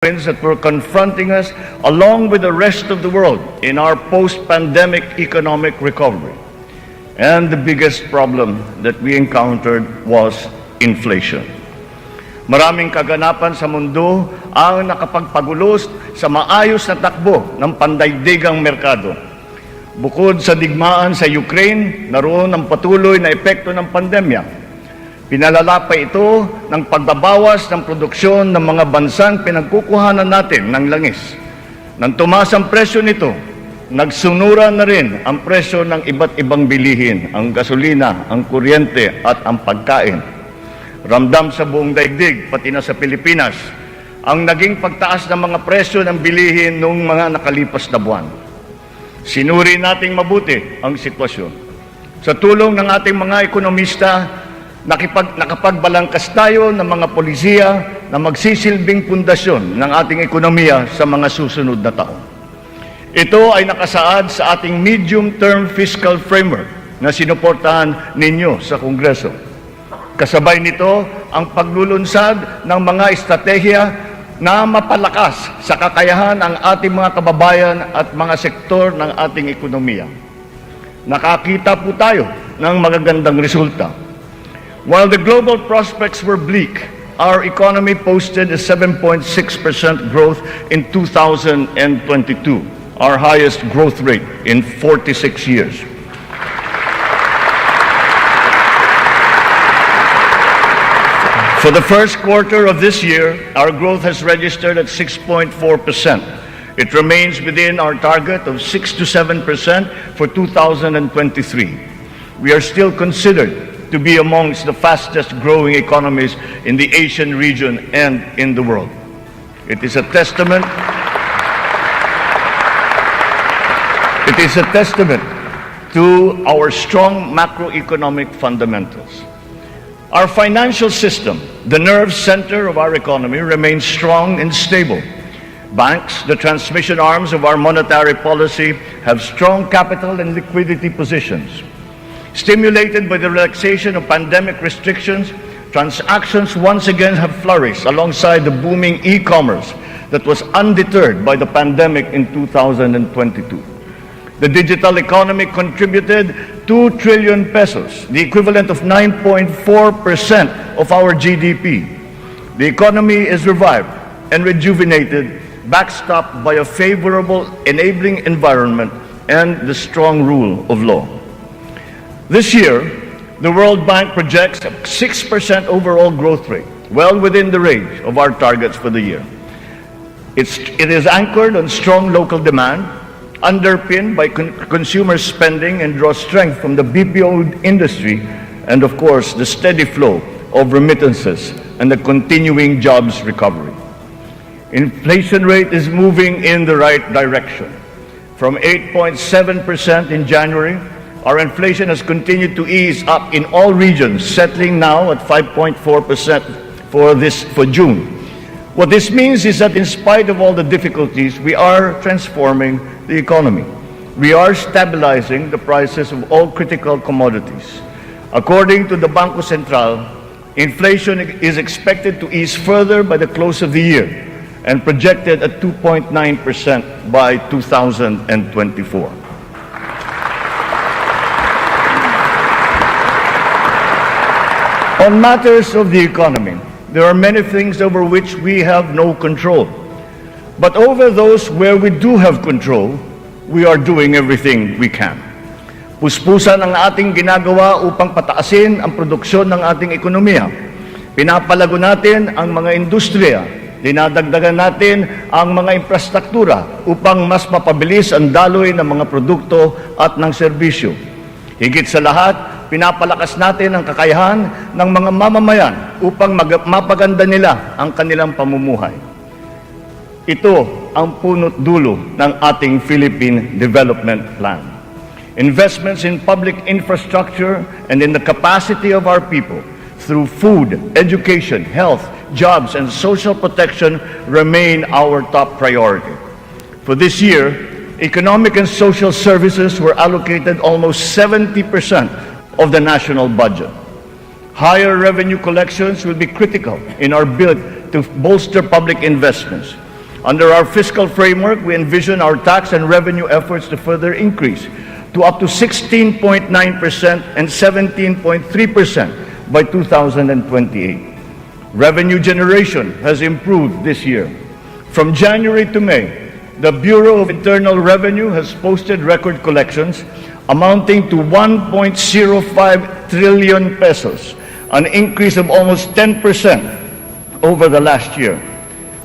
that were confronting us along with the rest of the world in our post-pandemic economic recovery. And the biggest problem that we encountered was inflation. Maraming kaganapan sa mundo ang nakapagpagulos sa maayos na takbo ng pandaigdigang merkado. Bukod sa digmaan sa Ukraine, naroon ang patuloy na epekto ng pandemya. Pinalala pa ito ng pagbabawas ng produksyon ng mga bansang pinagkukuhanan natin ng langis. Nang tumaas ang presyo nito, nagsumura na rin ang presyo ng iba't ibang bilihin, ang gasolina, ang kuryente at ang pagkain. Ramdam sa buong daigdig, pati na sa Pilipinas, ang naging pagtaas ng mga presyo ng bilihin noong mga nakalipas na buwan. Sinuri nating mabuti ang sitwasyon. Sa tulong ng ating mga ekonomista, nakapagbalangkas tayo ng mga polisiya na magsisilbing pundasyon ng ating ekonomiya sa mga susunod na taon. Ito ay nakasaad sa ating medium-term fiscal framework na sinuportahan ninyo sa Kongreso. Kasabay nito ang paglulunsad ng mga estratehiya na mapalakas sa kakayahan ang ating mga kababayan at mga sektor ng ating ekonomiya. Nakakita po tayo ng magagandang resulta. While the global prospects were bleak, our economy posted a 7.6% growth in 2022, our highest growth rate in 46 years. For the first quarter of this year, our growth has registered at 6.4%. It remains within our target of 6 to 7% for 2023. We are still considered to be amongst the fastest growing economies in the Asian region and in the world. It is a testament to our strong macroeconomic fundamentals. Our financial system, the nerve center of our economy, remains strong and stable. Banks, the transmission arms of our monetary policy, have strong capital and liquidity positions. Stimulated by the relaxation of pandemic restrictions, transactions once again have flourished alongside the booming e-commerce that was undeterred by the pandemic in 2022. The digital economy contributed 2 trillion pesos, the equivalent of 9.4% of our GDP. The economy is revived and rejuvenated, backstopped by a favorable enabling environment and the strong rule of law. This year, the World Bank projects a 6% overall growth rate, well within the range of our targets for the year. It is anchored on strong local demand, underpinned by consumer spending, and draws strength from the BPO industry and, of course, the steady flow of remittances and the continuing jobs recovery. Inflation rate is moving in the right direction. From 8.7% in January, our inflation has continued to ease up in all regions, settling now at 5.4% for June. What this means is that in spite of all the difficulties, we are transforming the economy. We are stabilizing the prices of all critical commodities. According to the Bangko Sentral, inflation is expected to ease further by the close of the year and projected at 2.9% by 2024. On matters of the economy, there are many things over which we have no control. But over those where we do have control, we are doing everything we can. Puspusan ang ating ginagawa upang pataasin ang produksyon ng ating ekonomiya. Pinapalago natin ang mga industriya. Dinadagdagan natin ang mga infrastruktura upang mas mapabilis ang daloy ng mga produkto at ng serbisyo. Higit sa lahat, pinapalakas natin ang kakayahan ng mga mamamayan upang mapaganda nila ang kanilang pamumuhay. Ito ang punot dulo ng ating Philippine Development Plan. Investments in public infrastructure and in the capacity of our people through food, education, health, jobs, and social protection remain our top priority. For this year, economic and social services were allocated almost 70% of the national budget. Higher revenue collections will be critical in our bid to bolster public investments. Under our fiscal framework, we envision our tax and revenue efforts to further increase to up to 16.9% and 17.3% by 2028. Revenue generation has improved this year. From January to May, the Bureau of Internal Revenue has posted record collections amounting to 1.05 trillion pesos, an increase of almost 10% over the last year.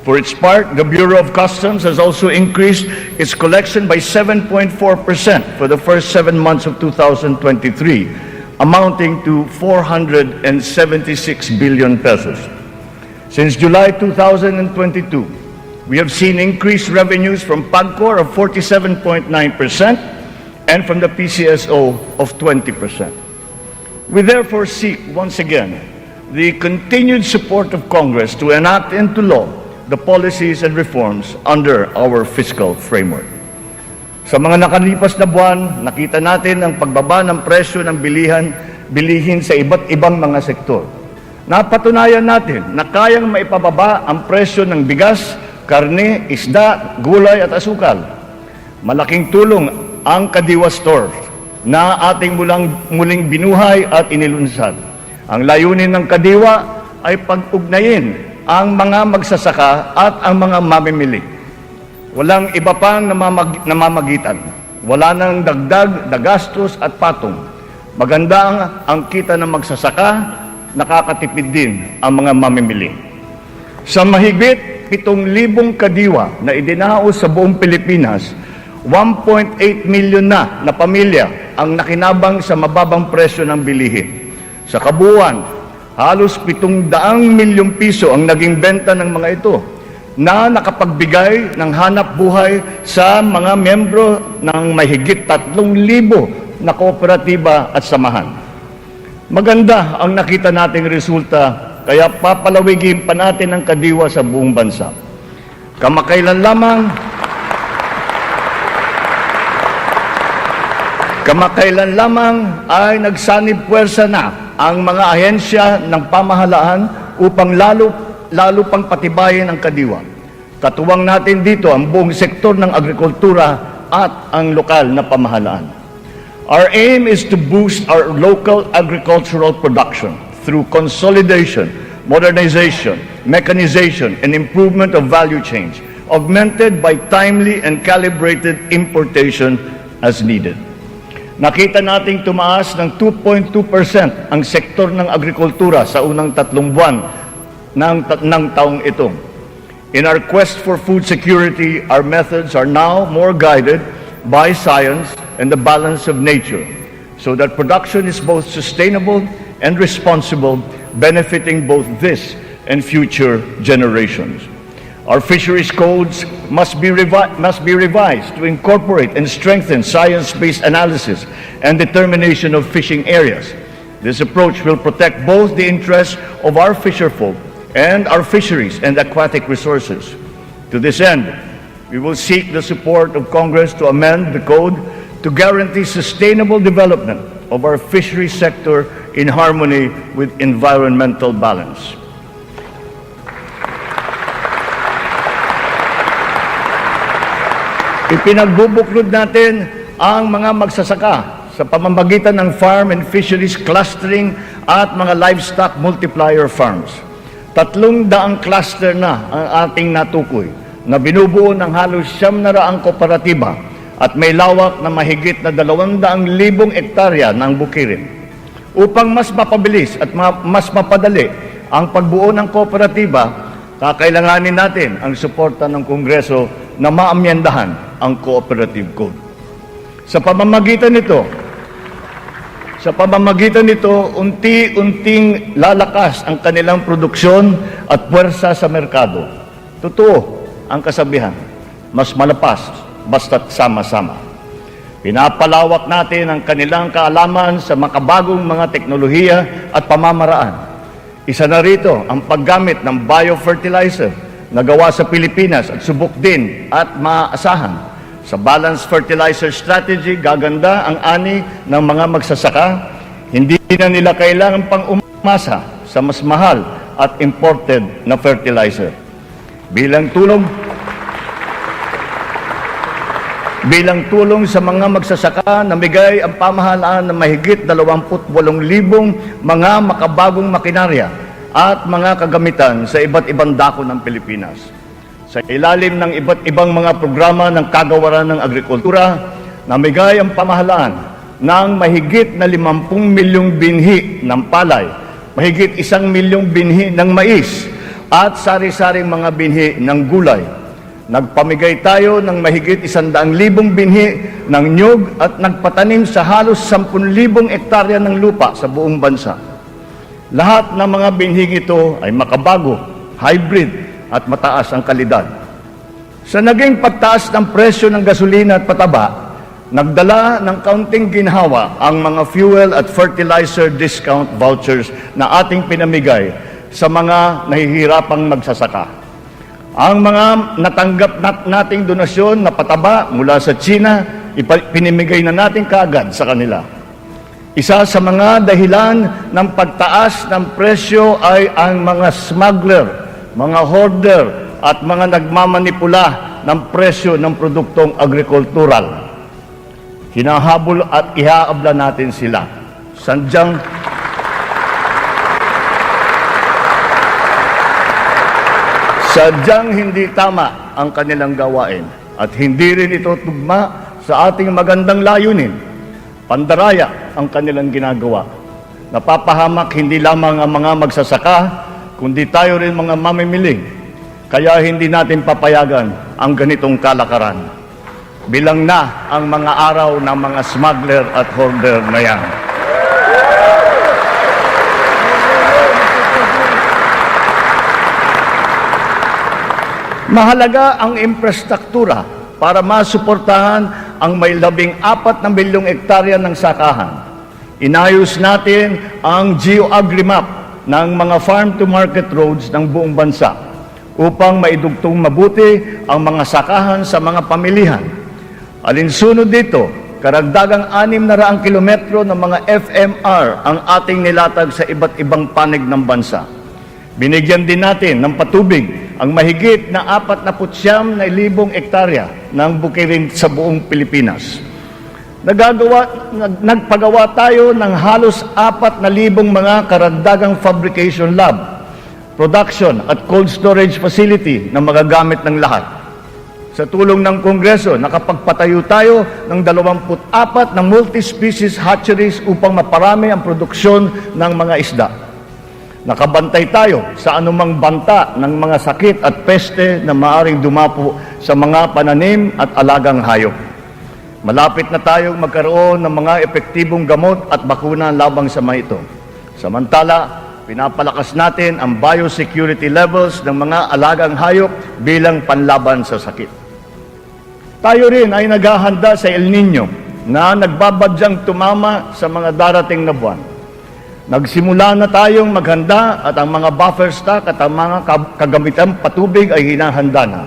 For its part, the Bureau of Customs has also increased its collection by 7.4% for the first 7 months of 2023, amounting to 476 billion pesos. Since July 2022, we have seen increased revenues from PAGCOR of 47.9% and from the PCSO of 20%. We therefore seek, once again, the continued support of Congress to enact into law the policies and reforms under our fiscal framework. Sa mga nakalipas na buwan, nakita natin ang pagbaba ng presyo ng bilihin sa iba't ibang mga sektor. Napatunayan natin na kayang maipababa ang presyo ng bigas, karne, isda, gulay at asukal. Malaking tulong ang Kadiwa Store na ating muling binuhay at inilunsad. Ang layunin ng Kadiwa ay pag-ugnayin ang mga magsasaka at ang mga mamimili. Walang iba pang namamagitan. Wala nang dagdag, dagastos at patong. Maganda ang kita ng magsasaka, nakakatipid din ang mga mamimili. Sa mahigit 7,000 kadiwa na idinaos sa buong Pilipinas, 1.8 million na pamilya ang nakinabang sa mababang presyo ng bilihin. Sa kabuuan, halos 700 milyong piso ang naging benta ng mga ito na nakapagbigay ng hanap buhay sa mga membro ng mahigit 3,000 na kooperatiba at samahan. Maganda ang nakita nating resulta, kaya papalawigin pa natin ang Kadiwa sa buong bansa. Kamakailan lamang ay nagsanib puwersa na ang mga ahensya ng pamahalaan upang lalo pang patibayin ang Kadiwa. Katuwang natin dito ang buong sektor ng agrikultura at ang lokal na pamahalaan. Our aim is to boost our local agricultural production through consolidation, modernization, mechanization, and improvement of value chains, augmented by timely and calibrated importation as needed. Nakita nating tumaas ng 2.2% ang sektor ng agrikultura sa unang 3 buwan ng taong ito. In our quest for food security, our methods are now more guided by science and the balance of nature, so that production is both sustainable and responsible, benefiting both this and future generations. Our fisheries codes must be revised to incorporate and strengthen science-based analysis and determination of fishing areas. This approach will protect both the interests of our fisherfolk and our fisheries and aquatic resources. To this end, we will seek the support of Congress to amend the code to guarantee sustainable development of our fisheries sector in harmony with environmental balance. Ipinagbubuklod natin ang mga magsasaka sa pamamagitan ng farm and fisheries clustering at mga livestock multiplier farms. 300 cluster na ang ating natukoy na binubuo ng halos 700 kooperatiba at may lawak na mahigit na 200,000 hektarya ng bukirin. Upang mas mapabilis at mas mapadali ang pagbuo ng kooperatiba, kakailanganin natin ang suporta ng Kongreso na maamyendahan ang Cooperative Code. Sa pamamagitan nito, unti-unting lalakas ang kanilang produksyon at puwersa sa merkado. Totoo ang kasabihan, mas malapas basta't sama-sama. Pinapalawak natin ang kanilang kaalaman sa makabagong mga teknolohiya at pamamaraan. Isa na rito ang paggamit ng biofertilizer na gawa sa Pilipinas at subok din at maaasahan. Sa balanced fertilizer strategy, gaganda ang ani ng mga magsasaka. Hindi na nila kailangan pang umasa sa mas mahal at imported na fertilizer. Bilang tulong Bilang tulong sa mga magsasaka, namigay ang pamahalaan ng mahigit 28,000 mga makabagong makinarya at mga kagamitan sa iba't ibang dako ng Pilipinas. Sa ilalim ng iba't ibang mga programa ng kagawaran ng agrikultura, namigay ang pamahalaan ng mahigit na 50 milyong binhi ng palay, mahigit 1 milyong binhi ng mais, at sari-saring mga binhi ng gulay. Nagpamigay tayo ng mahigit 100,000 binhi ng nyug at nagpatanim sa halos 10,000 hektarya ng lupa sa buong bansa. Lahat ng mga binhing ito ay makabago, hybrid at mataas ang kalidad. Sa naging pagtaas ng presyo ng gasolina at pataba, nagdala ng kaunting ginhawa ang mga fuel at fertilizer discount vouchers na ating pinamigay sa mga nahihirapang magsasaka. Ang mga natanggap nating donasyon na pataba mula sa China, pinimigay na natin kaagad sa kanila. Isa sa mga dahilan ng pagtaas ng presyo ay ang mga smuggler, mga hoarder at mga nagmamanipula ng presyo ng produktong agrikultural. Hinahabol at ihaabla natin sila. Sadyang hindi tama ang kanilang gawain at hindi rin ito tugma sa ating magandang layunin. Pandaraya ang kanilang ginagawa. Napapahamak hindi lamang ang mga magsasaka, kundi tayo rin mga mamimili. Kaya hindi natin papayagan ang ganitong kalakaran. Bilang na ang mga araw ng mga smuggler at hoarder na yan. Mahalaga ang infrastruktura para masuportahan ang may 14 na milyong hektarya ng sakahan. Inayos natin ang geo-agri-map ng mga farm-to-market roads ng buong bansa upang maidugtong mabuti ang mga sakahan sa mga pamilihan. Alinsunod dito, karagdagang 600 kilometro ng mga FMR ang ating nilatag sa iba't ibang panig ng bansa. Binigyan din natin ng patubig ang mahigit na 49,000 hektarya ng bukirin sa buong Pilipinas. Nagpagawa tayo ng halos 4,000 mga karagdagang fabrication lab, production at cold storage facility na magagamit ng lahat. Sa tulong ng Kongreso, nakapagpatayo tayo ng 24 na multi-species hatcheries upang maparami ang produksyon ng mga isda. Nakabantay tayo sa anumang banta ng mga sakit at peste na maaring dumapo sa mga pananim at alagang hayop. Malapit na tayong magkaroon ng mga epektibong gamot at bakuna labang sa mga ito. Samantala, pinapalakas natin ang biosecurity levels ng mga alagang hayop bilang panlaban sa sakit. Tayo rin ay naghahanda sa El Nino na nagbabadyang tumama sa mga darating na buwan. Nagsimula na tayong maghanda at ang mga buffer stock at ang mga kagamitang patubig ay hinahanda na.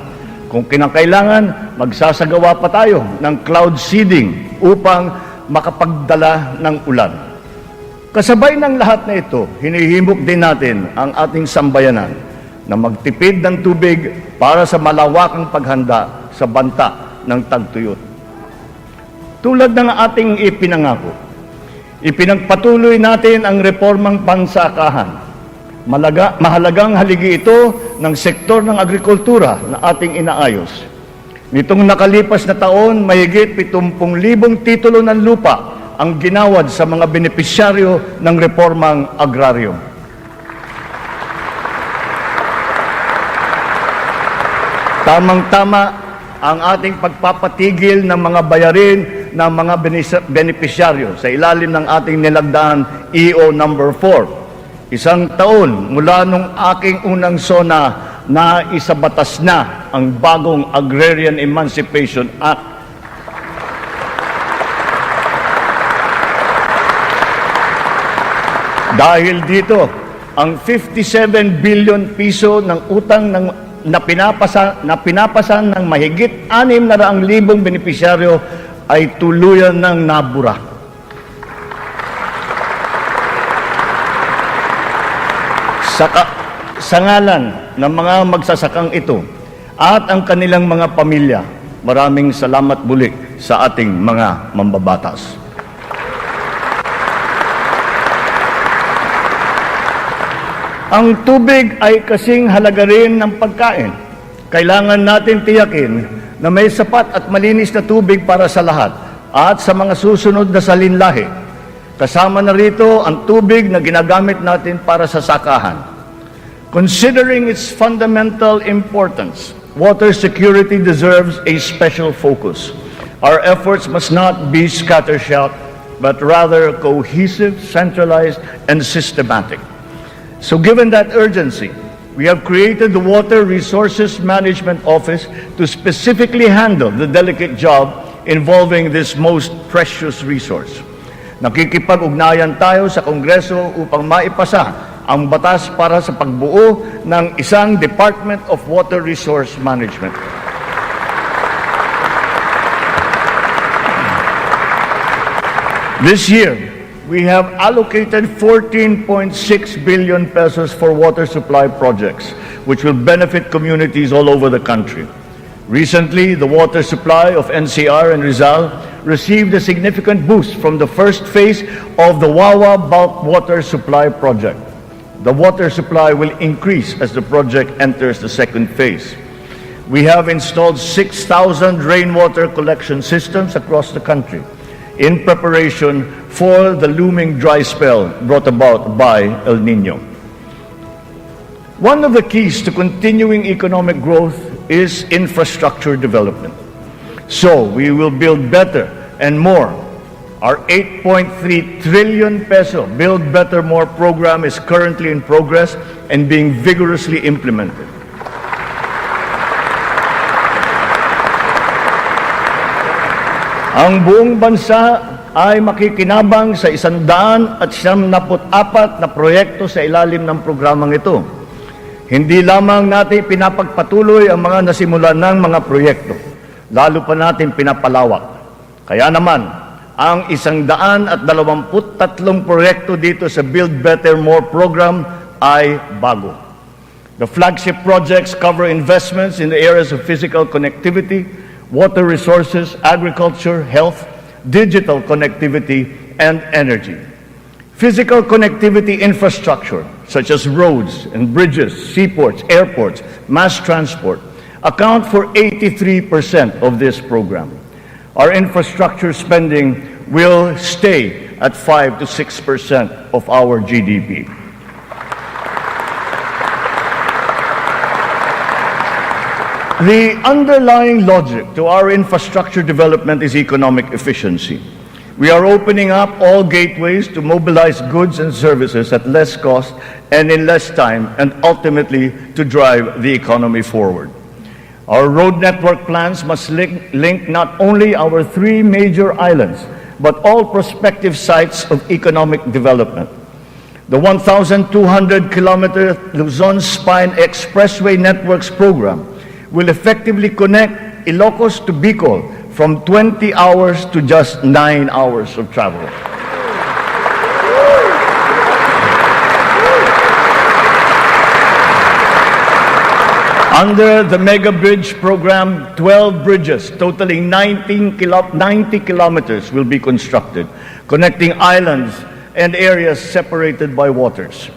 Kung kinakailangan, magsasagawa pa tayo ng cloud seeding upang makapagdala ng ulan. Kasabay ng lahat na ito, hinihimok din natin ang ating sambayanan na magtipid ng tubig para sa malawakang paghanda sa banta ng tagtuyot. Tulad ng ating ipinangako, ipinagpatuloy natin ang reformang pansakahan. Mahalagang haligi ito ng sektor ng agrikultura na ating inaayos. Nitong nakalipas na taon, mahigit 70,000 titulo ng lupa ang ginawad sa mga benepisyaryo ng reformang agraryo. Tamang-tama ang ating pagpapatigil ng mga bayarin ng mga benepisyaryo sa ilalim ng ating nilagdaan EO number 4. Isang taon mula nung aking unang Sona na isabatas na ang bagong Agrarian Emancipation Act. Dahil dito, ang 57 billion piso ng utang na pinapasan ng mahigit 600,000 benepisyaryo ay tuluyan ng nabura. Sa ngalan ng mga magsasakang ito at ang kanilang mga pamilya, maraming salamat muli. sa ating mga mambabatas. Ang tubig ay kasing halaga rin ng pagkain. Kailangan natin tiyakin na may sapat at malinis na tubig para sa lahat at sa mga susunod na salinlahi. Kasama na rito ang tubig na ginagamit natin para sa sakahan. Considering its fundamental importance, water security deserves a special focus. Our efforts must not be scattershot, but rather cohesive, centralized, and systematic. So given that urgency, we have created the Water Resources Management Office to specifically handle the delicate job involving this most precious resource. Nakikipag-ugnayan tayo sa Kongreso upang maipasa ang batas para sa pagbuo ng isang Department of Water Resource Management. This year, we have allocated 14.6 billion pesos for water supply projects, which will benefit communities all over the country. Recently, the water supply of NCR and Rizal received a significant boost from the first phase of the Wawa Bulk Water Supply Project. The water supply will increase as the project enters the second phase. We have installed 6,000 rainwater collection systems across the country in preparation for the looming dry spell brought about by El Nino. One of the keys to continuing economic growth is infrastructure development. So we will build better and more. Our 8.3 trillion peso Build Better More program is currently in progress and being vigorously implemented. Ang buong bansa ay makikinabang sa 174 na proyekto sa ilalim ng programang ito. Hindi lamang natin pinapagpatuloy ang mga nasimulan ng mga proyekto, lalo pa natin pinapalawak. Kaya naman, ang 123 proyekto dito sa Build Better More program ay bago. The flagship projects cover investments in the areas of physical connectivity, water resources, agriculture, health, digital connectivity, and energy. Physical connectivity infrastructure, such as roads and bridges, seaports, airports, mass transport, account for 83% of this program. Our infrastructure spending will stay at 5 to 6% of our GDP. The underlying logic to our infrastructure development is economic efficiency. We are opening up all gateways to mobilize goods and services at less cost and in less time, and ultimately to drive the economy forward. Our road network plans must link not only our 3 major islands, but all prospective sites of economic development. The 1,200-kilometer Luzon Spine Expressway Networks program will effectively connect Ilocos to Bicol from 20 hours to just 9 hours of travel. Under the Mega Bridge program, 12 bridges totaling 90 kilometers will be constructed, connecting islands and areas separated by waters.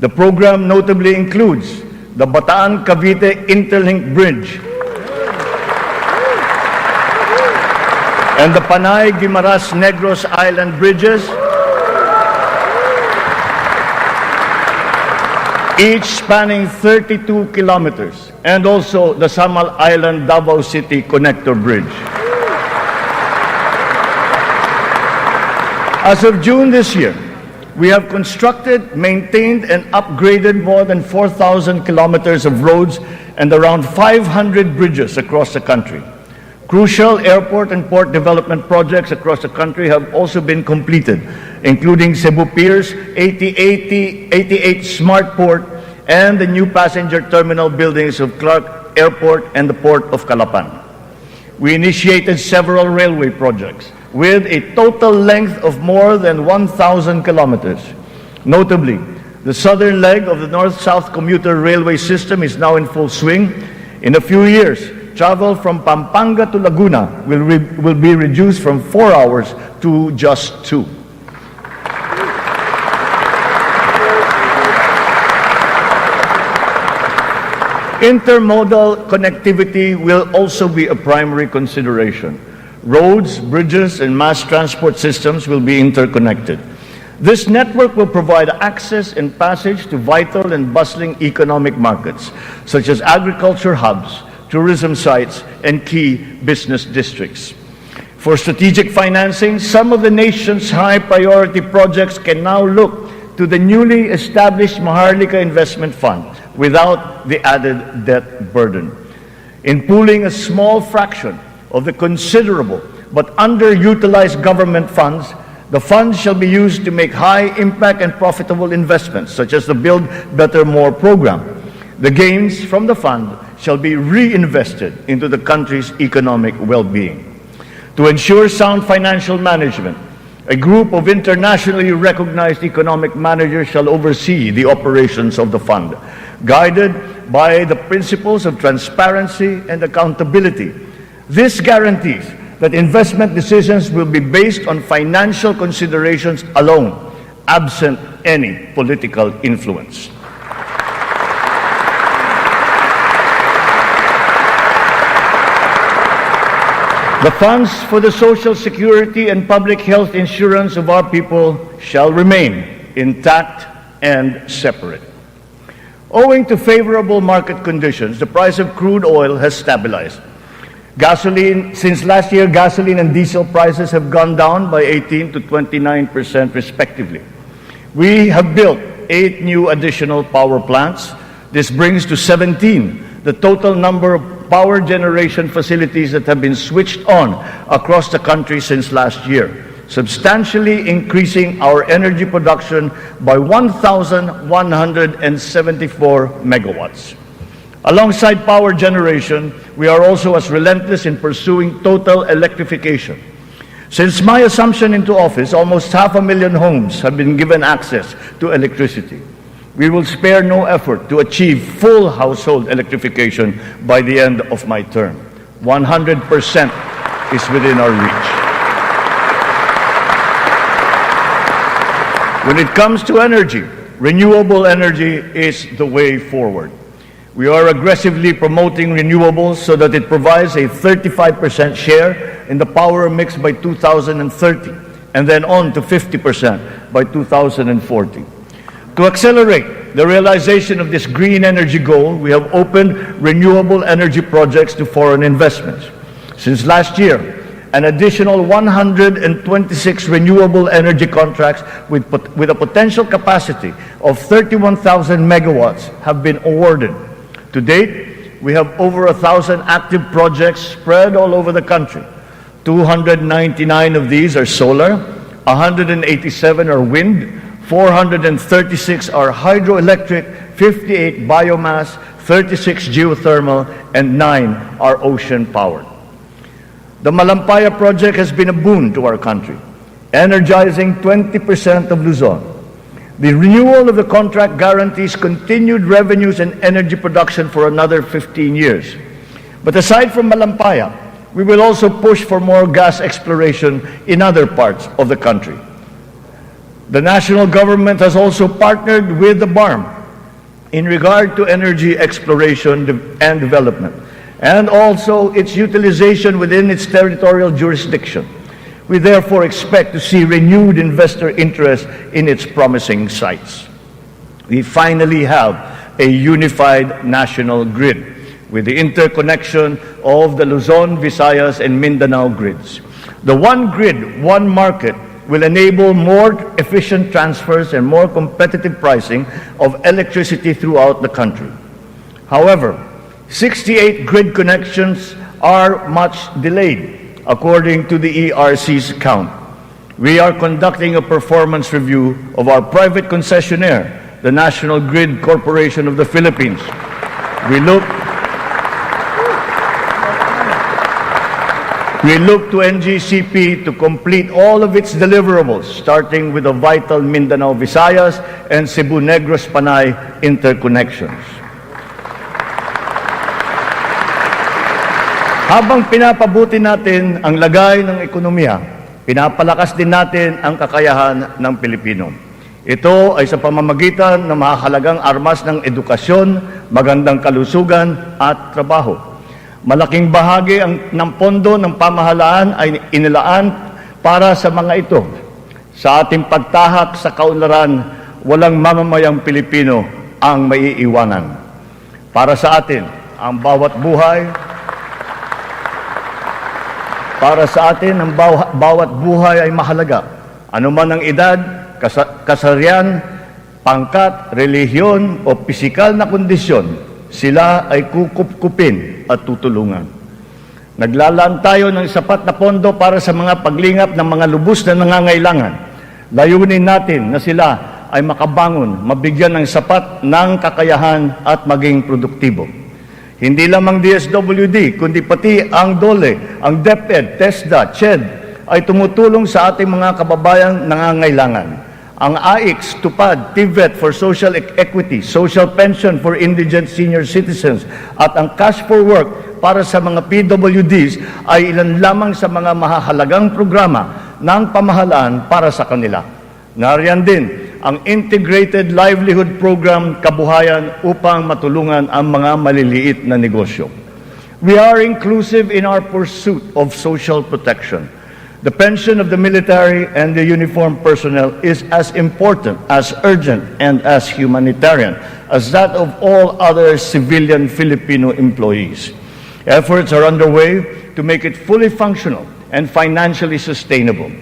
The program notably includes the Bataan-Cavite Interlink Bridge and the Panay-Guimaras-Negros Island Bridges, each spanning 32 kilometers, and also the Samal Island Davao City Connector Bridge. As of June this year, we have constructed, maintained, and upgraded more than 4,000 kilometers of roads and around 500 bridges across the country. Crucial airport and port development projects across the country have also been completed, including Cebu Pier's 88 Smart Port and the new passenger terminal buildings of Clark Airport and the Port of Calapan. We initiated several railway projects with a total length of more than 1,000 kilometers. Notably, the southern leg of the North-South commuter railway system is now in full swing. In a few years, travel from Pampanga to Laguna will be reduced from 4 hours to just 2. Intermodal connectivity will also be a primary consideration. Roads, bridges, and mass transport systems will be interconnected. This network will provide access and passage to vital and bustling economic markets, such as agriculture hubs, tourism sites, and key business districts. For strategic financing, some of the nation's high-priority projects can now look to the newly established Maharlika Investment Fund without the added debt burden. In pooling a small fraction of the considerable but underutilized government funds, the funds shall be used to make high-impact and profitable investments, such as the Build Better More program. The gains from the fund shall be reinvested into the country's economic well-being. To ensure sound financial management, a group of internationally recognized economic managers shall oversee the operations of the fund, guided by the principles of transparency and accountability. This guarantees that investment decisions will be based on financial considerations alone, absent any political influence. The funds for the social security and public health insurance of our people shall remain intact and separate. Owing to favorable market conditions, the price of crude oil has stabilized. Since last year, gasoline and diesel prices have gone down by 18% to 29% respectively. We have built 8 new additional power plants. This brings to 17 the total number of power generation facilities that have been switched on across the country since last year, substantially increasing our energy production by 1,174 megawatts. Alongside power generation, we are also as relentless in pursuing total electrification. Since my assumption into office, almost 500,000 homes have been given access to electricity. We will spare no effort to achieve full household electrification by the end of my term. 100% is within our reach. When it comes to energy, renewable energy is the way forward. We are aggressively promoting renewables so that it provides a 35% share in the power mix by 2030, and then on to 50% by 2040. To accelerate the realization of this green energy goal, we have opened renewable energy projects to foreign investments. Since last year, an additional 126 renewable energy contracts with a potential capacity of 31,000 megawatts have been awarded. To date, we have over 1,000 active projects spread all over the country. 299 of these are solar, 187 are wind, 436 are hydroelectric, 58 biomass, 36 geothermal, and 9 are ocean-powered. The Malampaya project has been a boon to our country, energizing 20% of Luzon. The renewal of the contract guarantees continued revenues and energy production for another 15 years. But aside from Malampaya, we will also push for more gas exploration in other parts of the country. The national government has also partnered with the BARM in regard to energy exploration and development, and also its utilization within its territorial jurisdiction. We therefore expect to see renewed investor interest in its promising sites. We finally have a unified national grid with the interconnection of the Luzon, Visayas, and Mindanao grids. The one grid, one market will enable more efficient transfers and more competitive pricing of electricity throughout the country. However, 68 grid connections are much delayed, according to the ERC's count. We are conducting a performance review of our private concessionaire, the National Grid Corporation of the Philippines. We look to NGCP to complete all of its deliverables, starting with the vital Mindanao Visayas and Cebu Negros Panay interconnections. Habang pinapabuti natin ang lagay ng ekonomiya, pinapalakas din natin ang kakayahan ng Pilipino. Ito ay sa pamamagitan ng mahalagang armas ng edukasyon, magandang kalusugan at trabaho. Malaking bahagi ng pondo ng pamahalaan ay inilaan para sa mga ito. Sa ating pagtahak sa kaunlaran, walang mamamayang Pilipino ang maiiwanan. Para sa atin, ang bawat buhay ay mahalaga. Anuman ang edad, kasarian, pangkat, relihiyon o pisikal na kondisyon, sila ay kukupkupin at tutulungan. Naglalaan tayo ng sapat na pondo para sa mga paglingap ng mga lubos na nangangailangan. Layunin natin na sila ay makabangon, mabigyan ng sapat ng kakayahan at maging produktibo. Hindi lamang DSWD, kundi pati ang DOLE, ang DepEd, TESDA, CHED ay tumutulong sa ating mga kababayang nangangailangan. Ang AIX, TUPAD, TVET for Social Equity, Social Pension for Indigent Senior Citizens at ang Cash for Work para sa mga PWDs ay ilan lamang sa mga mahahalagang programa ng pamahalaan para sa kanila. Nariyan din ang Integrated Livelihood Program Kabuhayan upang matulungan ang mga maliliit na negosyo. We are inclusive in our pursuit of social protection. The pension of the military and the uniformed personnel is as important, as urgent, and as humanitarian as that of all other civilian Filipino employees. Efforts are underway to make it fully functional and financially sustainable.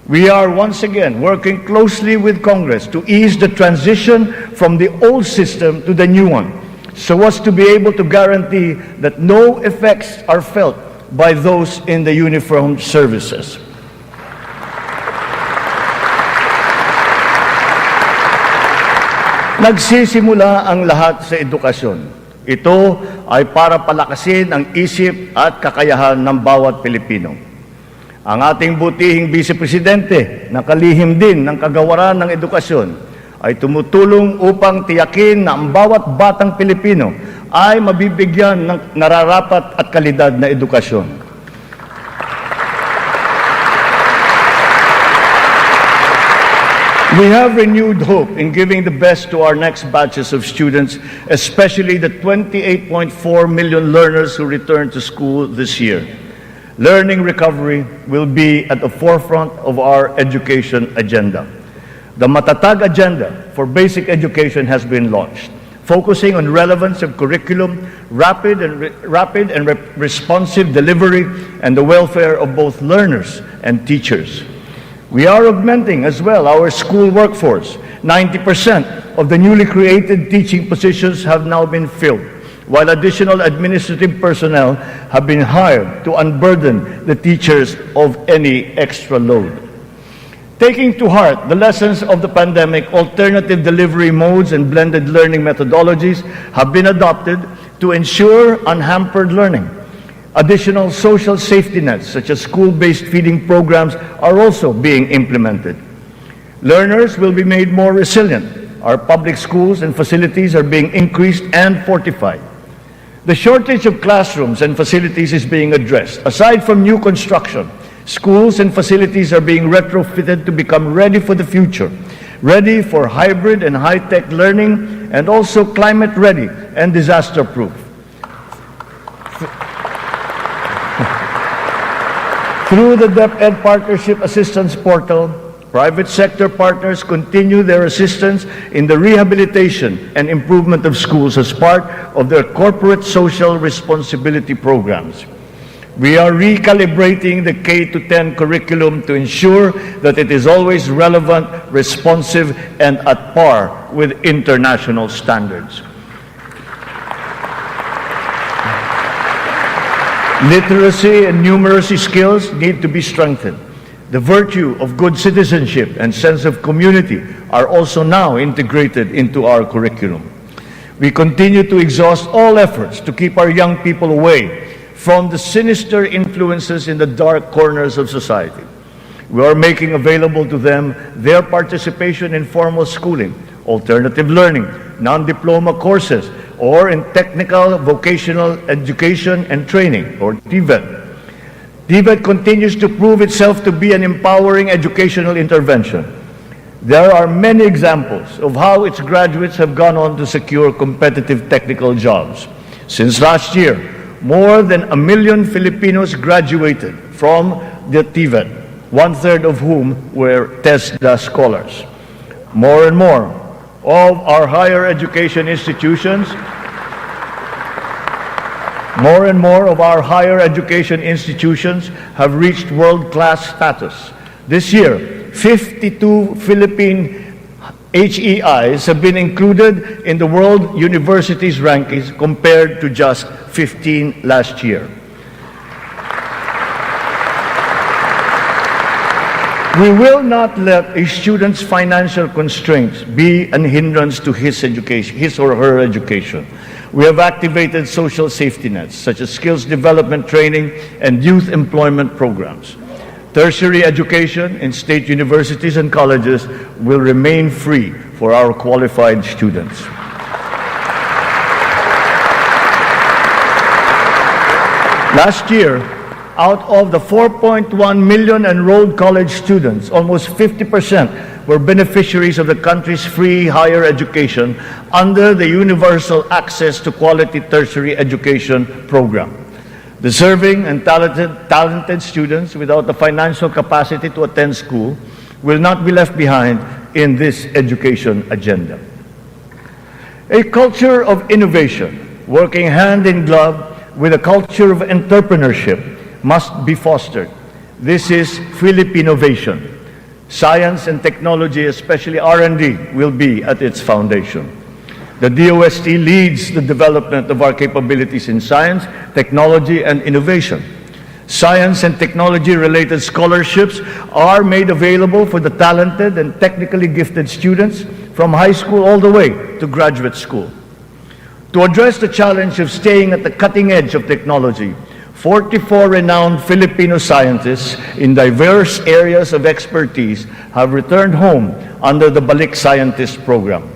We are once again working closely with Congress to ease the transition from the old system to the new one, so as to be able to guarantee that no effects are felt by those in the uniformed services. Nagsisimula ang lahat sa edukasyon. Ito ay para palakasin ang isip at kakayahan ng bawat Pilipino. Ang ating butihing Vice Presidente, na kalihim din ng kagawaran ng edukasyon, ay tumutulong upang tiyakin na ang bawat batang Pilipino ay mabibigyan ng nararapat at kalidad na edukasyon. We have renewed hope in giving the best to our next batches of students, especially the 28.4 million learners who return to school this year. Learning recovery will be at the forefront of our education agenda. The Matatag Agenda for Basic Education has been launched, focusing on relevance of curriculum, rapid and responsive delivery, and the welfare of both learners and teachers. We are augmenting as well our school workforce. 90% of the newly created teaching positions have now been filled, while additional administrative personnel have been hired to unburden the teachers of any extra load. Taking to heart the lessons of the pandemic, alternative delivery modes and blended learning methodologies have been adopted to ensure unhampered learning. Additional social safety nets, such as school-based feeding programs, are also being implemented. Learners will be made more resilient. Our public schools and facilities are being increased and fortified. The shortage of classrooms and facilities is being addressed. Aside from new construction, schools and facilities are being retrofitted to become ready for the future, ready for hybrid and high-tech learning, and also climate-ready and disaster-proof. Through the DepEd Partnership Assistance Portal, private sector partners continue their assistance in the rehabilitation and improvement of schools as part of their corporate social responsibility programs. We are recalibrating the K-10 curriculum to ensure that it is always relevant, responsive, and at par with international standards. Literacy and numeracy skills need to be strengthened. The virtue of good citizenship and sense of community are also now integrated into our curriculum. We continue to exhaust all efforts to keep our young people away from the sinister influences in the dark corners of society. We are making available to them their participation in formal schooling, alternative learning, non-diploma courses, or in technical vocational education and training, or TVET. TVET continues to prove itself to be an empowering educational intervention. There are many examples of how its graduates have gone on to secure competitive technical jobs. Since last year, more than 1 million Filipinos graduated from the TVET, one-third of whom were TESDA scholars. More and more of our higher education institutions have reached world-class status. This year, 52 Philippine HEIs have been included in the World Universities rankings compared to just 15 last year. We will not let a student's financial constraints be an hindrance to his or her education. We have activated social safety nets, such as skills development training and youth employment programs. Tertiary education in state universities and colleges will remain free for our qualified students. Last year, out of the 4.1 million enrolled college students, almost 50% were beneficiaries of the country's free higher education under the Universal Access to Quality Tertiary Education program. Deserving and talented students without the financial capacity to attend school will not be left behind in this education agenda. A culture of innovation, working hand in glove with a culture of entrepreneurship, must be fostered. This is Philippinovation. Science and technology, especially R&D, will be at its foundation. The DOST leads the development of our capabilities in science, technology, and innovation. Science and technology-related scholarships are made available for the talented and technically gifted students from high school all the way to graduate school. To address the challenge of staying at the cutting edge of technology, 44 renowned Filipino scientists in diverse areas of expertise have returned home under the Balik Scientist program.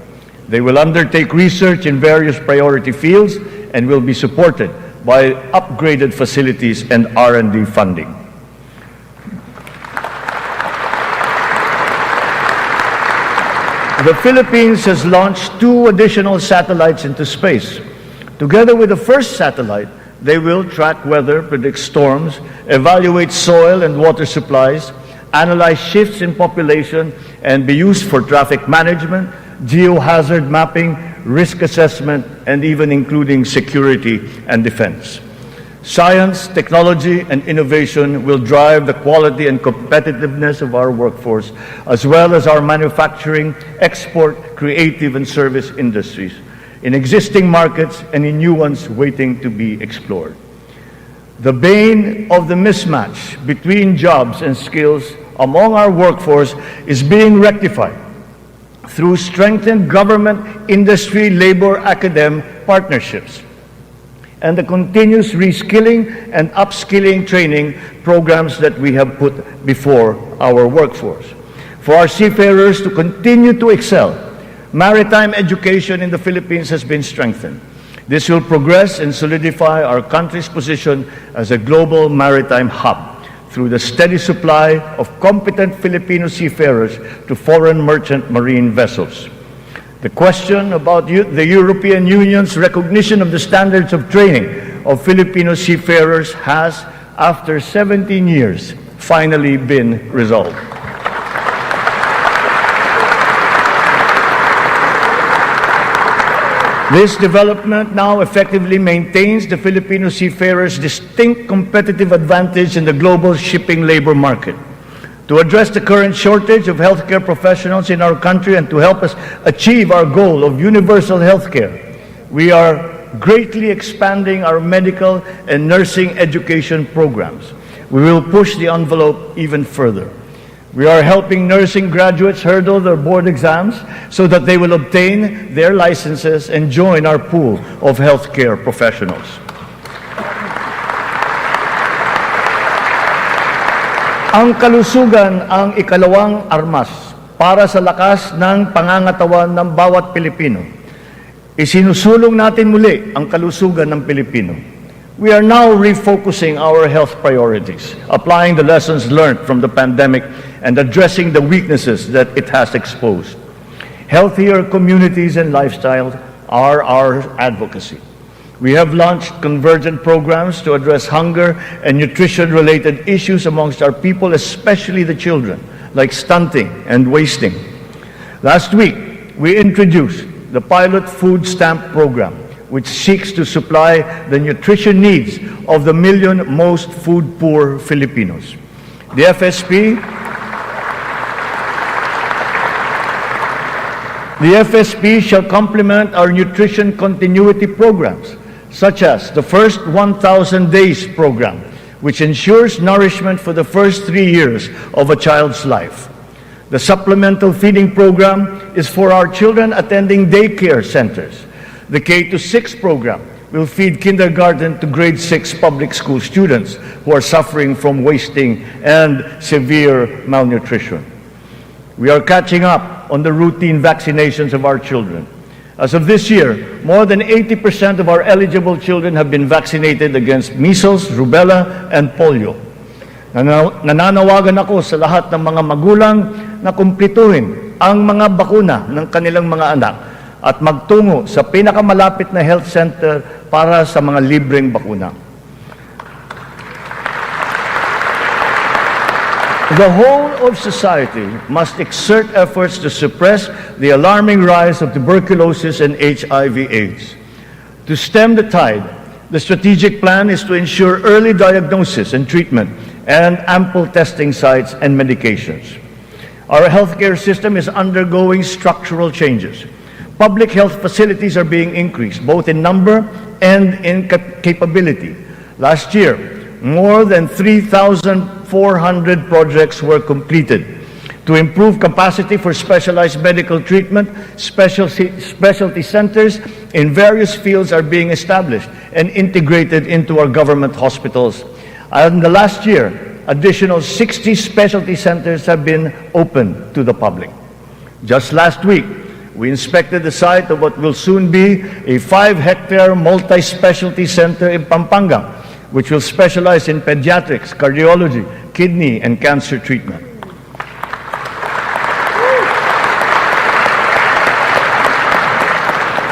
They will undertake research in various priority fields and will be supported by upgraded facilities and R&D funding. The Philippines has launched 2 additional satellites into space. Together with the first satellite, they will track weather, predict storms, evaluate soil and water supplies, analyze shifts in population, and be used for traffic management, geohazard mapping, risk assessment, and even including security and defense. Science, technology, and innovation will drive the quality and competitiveness of our workforce, as well as our manufacturing, export, creative, and service industries, in existing markets and in new ones waiting to be explored. The bane of the mismatch between jobs and skills among our workforce is being rectified through strengthened government, industry, labor, academe partnerships, and the continuous reskilling and upskilling training programs that we have put before our workforce. For our seafarers to continue to excel, maritime education in the Philippines has been strengthened. This will progress and solidify our country's position as a global maritime hub through the steady supply of competent Filipino seafarers to foreign merchant marine vessels. The question about the European Union's recognition of the standards of training of Filipino seafarers has, after 17 years, finally been resolved. This development now effectively maintains the Filipino seafarers' distinct competitive advantage in the global shipping labor market. To address the current shortage of healthcare professionals in our country and to help us achieve our goal of universal healthcare, we are greatly expanding our medical and nursing education programs. We will push the envelope even further. We are helping nursing graduates hurdle their board exams so that they will obtain their licenses and join our pool of healthcare professionals. Ang kalusugan ang ikalawang armas para sa lakas ng pangangatawan ng bawat Pilipino. Isinusulong natin muli ang kalusugan ng Pilipino. We are now refocusing our health priorities, applying the lessons learned from the pandemic and addressing the weaknesses that it has exposed. Healthier communities and lifestyles are our advocacy. We have launched convergent programs to address hunger and nutrition-related issues amongst our people, especially the children, like stunting and wasting. Last week, we introduced the pilot food stamp program, which seeks to supply the nutrition needs of the million most food-poor Filipinos. The FSP shall complement our nutrition continuity programs, such as the First 1,000 Days program, which ensures nourishment for the first 3 years of a child's life. The supplemental feeding program is for our children attending daycare centers. The K-6 program will feed kindergarten to grade 6 public school students who are suffering from wasting and severe malnutrition. We are catching up on the routine vaccinations of our children. As of this year, more than 80% of our eligible children have been vaccinated against measles, rubella, and polio. Nananawagan ako sa lahat ng mga magulang na kumplituhin ang mga bakuna ng kanilang mga anak at magtungo sa pinakamalapit na health center para sa mga libreng bakuna. The whole of society must exert efforts to suppress the alarming rise of tuberculosis and HIV/AIDS. To stem the tide, the strategic plan is to ensure early diagnosis and treatment and ample testing sites and medications. Our healthcare system is undergoing structural changes. Public health facilities are being increased, both in number and in capability. Last year, more than 3,400 projects were completed to improve capacity for specialized medical treatment. Specialty centers in various fields are being established and integrated into our government hospitals. And the last year, additional 60 specialty centers have been opened to the public. Just last week, we inspected the site of what will soon be a 5-hectare multi-specialty center in Pampanga, which will specialize in pediatrics, cardiology, kidney, and cancer treatment.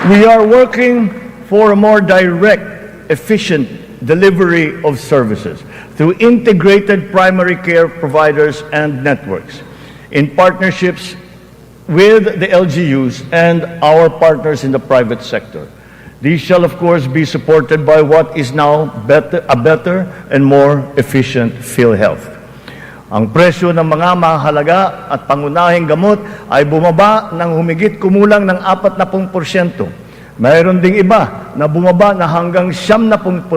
We are working for a more direct, efficient delivery of services through integrated primary care providers and networks in partnerships with the LGUs and our partners in the private sector. These shall, of course, be supported by what is now a better and more efficient PhilHealth. Ang presyo ng mga mahalaga at pangunahing gamot ay bumaba ng humigit kumulang ng 40%. Mayroon ding iba na bumaba na hanggang 70%.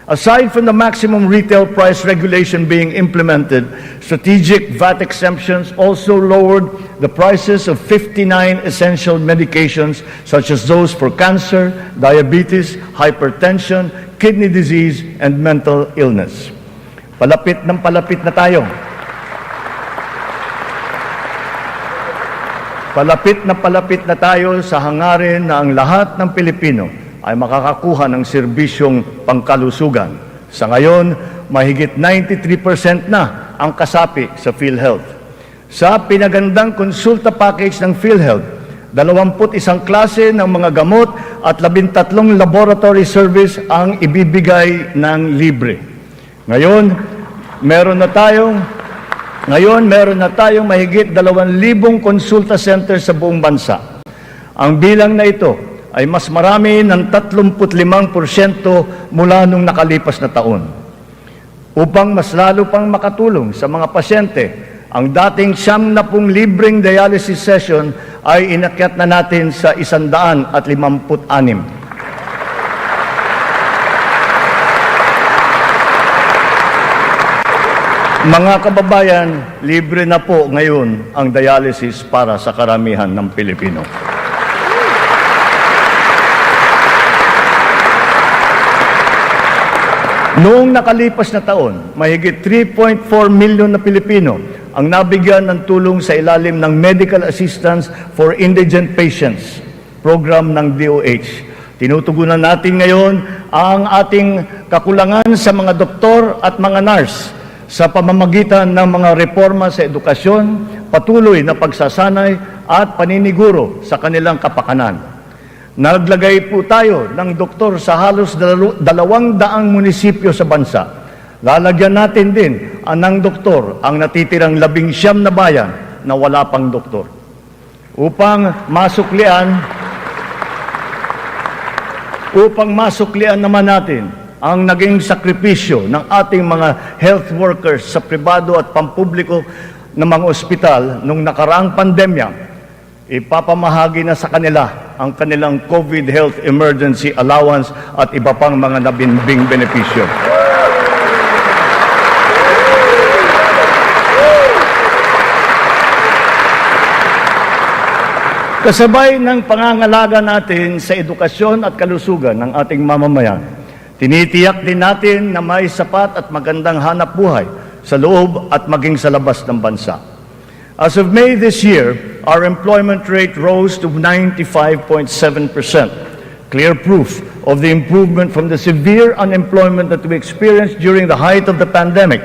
Aside from the maximum retail price regulation being implemented, strategic VAT exemptions also lowered the prices of 59 essential medications such as those for cancer, diabetes, hypertension, kidney disease, and mental illness. Palapit na tayo. Palapit na tayo sa hangarin na ang lahat ng Pilipino ay makakakuha ng serbisyong pangkalusugan. Sa ngayon, mahigit 93% na ang kasapi sa PhilHealth. Sa pinagandang konsulta package ng PhilHealth, 21 klase ng mga gamot at 13 laboratory service ang ibibigay ng libre. Ngayon, meron na tayong mahigit 2,000 konsulta center sa buong bansa. Ang bilang na ito ay mas marami ng 35% mula nung nakalipas na taon. Upang mas lalo pang makatulong sa mga pasyente, ang dating 70 libreng dialysis session ay inakyat na natin sa 156. Mga kababayan, libre na po ngayon ang dialysis para sa karamihan ng Pilipino. Noong nakalipas na taon, mahigit 3.4 milyon na Pilipino ang nabigyan ng tulong sa ilalim ng Medical Assistance for Indigent Patients program ng DOH. Tinutugunan natin ngayon ang ating kakulangan sa mga doktor at mga nurse sa pamamagitan ng mga reforma sa edukasyon, patuloy na pagsasanay at paniniguro sa kanilang kapakanan. Naglagay po tayo ng doktor sa halos 200 munisipyo sa bansa. Lalagyan natin din ng doktor ang natitirang 19 na bayan na wala pang doktor. Upang masuklian naman natin ang naging sakripisyo ng ating mga health workers sa pribado at pampubliko ng mga ospital nung nakaraang pandemya, ipapamahagi na sa kanila ang kanilang COVID Health Emergency Allowance at iba pang mga nabinbing benepisyo. Kasabay ng pangangalaga natin sa edukasyon at kalusugan ng ating mamamayan, tinitiyak din natin na may sapat at magandang hanap buhay sa loob at maging sa labas ng bansa. As of May this year, our employment rate rose to 95.7%, clear proof of the improvement from the severe unemployment that we experienced during the height of the pandemic.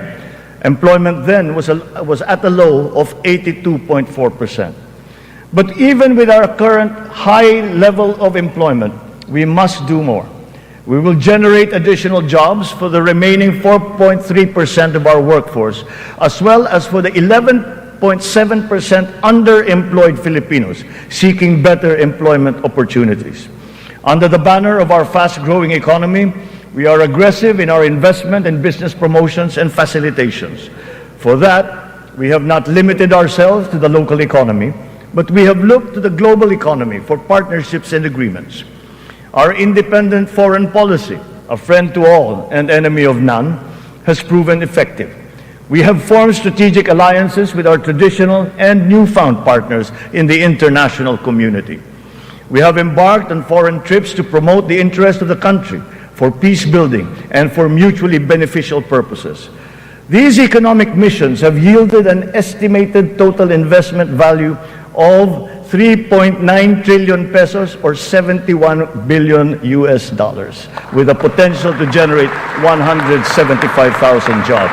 Employment then was at a low of 82.4%. But even with our current high level of employment, we must do more. We will generate additional jobs for the remaining 4.3% of our workforce, as well as for the 11.7% underemployed Filipinos seeking better employment opportunities. Under the banner of our fast-growing economy, we are aggressive in our investment and business promotions and facilitations. For that, we have not limited ourselves to the local economy, but we have looked to the global economy for partnerships and agreements. Our independent foreign policy, a friend to all and enemy of none, has proven effective. We have formed strategic alliances with our traditional and newfound partners in the international community. We have embarked on foreign trips to promote the interest of the country for peace building and for mutually beneficial purposes. These economic missions have yielded an estimated total investment value of 3.9 trillion pesos or 71 billion US dollars, with a potential to generate 175,000 jobs.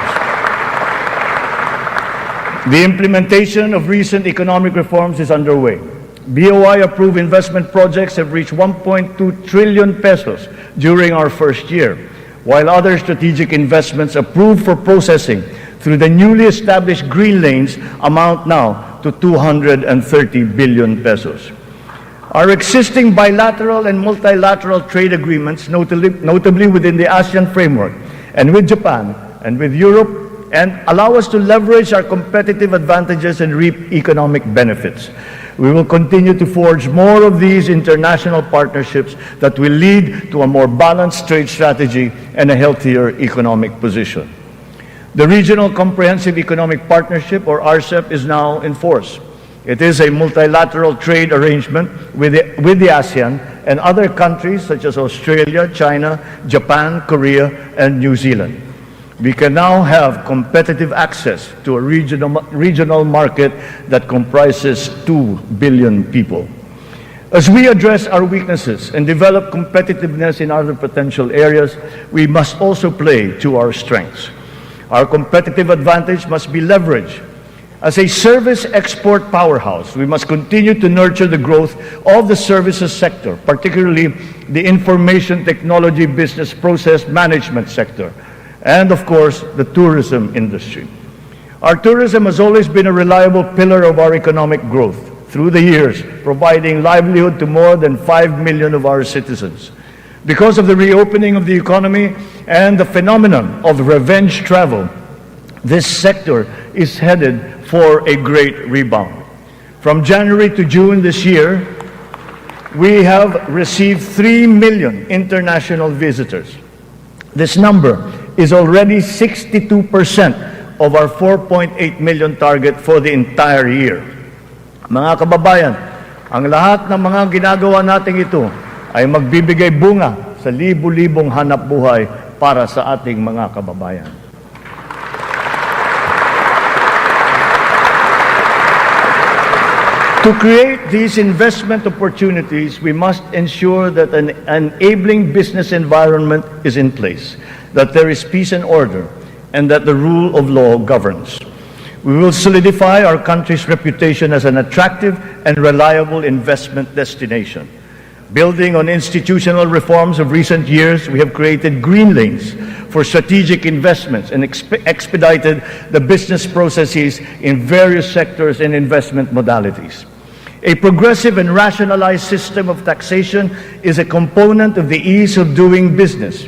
The implementation of recent economic reforms is underway. BOI-approved investment projects have reached 1.2 trillion pesos during our first year, while other strategic investments approved for processing through the newly established green lanes amount now to 230 billion pesos. Our existing bilateral and multilateral trade agreements, notably within the ASEAN framework, and with Japan and with Europe, and allow us to leverage our competitive advantages and reap economic benefits. We will continue to forge more of these international partnerships that will lead to a more balanced trade strategy and a healthier economic position. The Regional Comprehensive Economic Partnership, or RCEP, is now in force. It is a multilateral trade arrangement with the ASEAN and other countries such as Australia, China, Japan, Korea, and New Zealand. We can now have competitive access to a regional market that comprises 2 billion people. As we address our weaknesses and develop competitiveness in other potential areas, we must also play to our strengths. Our competitive advantage must be leveraged. As a service export powerhouse, we must continue to nurture the growth of the services sector, particularly the information technology business process management sector, and of course, the tourism industry. Our tourism has always been a reliable pillar of our economic growth through the years, providing livelihood to more than 5 million of our citizens. Because of the reopening of the economy and the phenomenon of revenge travel, this sector is headed for a great rebound. From January to June this year, we have received 3 million international visitors. This number is already 62% of our 4.8 million target for the entire year. Mga kababayan, ang lahat ng mga ginagawa natin ito ay magbibigay bunga sa libu-libong hanap buhay para sa ating mga kababayan. To create these investment opportunities, we must ensure that an enabling business environment is in place, that there is peace and order, and that the rule of law governs. We will solidify our country's reputation as an attractive and reliable investment destination. Building on institutional reforms of recent years, we have created green lanes for strategic investments and expedited the business processes in various sectors and investment modalities. A progressive and rationalized system of taxation is a component of the ease of doing business.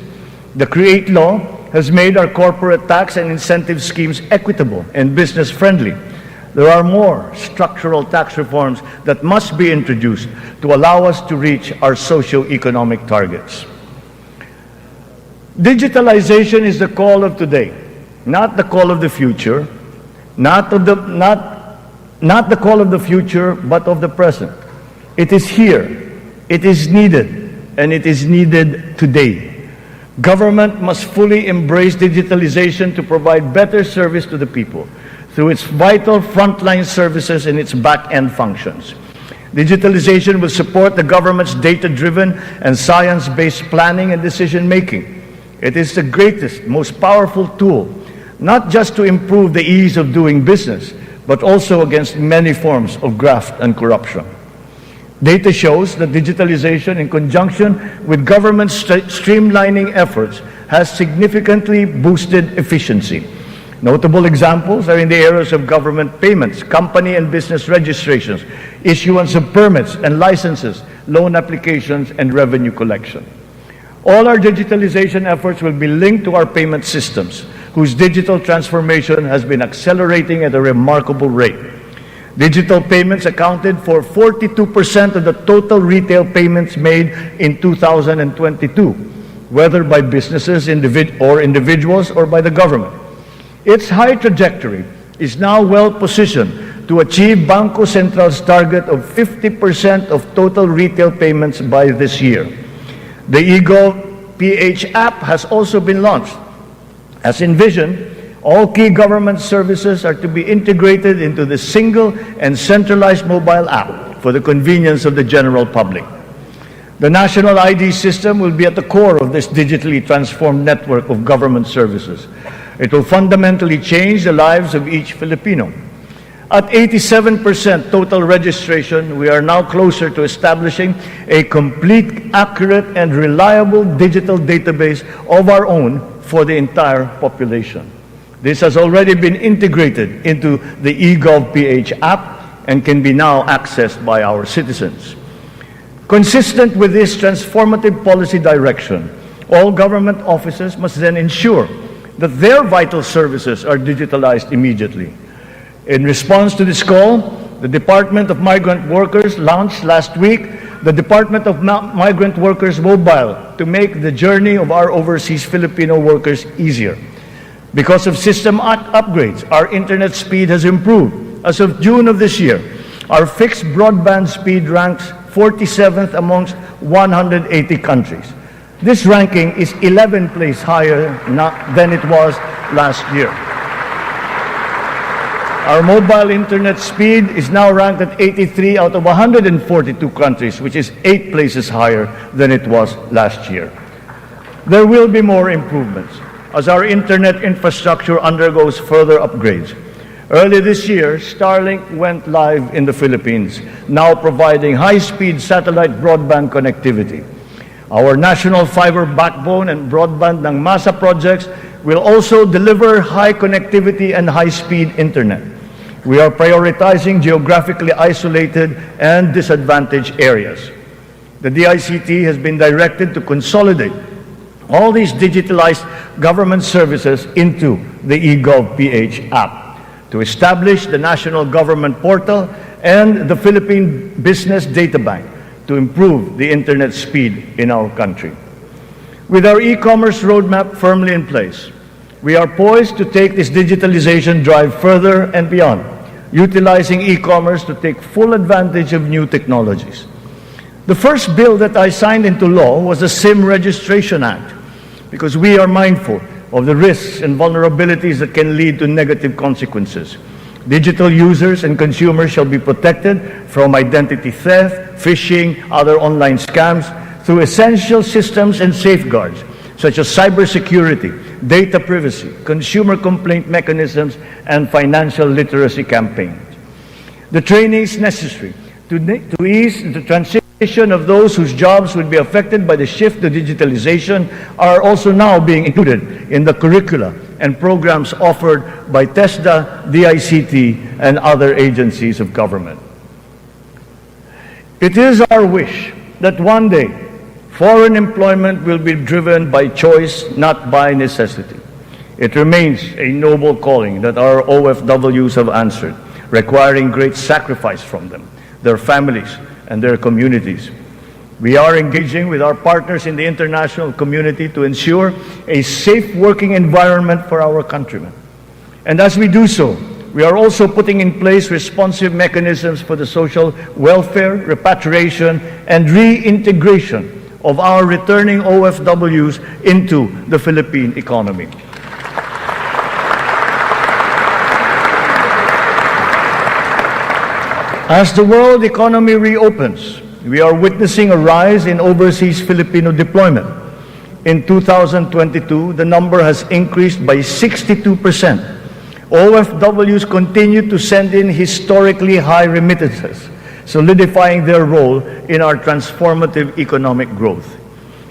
The CREATE law has made our corporate tax and incentive schemes equitable and business-friendly. There are more structural tax reforms that must be introduced to allow us to reach our socio-economic targets. Digitalization is the call of today, not the call of the future, not the call of the future, but of the present. It is here, it is needed, and it is needed today. Government must fully embrace digitalization to provide better service to the people through its vital frontline services and its back-end functions. Digitalization will support the government's data-driven and science-based planning and decision-making. It is the greatest, most powerful tool, not just to improve the ease of doing business, but also against many forms of graft and corruption. Data shows that digitalization, in conjunction with government streamlining efforts, has significantly boosted efficiency. Notable examples are in the areas of government payments, company and business registrations, issuance of permits and licenses, loan applications, and revenue collection. All our digitalization efforts will be linked to our payment systems, whose digital transformation has been accelerating at a remarkable rate. Digital payments accounted for 42% of the total retail payments made in 2022, whether by businesses or individuals or by the government. Its high trajectory is now well positioned to achieve Bangko Central's target of 50% of total retail payments by this year. The eGov PH app has also been launched. As envisioned, all key government services are to be integrated into the single and centralized mobile app for the convenience of the general public. The national ID system will be at the core of this digitally transformed network of government services. It will fundamentally change the lives of each Filipino. At 87% total registration, we are now closer to establishing a complete, accurate, and reliable digital database of our own for the entire population. This has already been integrated into the eGov PH app and can be now accessed by our citizens. Consistent with this transformative policy direction, all government offices must then ensure that their vital services are digitalized immediately. In response to this call, the Department of Migrant Workers launched last week the Department of Migrant Workers Mobile to make the journey of our overseas Filipino workers easier. Because of system upgrades, our internet speed has improved. As of June of this year, our fixed broadband speed ranks 47th amongst 180 countries. This ranking is 11 places higher than it was last year. Our mobile internet speed is now ranked at 83 out of 142 countries, which is 8 places higher than it was last year. There will be more improvements as our internet infrastructure undergoes further upgrades. Early this year, Starlink went live in the Philippines, now providing high-speed satellite broadband connectivity. Our national fiber backbone and broadband ng MASA projects will also deliver high connectivity and high-speed internet. We are prioritizing geographically isolated and disadvantaged areas. The DICT has been directed to consolidate all these digitalized government services into the eGov PH app, to establish the National Government Portal and the Philippine Business Data Bank to improve the internet speed in our country. With our e-commerce roadmap firmly in place, we are poised to take this digitalization drive further and beyond, utilizing e-commerce to take full advantage of new technologies. The first bill that I signed into law was the SIM Registration Act, because we are mindful of the risks and vulnerabilities that can lead to negative consequences. Digital users and consumers shall be protected from identity theft, phishing, other online scams through essential systems and safeguards such as cybersecurity, data privacy, consumer complaint mechanisms, and financial literacy campaigns. The trainings necessary to ease the transition of those whose jobs would be affected by the shift to digitalization are also now being included in the curricula and programs offered by TESDA, DICT, and other agencies of government. It is our wish that one day foreign employment will be driven by choice, not by necessity. It remains a noble calling that our OFWs have answered, requiring great sacrifice from them, their families, and their communities. We are engaging with our partners in the international community to ensure a safe working environment for our countrymen. And as we do so, we are also putting in place responsive mechanisms for the social welfare, repatriation, and reintegration of our returning OFWs into the Philippine economy. As the world economy reopens, we are witnessing a rise in overseas Filipino deployment. In 2022, the number has increased by 62%. OFWs continue to send in historically high remittances, solidifying their role in our transformative economic growth.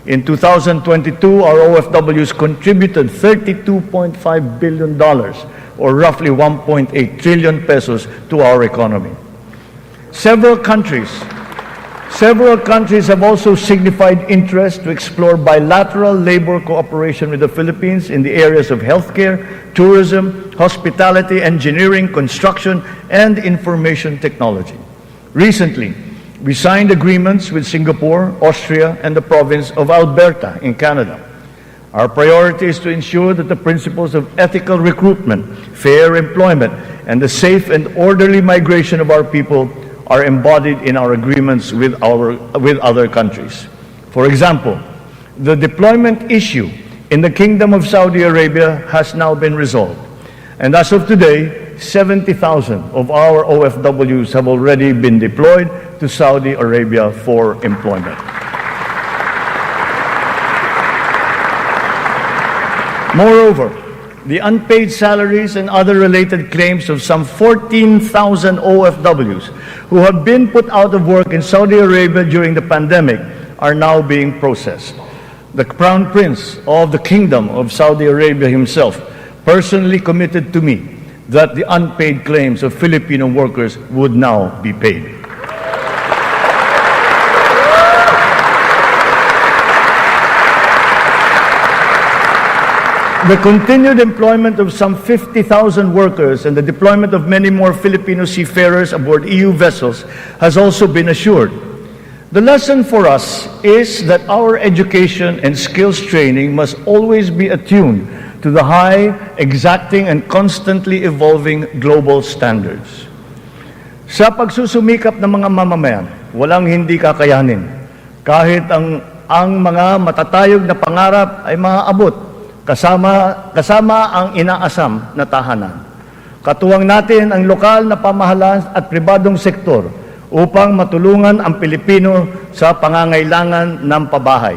In 2022, our OFWs contributed $32.5 billion, or roughly 1.8 trillion pesos, to our economy. Several countries have also signified interest to explore bilateral labor cooperation with the Philippines in the areas of healthcare, tourism, hospitality, engineering, construction, and information technology. Recently, we signed agreements with Singapore, Austria, and the province of Alberta in Canada. Our priority is to ensure that the principles of ethical recruitment, fair employment, and the safe and orderly migration of our people are embodied in our agreements with other countries. For example, the deployment issue in the Kingdom of Saudi Arabia has now been resolved. And as of today, 70,000 of our OFWs have already been deployed to Saudi Arabia for employment. Moreover, the unpaid salaries and other related claims of some 14,000 OFWs who have been put out of work in Saudi Arabia during the pandemic are now being processed. The Crown Prince of the Kingdom of Saudi Arabia himself personally committed to me that the unpaid claims of Filipino workers would now be paid. The continued employment of some 50,000 workers and the deployment of many more Filipino seafarers aboard EU vessels has also been assured. The lesson for us is that our education and skills training must always be attuned to the high, exacting, and constantly evolving global standards. Sa pagsusumikap ng mga mamamayan, walang hindi kakayanin. Kahit ang mga matatayog na pangarap ay maaabot, kasama ang inaasam na tahanan. Katuwang natin ang lokal na pamahalaan at pribadong sektor upang matulungan ang Pilipino sa pangangailangan ng pabahay.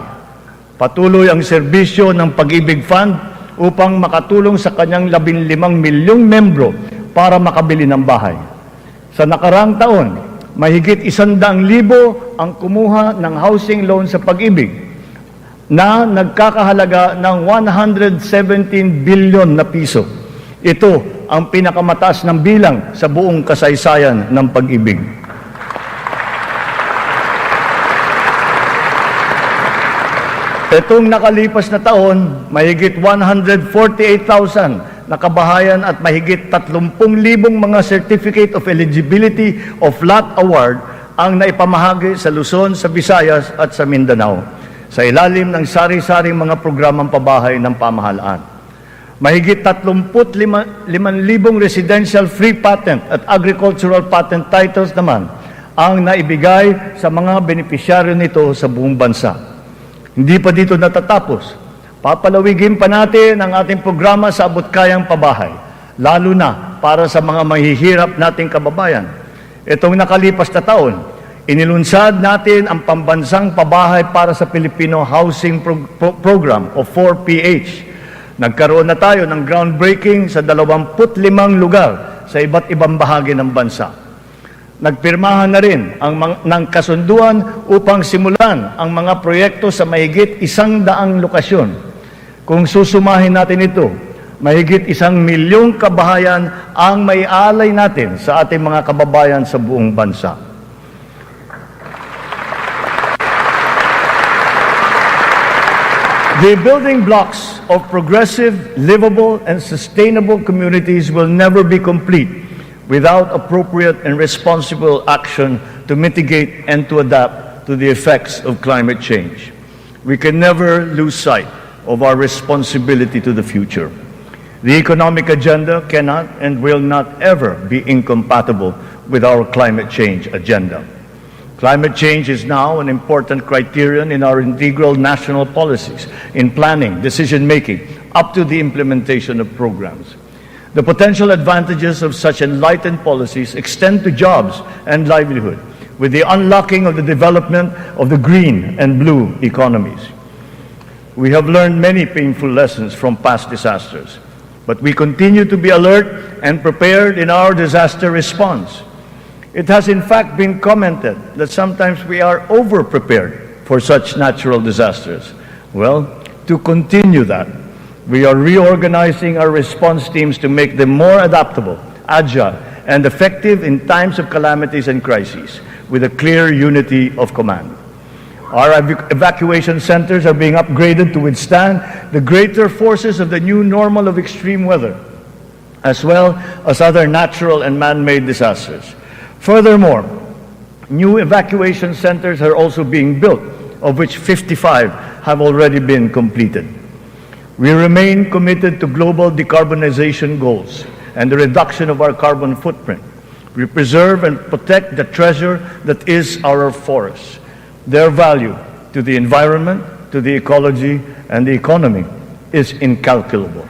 Patuloy ang serbisyo ng Pag-ibig Fund upang makatulong sa kanyang 15 milyong membro para makabili ng bahay. Sa nakaraang taon, mahigit 100,000 ang kumuha ng housing loan sa Pag-ibig na nagkakahalaga ng 117 billion na piso. Ito ang pinakamataas ng bilang sa buong kasaysayan ng Pag-ibig. Itong nakalipas na taon, mahigit 148,000 na kabahayan at mahigit 30,000 mga Certificate of Eligibility of Lot Award ang naipamahagi sa Luzon, sa Visayas at sa Mindanao sa ilalim ng sari-saring mga programang pabahay ng pamahalaan. Mahigit 35,000 residential free patent at agricultural patent titles naman ang naibigay sa mga benepisyaryo nito sa buong bansa. Hindi pa dito natatapos. Papalawigin pa natin ang ating programa sa abot-kayang pabahay, lalo na para sa mga mahihirap nating kababayan. Itong nakalipas na taon, inilunsad natin ang pambansang pabahay para sa Filipino Housing Program o 4PH. Nagkaroon na tayo ng groundbreaking sa 25 lugar sa iba't ibang bahagi ng bansa. Nagpirmahan na rin ng kasunduan upang simulan ang mga proyekto sa mahigit 100 lokasyon. Kung susumahin natin ito, mahigit 1 milyong kabahayan ang may alay natin sa ating mga kababayan sa buong bansa. The building blocks of progressive, livable, and sustainable communities will never be complete without appropriate and responsible action to mitigate and to adapt to the effects of climate change. We can never lose sight of our responsibility to the future. The economic agenda cannot and will not ever be incompatible with our climate change agenda. Climate change is now an important criterion in our integral national policies, in planning, decision-making, up to the implementation of programs. The potential advantages of such enlightened policies extend to jobs and livelihood, with the unlocking of the development of the green and blue economies. We have learned many painful lessons from past disasters, but we continue to be alert and prepared in our disaster response. It has in fact been commented that sometimes we are over-prepared for such natural disasters. Well, to continue that, we are reorganizing our response teams to make them more adaptable, agile, and effective in times of calamities and crises, with a clear unity of command. Our evacuation centers are being upgraded to withstand the greater forces of the new normal of extreme weather, as well as other natural and man-made disasters. Furthermore, new evacuation centers are also being built, of which 55 have already been completed. We remain committed to global decarbonization goals and the reduction of our carbon footprint. We preserve and protect the treasure that is our forests. Their value to the environment, to the ecology, and the economy is incalculable.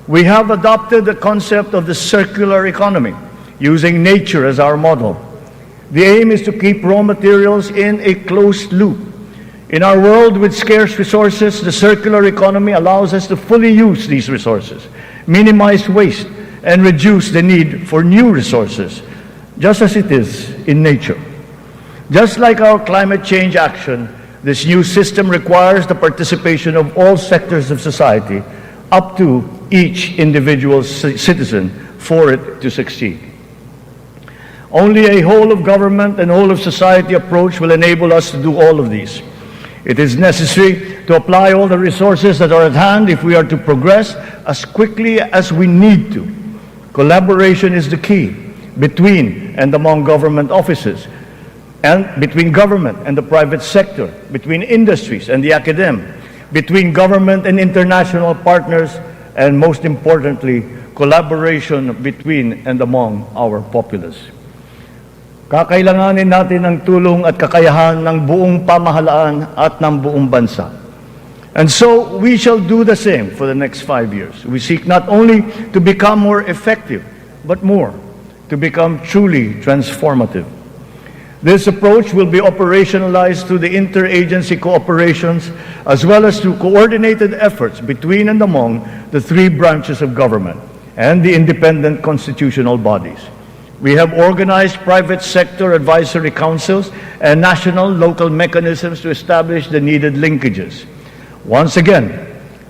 We have adopted the concept of the circular economy, using nature as our model. The aim is to keep raw materials in a closed loop. In our world with scarce resources, the circular economy allows us to fully use these resources, minimize waste, and reduce the need for new resources, just as it is in nature. Just like our climate change action, this new system requires the participation of all sectors of society, up to each individual citizen, for it to succeed. Only a whole-of-government and whole-of-society approach will enable us to do all of these. It is necessary to apply all the resources that are at hand if we are to progress as quickly as we need to. Collaboration is the key between and among government offices, and between government and the private sector, between industries and the academe, between government and international partners, and most importantly, collaboration between and among our populace. Kakailanganin natin ang tulong at kakayahan ng buong pamahalaan at ng buong bansa. And so, we shall do the same for the next 5 years. We seek not only to become more effective, but more, to become truly transformative. This approach will be operationalized through the interagency cooperations as well as through coordinated efforts between and among the 3 branches of government and the independent constitutional bodies. We have organized private sector advisory councils and national local mechanisms to establish the needed linkages. Once again,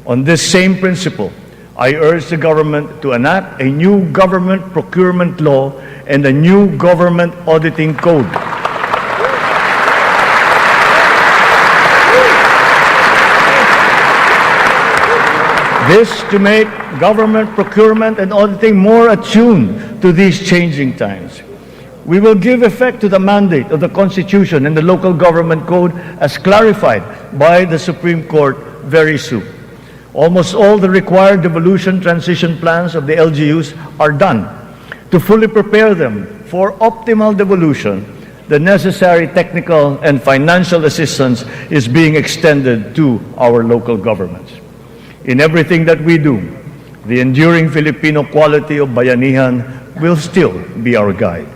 on this same principle, I urge the government to enact a new government procurement law and a new government auditing code. This to make government procurement and auditing more attuned to these changing times. We will give effect to the mandate of the Constitution and the Local Government Code as clarified by the Supreme Court very soon. Almost all the required devolution transition plans of the LGUs are done. To fully prepare them for optimal devolution, the necessary technical and financial assistance is being extended to our local governments. In everything that we do, The enduring Filipino quality of bayanihan will still be our guide.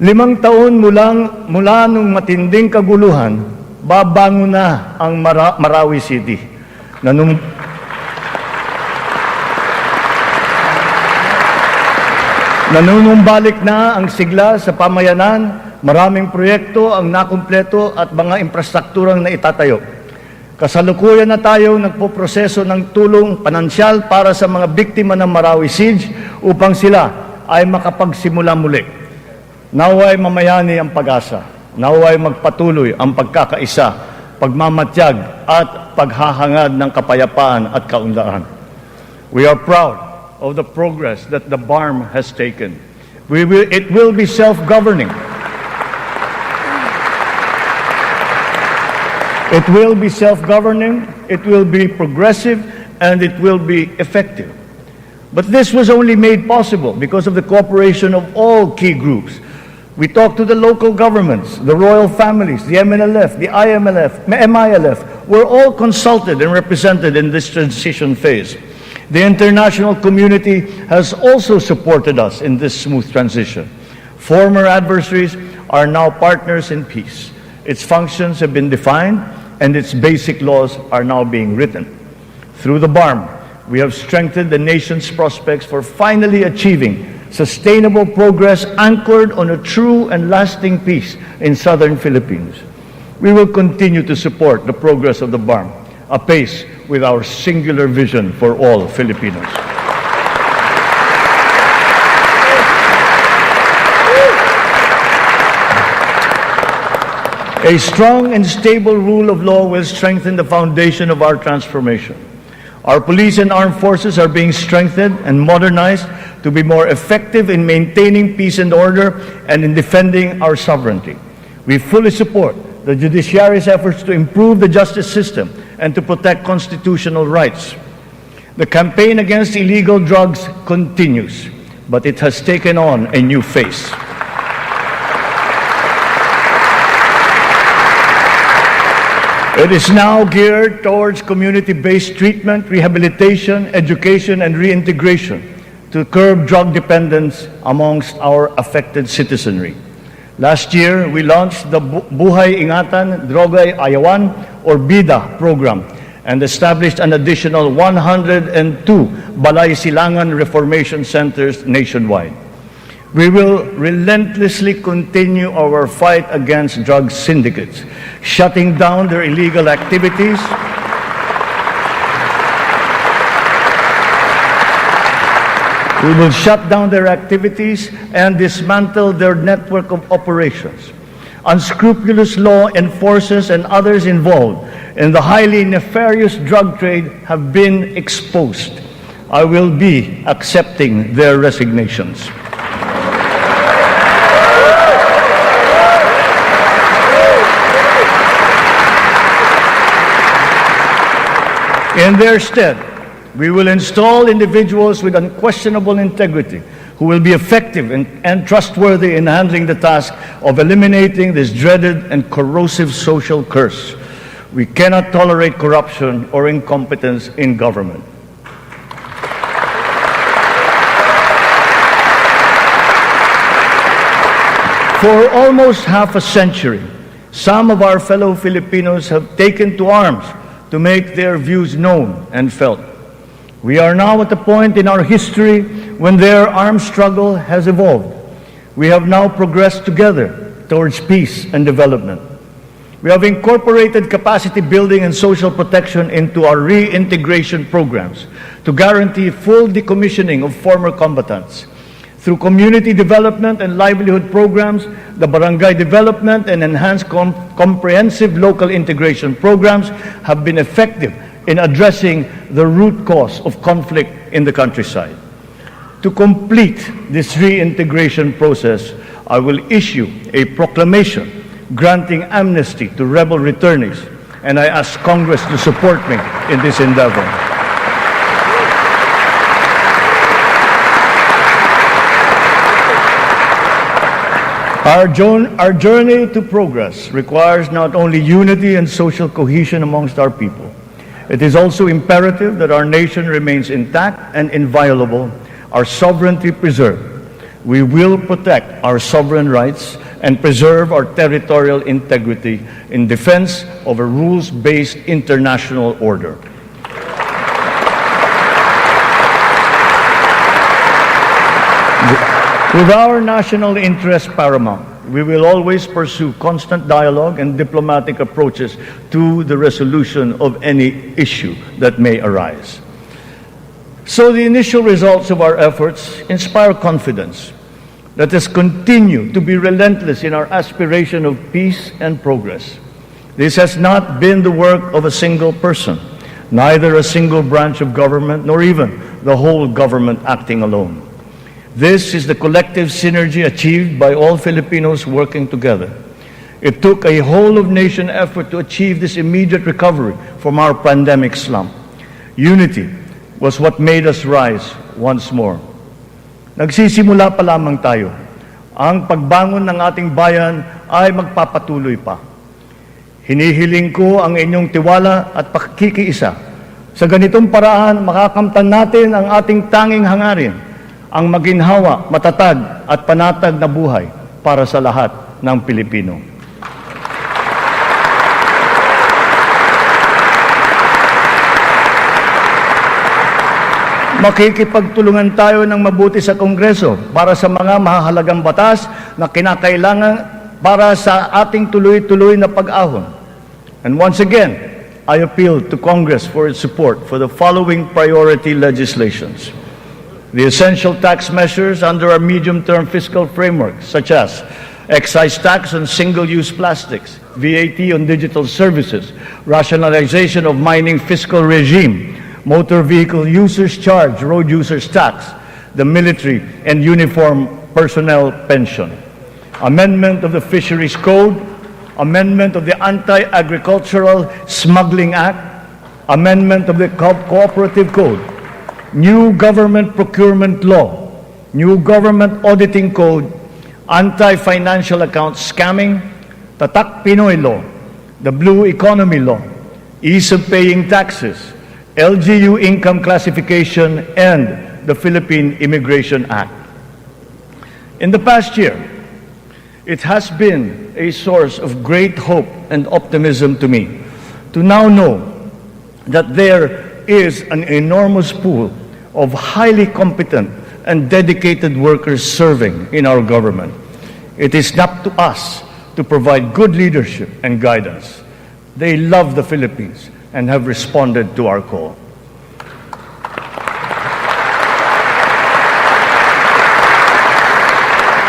5 taon mula nung matinding kaguluhan, babangon na ang Marawi City. Nanunumbalik na ang sigla sa pamayanan, maraming proyekto ang nakumpleto at mga infrastrukturang naitatayo. Kasalukuyan na tayo nagpoproseso ng tulong pinansyal para sa mga biktima ng Marawi Siege upang sila ay makapagsimula muli. Naway mamayani ang pag-asa. Naway magpatuloy ang pagkakaisa, pagmamatyag at paghahangad ng kapayapaan at kaunlaran. We are proud of the progress that the BARM has taken. It will be self-governing. It will be self-governing, it will be progressive, and it will be effective. But this was only made possible because of the cooperation of all key groups. We talked to the local governments, the royal families, the MNLF, the MILF, were all consulted and represented in this transition phase. The international community has also supported us in this smooth transition. Former adversaries are now partners in peace. Its functions have been defined, and its basic laws are now being written. Through the BARM, we have strengthened the nation's prospects for finally achieving sustainable progress anchored on a true and lasting peace in southern Philippines. We will continue to support the progress of the BARM, apace with our singular vision for all Filipinos. A strong and stable rule of law will strengthen the foundation of our transformation. Our police and armed forces are being strengthened and modernized to be more effective in maintaining peace and order and in defending our sovereignty. We fully support the judiciary's efforts to improve the justice system and to protect constitutional rights. The campaign against illegal drugs continues, but it has taken on a new face. It is now geared towards community-based treatment, rehabilitation, education, and reintegration to curb drug dependence amongst our affected citizenry. Last year, we launched the Buhay Ingatan Droga'y Ayawan or BIDA program and established an additional 102 Balay Silangan Reformation Centers nationwide. We will relentlessly continue our fight against drug syndicates, shutting down their illegal activities, we will shut down their activities and dismantle their network of operations. Unscrupulous law enforcers and others involved in the highly nefarious drug trade have been exposed. I will be accepting their resignations. In their stead, we will install individuals with unquestionable integrity who will be effective and trustworthy in handling the task of eliminating this dreaded and corrosive social curse. We cannot tolerate corruption or incompetence in government. For almost half a century, some of our fellow Filipinos have taken to arms to make their views known and felt. We are now at a point in our history when their armed struggle has evolved. We have now progressed together towards peace and development. We have incorporated capacity building and social protection into our reintegration programs to guarantee full decommissioning of former combatants. Through community development and livelihood programs, the barangay development and enhanced comprehensive local integration programs have been effective in addressing the root cause of conflict in the countryside. To complete this reintegration process, I will issue a proclamation granting amnesty to rebel returnees, and I ask Congress to support me in this endeavor. Our journey to progress requires not only unity and social cohesion amongst our people. it is also imperative that our nation remains intact and inviolable, our sovereignty preserved. We will protect our sovereign rights and preserve our territorial integrity in defense of a rules-based international order. With our national interest paramount, we will always pursue constant dialogue and diplomatic approaches to the resolution of any issue that may arise. So the initial results of our efforts inspire confidence. Let us continue to be relentless in our aspiration of peace and progress. This has not been the work of a single person, neither a single branch of government, nor even the whole government acting alone. This is the collective synergy achieved by all Filipinos working together. It took a whole-of-nation effort to achieve this immediate recovery from our pandemic slump. Unity was what made us rise once more. Nagsisimula pa lamang tayo. Ang pagbangon ng ating bayan ay magpapatuloy pa. Hinihiling ko ang inyong tiwala at pakikiisa. Sa ganitong paraan, makakamtan natin ang ating tanging hangarin, ang maginhawa, matatag at panatag na buhay para sa lahat ng Pilipino. Makikipagtulungan tayo ng mabuti sa Kongreso para sa mga mahahalagang batas na kinakailangan para sa ating tuloy-tuloy na pag-ahon. And once again, I appeal to Congress for its support for the following priority legislations. The essential tax measures under our medium-term fiscal framework, such as excise tax on single-use plastics, VAT on digital services, rationalization of mining fiscal regime, motor vehicle users charge, road users tax, the military and uniform personnel pension, amendment of the Fisheries Code, amendment of the Anti-Agricultural Smuggling Act, amendment of the Cooperative Code, new government procurement law, new government auditing code, anti-financial account scamming, Tatak Pinoy law, the Blue Economy law, ease of paying taxes, LGU income classification, and the Philippine Immigration Act. In the past year, it has been a source of great hope and optimism to me to now know that there is an enormous pool of highly competent and dedicated workers serving in our government. It is up to us to provide good leadership and guidance. They love the Philippines and have responded to our call.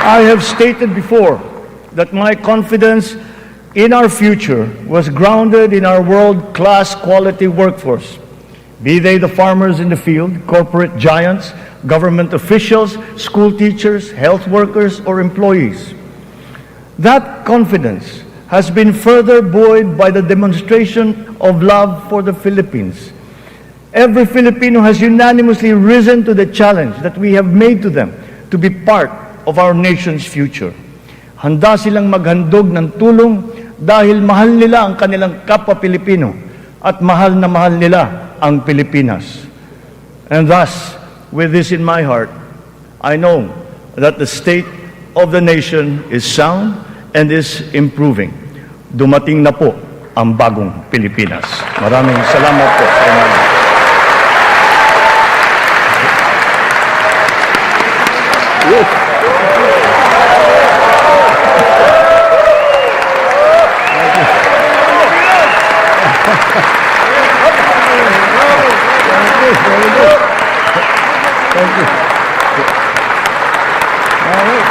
I have stated before that my confidence in our future was grounded in our world-class quality workforce, be they the farmers in the field, corporate giants, government officials, school teachers, health workers, or employees. That confidence has been further buoyed by the demonstration of love for the Philippines. Every Filipino has unanimously risen to the challenge that we have made to them to be part of our nation's future. Handa silang maghandog ng tulong dahil mahal nila ang kanilang kapwa Pilipino at mahal na mahal nila ang Pilipinas. And thus, with this in my heart, I know that the state of the nation is sound and is improving. Dumating na po ang bagong Pilipinas. Maraming salamat po sa inyo. Thank you. All right.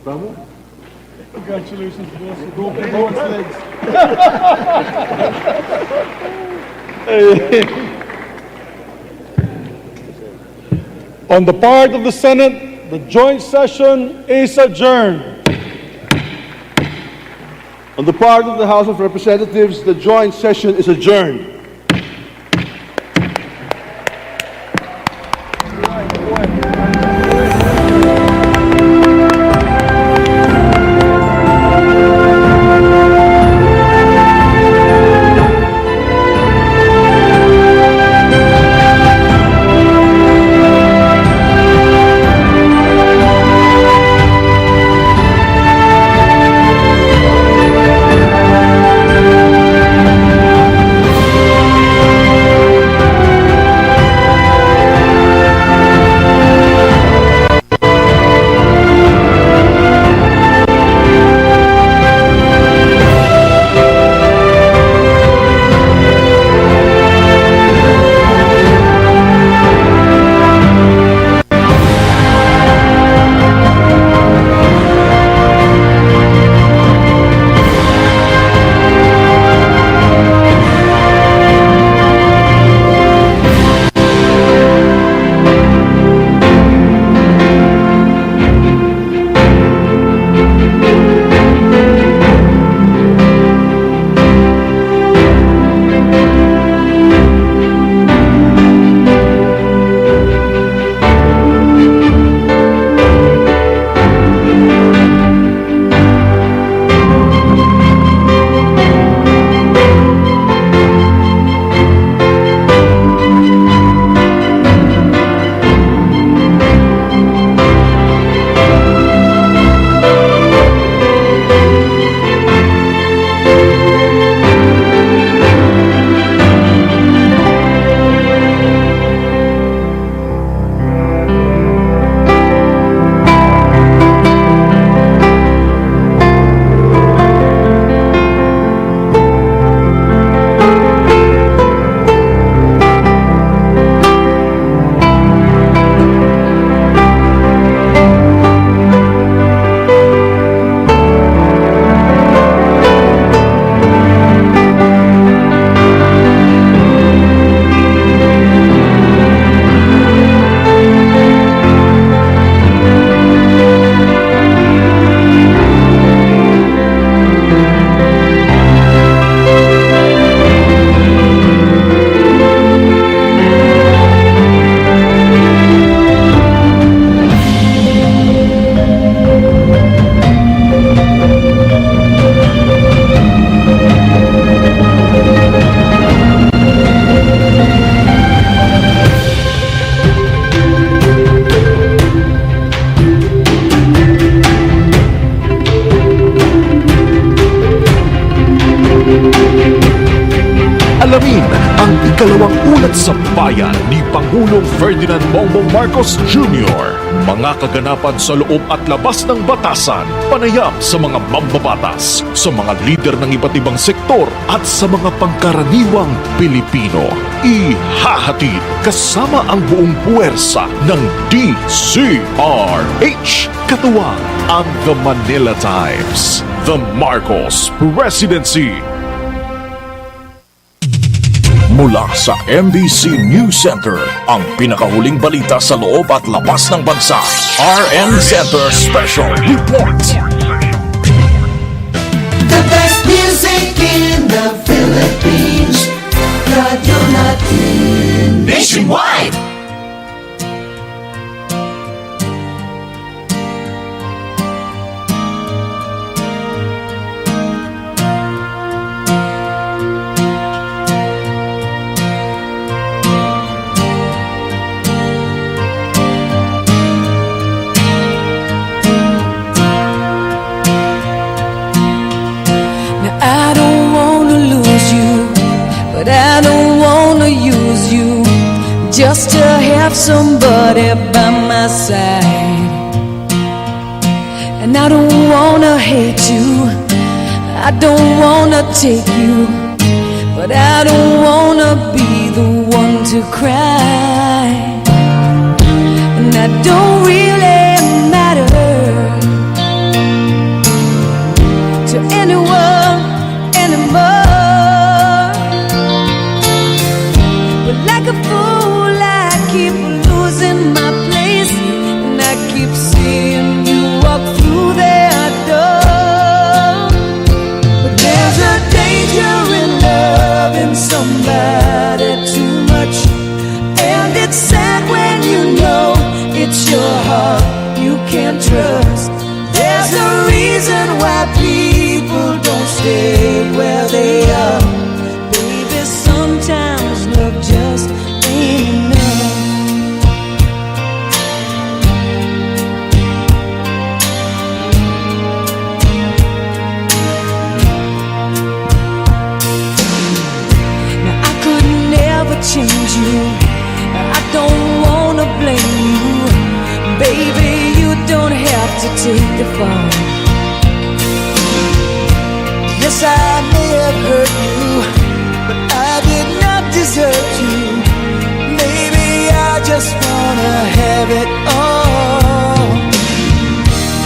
Bravo. Congratulations, boss. Go for its legs. On the part of the Senate, the joint session is adjourned. On the part of the House of Representatives, the joint session is adjourned. sa bayan ni Pangulong Ferdinand Bongbong Marcos Jr. Mga kaganapan sa loob at labas ng batasan, panayam sa mga mambabatas, sa mga lider ng iba't ibang sektor at sa mga pangkaraniwang Pilipino. Ihahatid kasama ang buong puwersa ng DCRH. Katuwang ang The Manila Times, The Marcos Presidency. Mula sa MBC News Center, ang pinakahuling balita sa loob at labas ng bansa. RN Center Special Report. The best music in the Philippines. Radio natin nationwide. Just to have somebody by my side. And I don't wanna hate you, I don't wanna take you, but I don't wanna be the one to cry. And I don't really matter to anyone anymore. But like a fool I keep losing my place, and I keep seeing you walk through that door. But there's a danger in loving somebody too much, and it's sad when you know it's your heart you can't trust. There's a reason why people don't stay where they are. Baby, sometimes love just ain't enough. Now I could never change you, I don't wanna blame you. Baby, you don't have to take the fall. Yes, I may have hurt you, but I did not desert you. Maybe I just wanna have it all.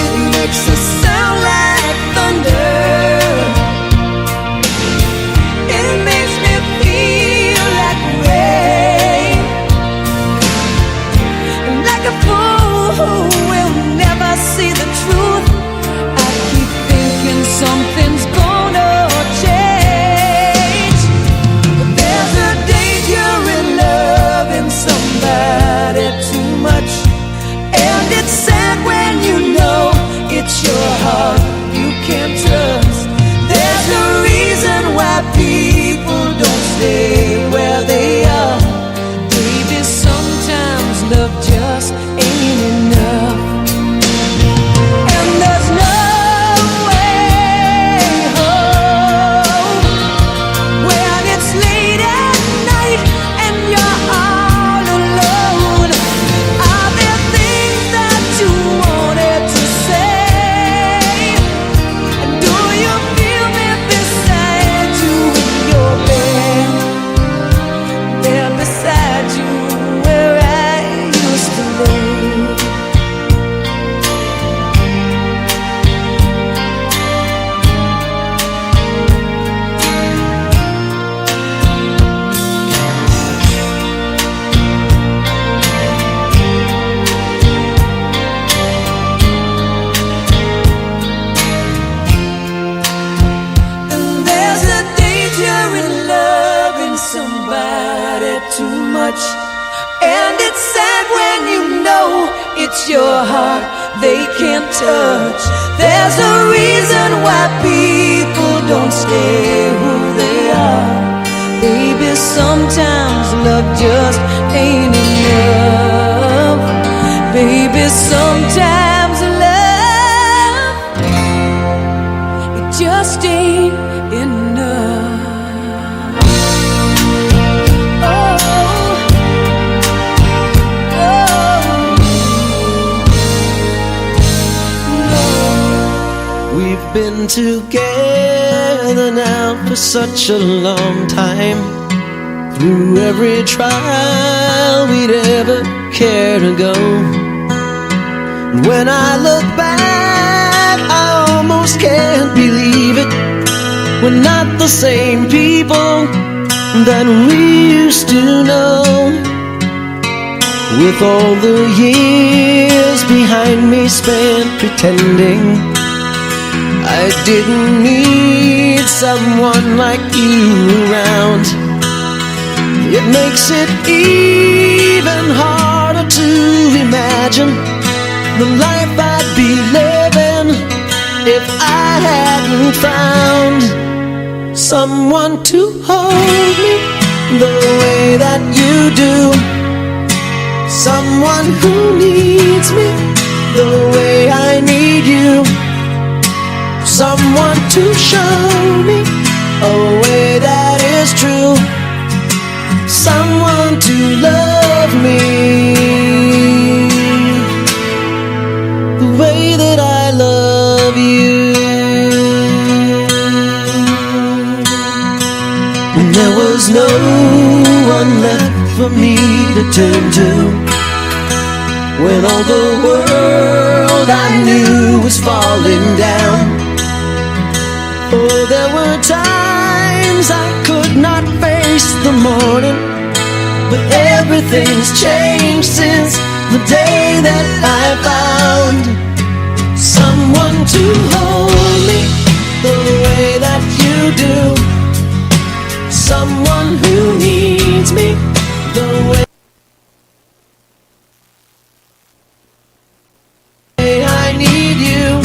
It makes a sound like thunder, it makes me feel like rain, and like a fool who will never see the truth, I keep thinking something's gonna change. But there's a danger in loving somebody too much, and it's sad when you know it's your heart you can't trust. There's a reason why people don't stay where they are. Baby, sometimes love just ain't enough. And there's no way home when it's late at night and you're all alone. Are there things that you wanted to say? And do you feel me beside you in your bed? There beside you where I used to lay. And there's a danger in loving somebody too much, and it's sad when you know it's your heart they can't touch. There's a reason why people don't stay who they are. Baby, sometimes love just ain't enough. Baby, sometimes love, it just ain't enough. Oh. We've been together now for such a long time, through every trial we'd ever care to go. And when I look back, I almost can't believe it. We're not the same people that we used to know. With all the years behind me spent pretending I didn't need someone like you around, it makes it even harder to imagine the life I'd be living if I hadn't found someone to hold me the way that you do, someone who needs me the way I need you, someone to show me a way that is true, someone to love me the way that I love you. When there was no one left for me to turn to, when all the world I knew was falling down. Oh, there were times I could not face the morning, but everything's changed since the day that I found someone to hold me the way that you do, someone who needs me the way I need you.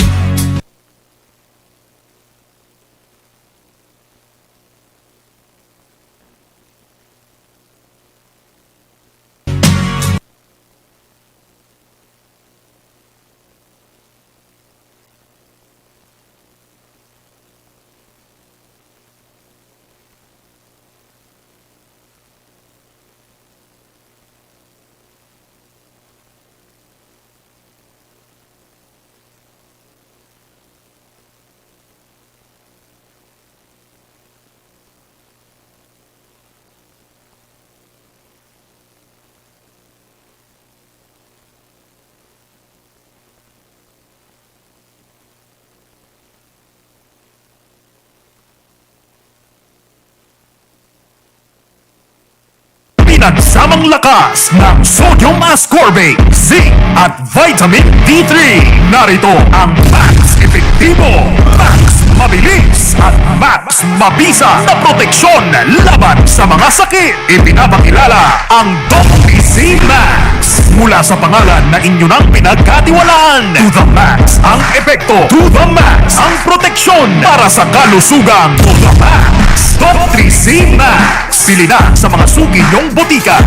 Pinagsamang lakas ng sodium ascorbate, zinc at vitamin D3. Narito ang Max Epektibo, Max Mabilis at Max Mabisa na proteksyon laban sa mga sakit. Ipinapakilala ang Dr. C Max mula sa pangalan na inyo nang pinagkatiwalaan. To the max ang epekto, to the max ang proteksyon para sa kalusugan. To the max, Dr. C Max. Pili na sa mga suki niyong botika.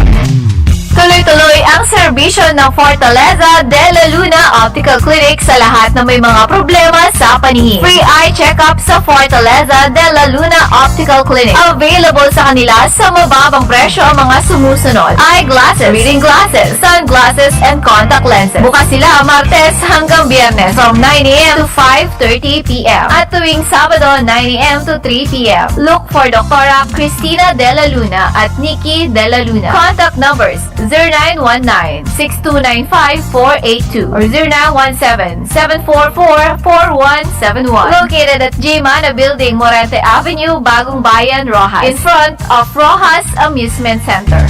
Tuloy-tuloy ang serbisyo ng Fortaleza de la Luna Optical Clinic sa lahat na may mga problema sa paningin. Free eye check-up sa Fortaleza de la Luna Optical Clinic. Available sa kanila sa mababang presyo ang mga sumusunod: eyeglasses, reading glasses, sunglasses, and contact lenses. Bukas sila Martes hanggang Biyernes from 9 a.m. to 5:30 p.m. at tuwing Sabado 9 a.m. to 3 p.m. Look for Dr. Cristina de la Luna at Nikki de la Luna. Contact numbers 0919-6295-482 or 0917-744-4171. Located at Jimana Building, Morente Avenue, Bagong Bayan, Rojas. In front of Rojas Amusement Center.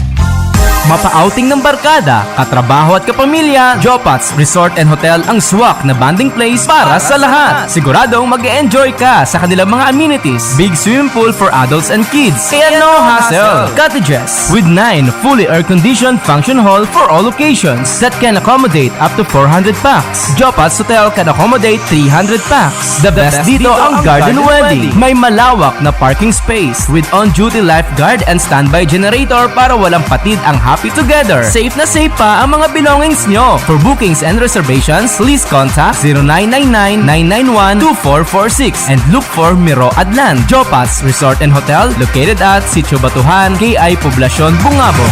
Mapa-outing ng barkada, katrabaho at kapamilya, Jopats Resort and Hotel ang swak na banding place para sa lahat. Siguradong mag-e-enjoy ka sa kanilang mga amenities. Big swimming pool for adults and kids. Kaya no hassle. Cottages with 9 fully air-conditioned function hall for all occasions that can accommodate up to 400 packs. Jopats Hotel can accommodate 300 packs. The best dito ang garden wedding. May malawak na parking space with on-duty lifeguard and standby generator para walang patid ang happy together. Safe na safe pa ang mga belongings nyo. For bookings and reservations, please contact 0999-991-2446 and look for Miro Adlan, Jopats Resort and Hotel located at Sitio Batuhan, KI Poblacion, Bungabong.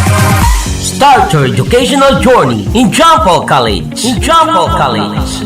Start your educational journey in John College.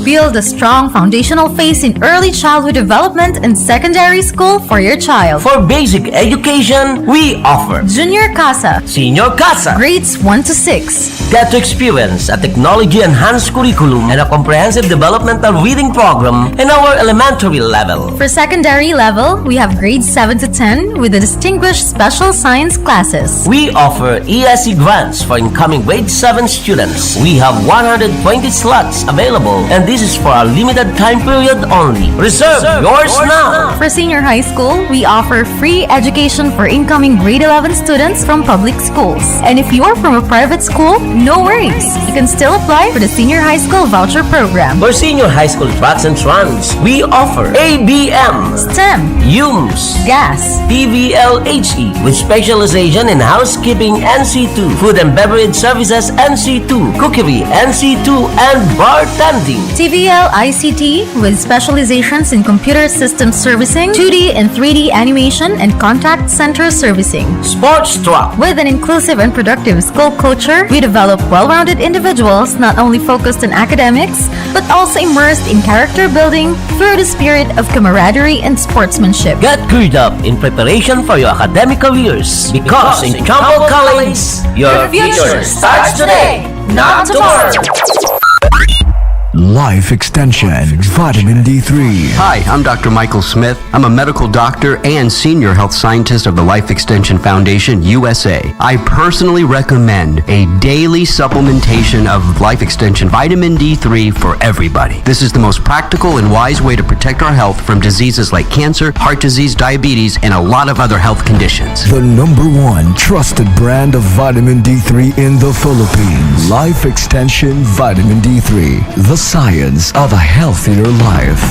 Build a strong foundational phase in early childhood development and secondary school for your child. For basic education, we offer Junior Casa, Senior Casa. grades 1 to 6. Get to experience a technology-enhanced curriculum and a comprehensive developmental reading program in our elementary level. For secondary level, we have grades 7 to 10 with the distinguished special science classes. We offer ESE grants for incoming grade 7 students. We have 120 slots available and this is for a limited time period only. Reserve yours now. For senior high school, we offer free education for incoming grade 11 students from public schools. And if you're from a private school, no worries. You can still apply for the senior high school voucher program. For senior high school tracks and trans, we offer ABM, STEM, UMS, Gas, PVLHE with specialization in housekeeping NC2, food and beverage services NC2, cookery NC2, and bartending. TVL ICT with specializations in computer system servicing, 2D and 3D animation, and contact center servicing. Sports truck. With an inclusive and productive school culture, we develop well-rounded individuals not only focused on academics, but also immersed in character building through the spirit of camaraderie and sportsmanship. Get geared up in preparation for your academic careers because in Champo College, your future starts today, not tomorrow. Life Extension Vitamin D3. Hi, I'm Dr. Michael Smith. I'm a medical doctor and senior health scientist of the Life Extension Foundation USA. I personally recommend a daily supplementation of Life Extension Vitamin D3 for everybody. This is the most practical and wise way to protect our health from diseases like cancer, heart disease, diabetes, and a lot of other health conditions. The #1 trusted brand of vitamin D3 in the Philippines. Life Extension Vitamin D3. The science of a healthier life.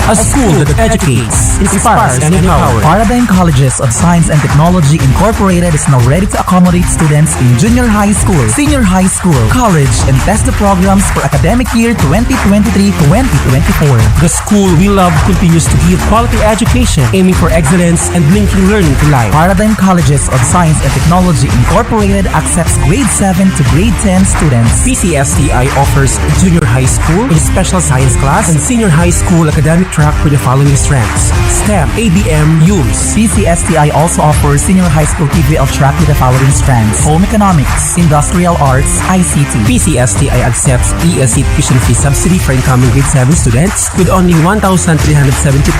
A school that educates, inspires, and empowers. Paradigm Colleges of Science and Technology Incorporated is now ready to accommodate students in junior high school, senior high school, college, and test the programs for academic year 2023-2024. The school we love continues to give quality education, aiming for excellence and linking learning to life. Paradigm Colleges of Science and Technology Incorporated accepts grade 7 to grade 10 students. PCSTI offers junior high school with special science class and senior high school academic track with the following strengths: STEM, ABM, UMS. PCSTI also offers senior high school TVL track with the following strands: Home Economics, Industrial Arts, ICT. PCSTI accepts ESE tuition fee subsidy for incoming grade 7 students with only 1,370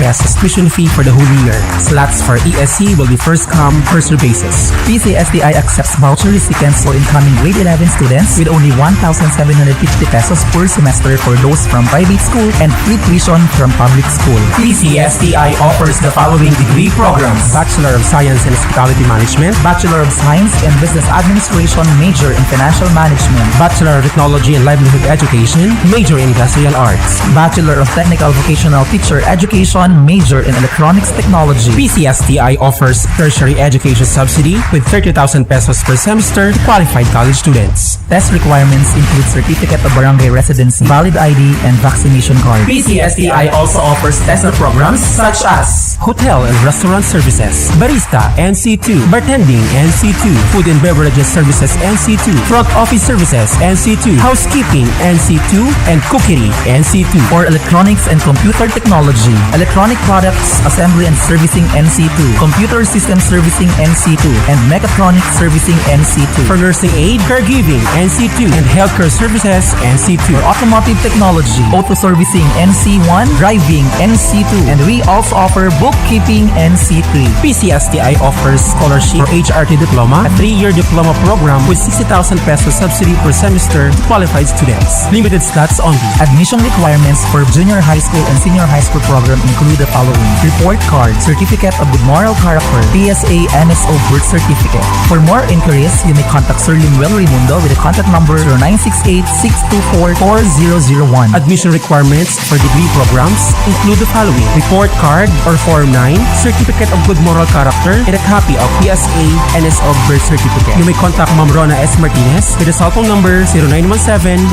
pesos tuition fee for the whole year. Slots for ESE will be first come, first served basis. PCSTI accepts voucher recipients for incoming grade 11 students with only 1,750 pesos per semester for those from private school and free tuition from public school. PCSTI offers the following degree programs: Bachelor of Science in Hospitality Management, Bachelor of Science in Business Administration, major in Financial Management, Bachelor of Technology and Livelihood Education, major in Industrial Arts, Bachelor of Technical Vocational Teacher Education, major in Electronics Technology. PCSTI offers tertiary education subsidy with 30,000 pesos per semester to qualified college students. Test requirements include certificate of barangay residency, valid ID, and vaccination card. PCSTI also offers TESOL programs such as Hotel and Restaurant Services, Barista NC2, Bartending NC2, Food and Beverages Services NC2, Front Office Services NC2, Housekeeping NC2, and Cookery NC2. For Electronics and Computer Technology, Electronic Products Assembly and Servicing NC2, Computer System Servicing NC2, and Mechatronics Servicing NC2. For Nursing Aid, Caregiving NC2, and Healthcare Services NC2. For Automotive Technology, Auto Servicing NC1, Driving NC2, and we also offer Bookkeeping NC3. PCSTI offers scholarship for HRT Diploma, a 3-year diploma program with 60,000 pesos subsidy per semester to qualified students. Limited slots only. Admission requirements for junior high school and senior high school program include the following: report card, certificate of good moral character, PSA NSO birth certificate. For more inquiries, you may contact Sir Limuel Raimundo with the contact number 0968-624-4001. Admission requirements for degree programs include the following: report card or 4 Form 9, Certificate of Good Moral Character, and a copy of PSA NSO Birth Certificate. You may contact Ma'am Rona S. Martinez with the cell phone number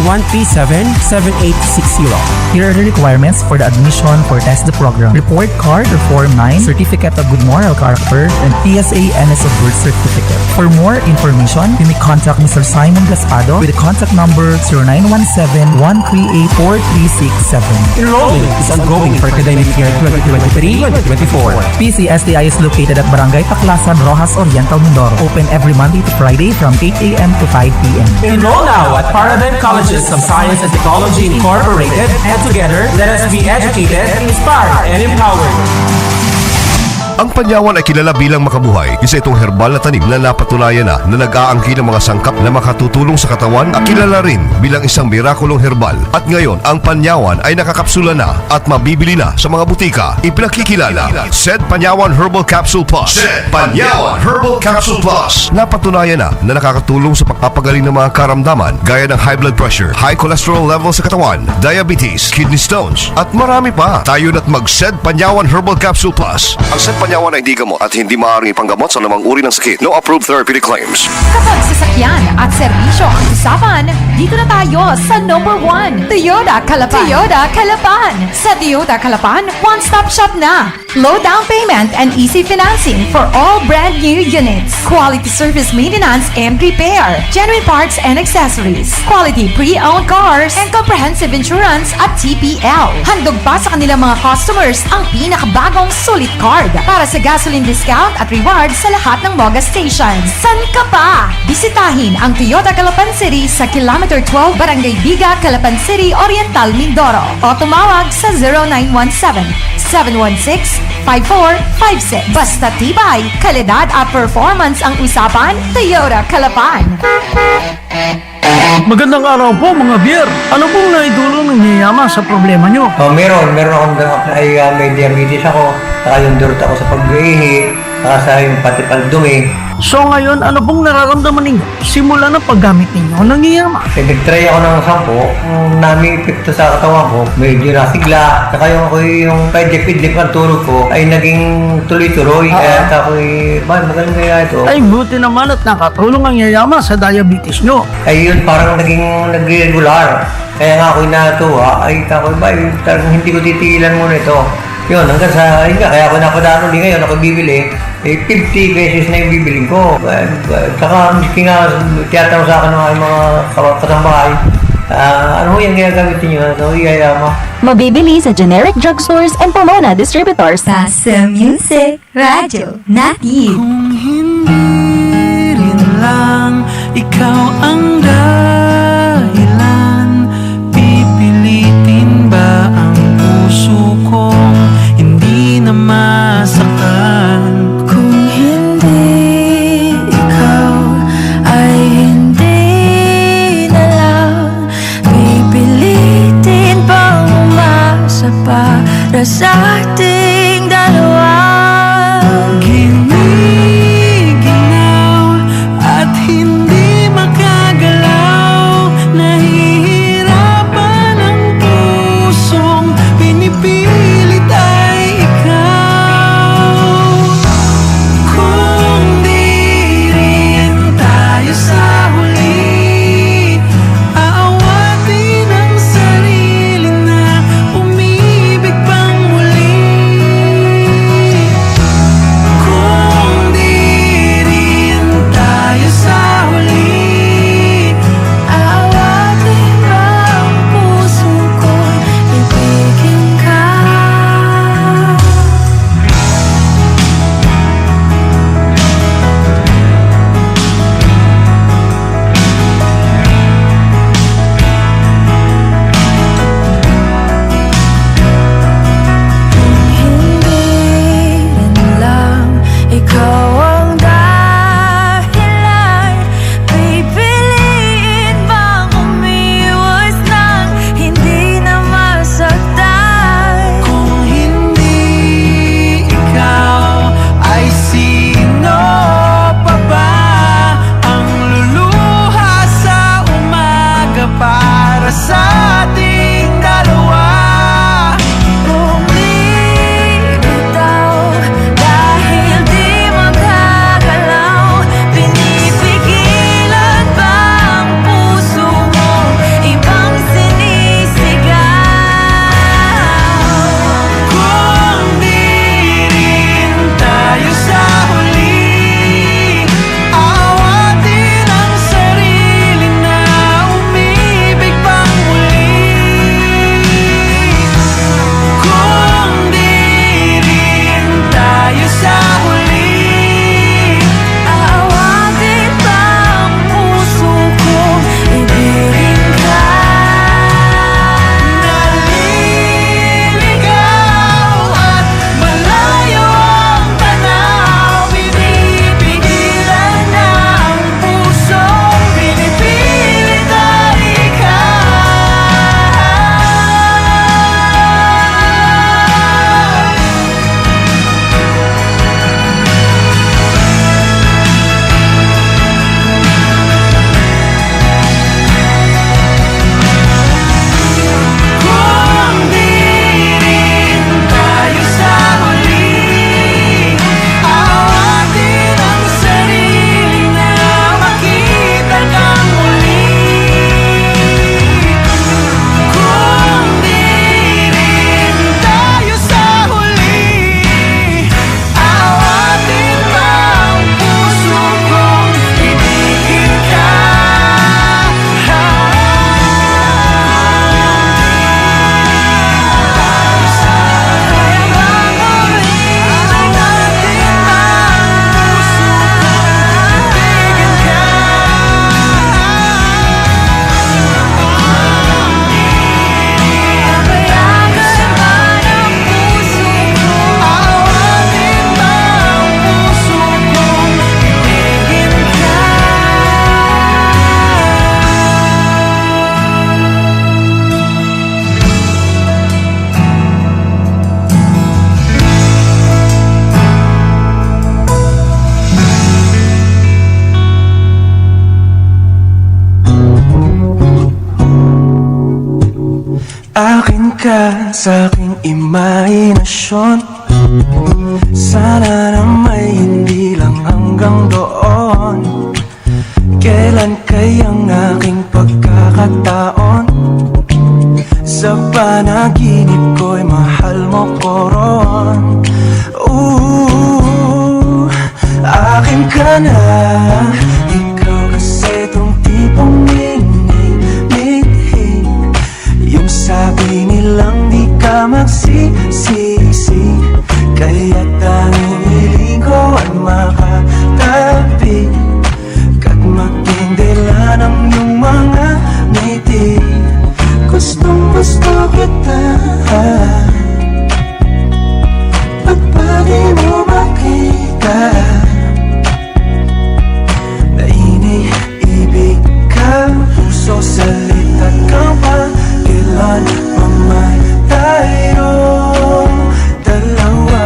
0917-137-7860. Here are the requirements for the admission for test the program. Report card or Form 9, Certificate of Good Moral Character, and PSA NSO Birth Certificate. For more information, you may contact Mr. Simon Gaspado with the contact number 0917-138-4367. Enrollment is ongoing for academic year 2023-2024. PCSTI is located at Barangay Taclasan, Rojas Oriental, Mindoro. Open every Monday to Friday from 8 a.m. to 5 p.m. Enroll now at Paradigm Colleges of Science and Technology Incorporated, and together, let us be educated, inspired, and empowered. Ang panyawan ay kilala bilang makabuhay. Isa itong herbal na tanim na napatunayan na nag-aangkin ng mga sangkap na makatutulong sa katawan at kilala rin bilang isang mirakulong herbal. At ngayon, ang panyawan ay nakakapsula na at mabibili na sa mga butika. Ipinakikilala, Sed Panyawan Herbal Capsule Plus. Sed Panyawan Herbal Capsule Plus. Napatunayan na nakakatulong sa pagpapagaling ng mga karamdaman gaya ng high blood pressure, high cholesterol level sa katawan, diabetes, kidney stones, at marami pa. Tayo na't mag-Sed Panyawan Herbal Capsule Plus. Ang Sed Panyawan ay di gamot at hindi maaaring ipanggamot sa namang uri ng sakit. No approved therapeutic claims. Kapag sasakyan at serbisyo ang usapan, dito na tayo sa number 1, Toyota Calapan. Toyota Calapan. Sa Toyota Calapan, one-stop shop na. Low down payment and easy financing for all brand new units. Quality service maintenance and repair. Genuine parts and accessories. Quality pre-owned cars and comprehensive insurance at TPL. Handog pa sa kanilang mga customers ang pinakabagong sulit card para sa gasoline discount at reward sa lahat ng Moga stations. San ka pa? Bisitahin ang Toyota Calapan City sa Kilometer 12, Barangay Biga, Calapan City, Oriental, Mindoro. O tumawag sa 0917-716-5456. Basta tibay, kalidad at performance ang usapan, Toyota Calapan. Magandang araw po mga beer. Ano pong naitulong ng Niyama sa problema nyo? Meron akong may diabetes ako, saka yung durot ako sa pag-ihi, saka sa yung pati pagdumi. So ngayon, ano pong nararamdaman ninyo simula ng paggamit ninyo ng Niyama? Nag-try ako ng 10, nami epekto sa katawan ko, medyo nasigla, saka yung pidlip ang tulog ko ay naging tuloy-tuloy, kaya ako'y, magaling kaya ito. Ay, buti naman at nakatulong ang Niyama sa diabetes nyo. Ay yun, parang naging nagre-regular. Kaya nga ako'y natuwa, talagang hindi ko titigilan muna ito. Yun, hanggang sa, kaya ako napadano din ngayon, ako bibili, 50 pesos na yung bibiling ko. Saka, miski nga, tiyatawag sa akin ng mga kasambahay, ano yung ginagamit niyo? Ano yung Niyama? Mabibili sa generic drugstores and Pomona distributors. Sa Music Radio natin. Kung hindi rin lang ikaw ang dahilan, pipilitin ba ang puso kong hindi na masaktan? Kung hindi ikaw ay hindi na lang, pipilitin bang umasa para sa ating dalawa? Giniginaw at hindi makagalaw, nahihirapan ang pusong pinipilit ay ikaw. Kung di rin tayo sa huli, aawatin ang sarili na umibig pang muli. ka sa aking imahinasyon. Sana na may hindi lang hanggang doon. Kailan kayang aking pagkakataon? Sa panaginip ko'y mahal mo ko ron. Akin ka na. Ikaw kasi tong tipong minimit. Yung sabi nilang di ka magsisisi, kaya't tanging hiling ko ay makatabi kat magtindila ng iyong mga ngiti. Gustong gusto kita, ba't ba di mo makita na iniibig ka? Puso salita't kang pa, kailan man tayo dalawa.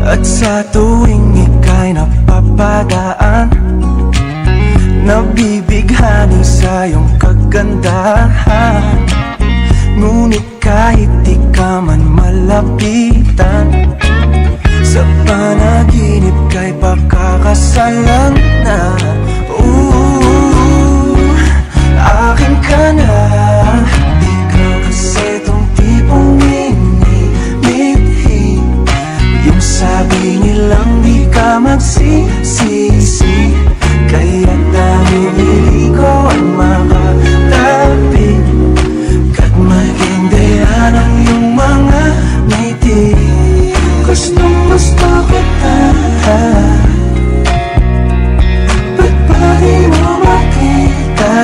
At sa tuwing ika'y napapadaan, nabibighani sa iyong kagandahan. Ngunit kahit di ka man malapitan, sa panaginip ka'y pakakasalan na. Akin ka na. Ikaw kasi tong tipong minimit. Yung sabi nilang di ka magsisisi, kaya dahil hindi ko ay makatabi kat maintindihan ang iyong mga ngiti. Gustong gusto kita, ba't ba di mo makita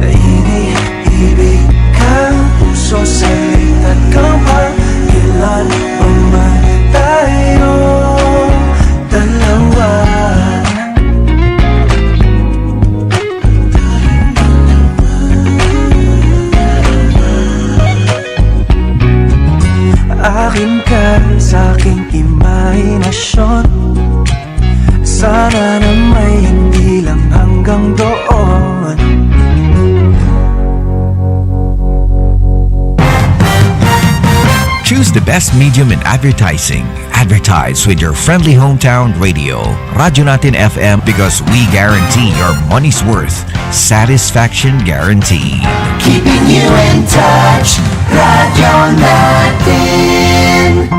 na iniibig ka? Puso salita't kang pa, kailan man tayo dalawa. Akin ka sa aking imahinasyon. Sana na may hindi lang hanggang doon. Choose the best medium in advertising. Advertise with your friendly hometown radio, Radyo Natin FM, because we guarantee your money's worth. Satisfaction guaranteed. Keeping you in touch, Radyo Natin.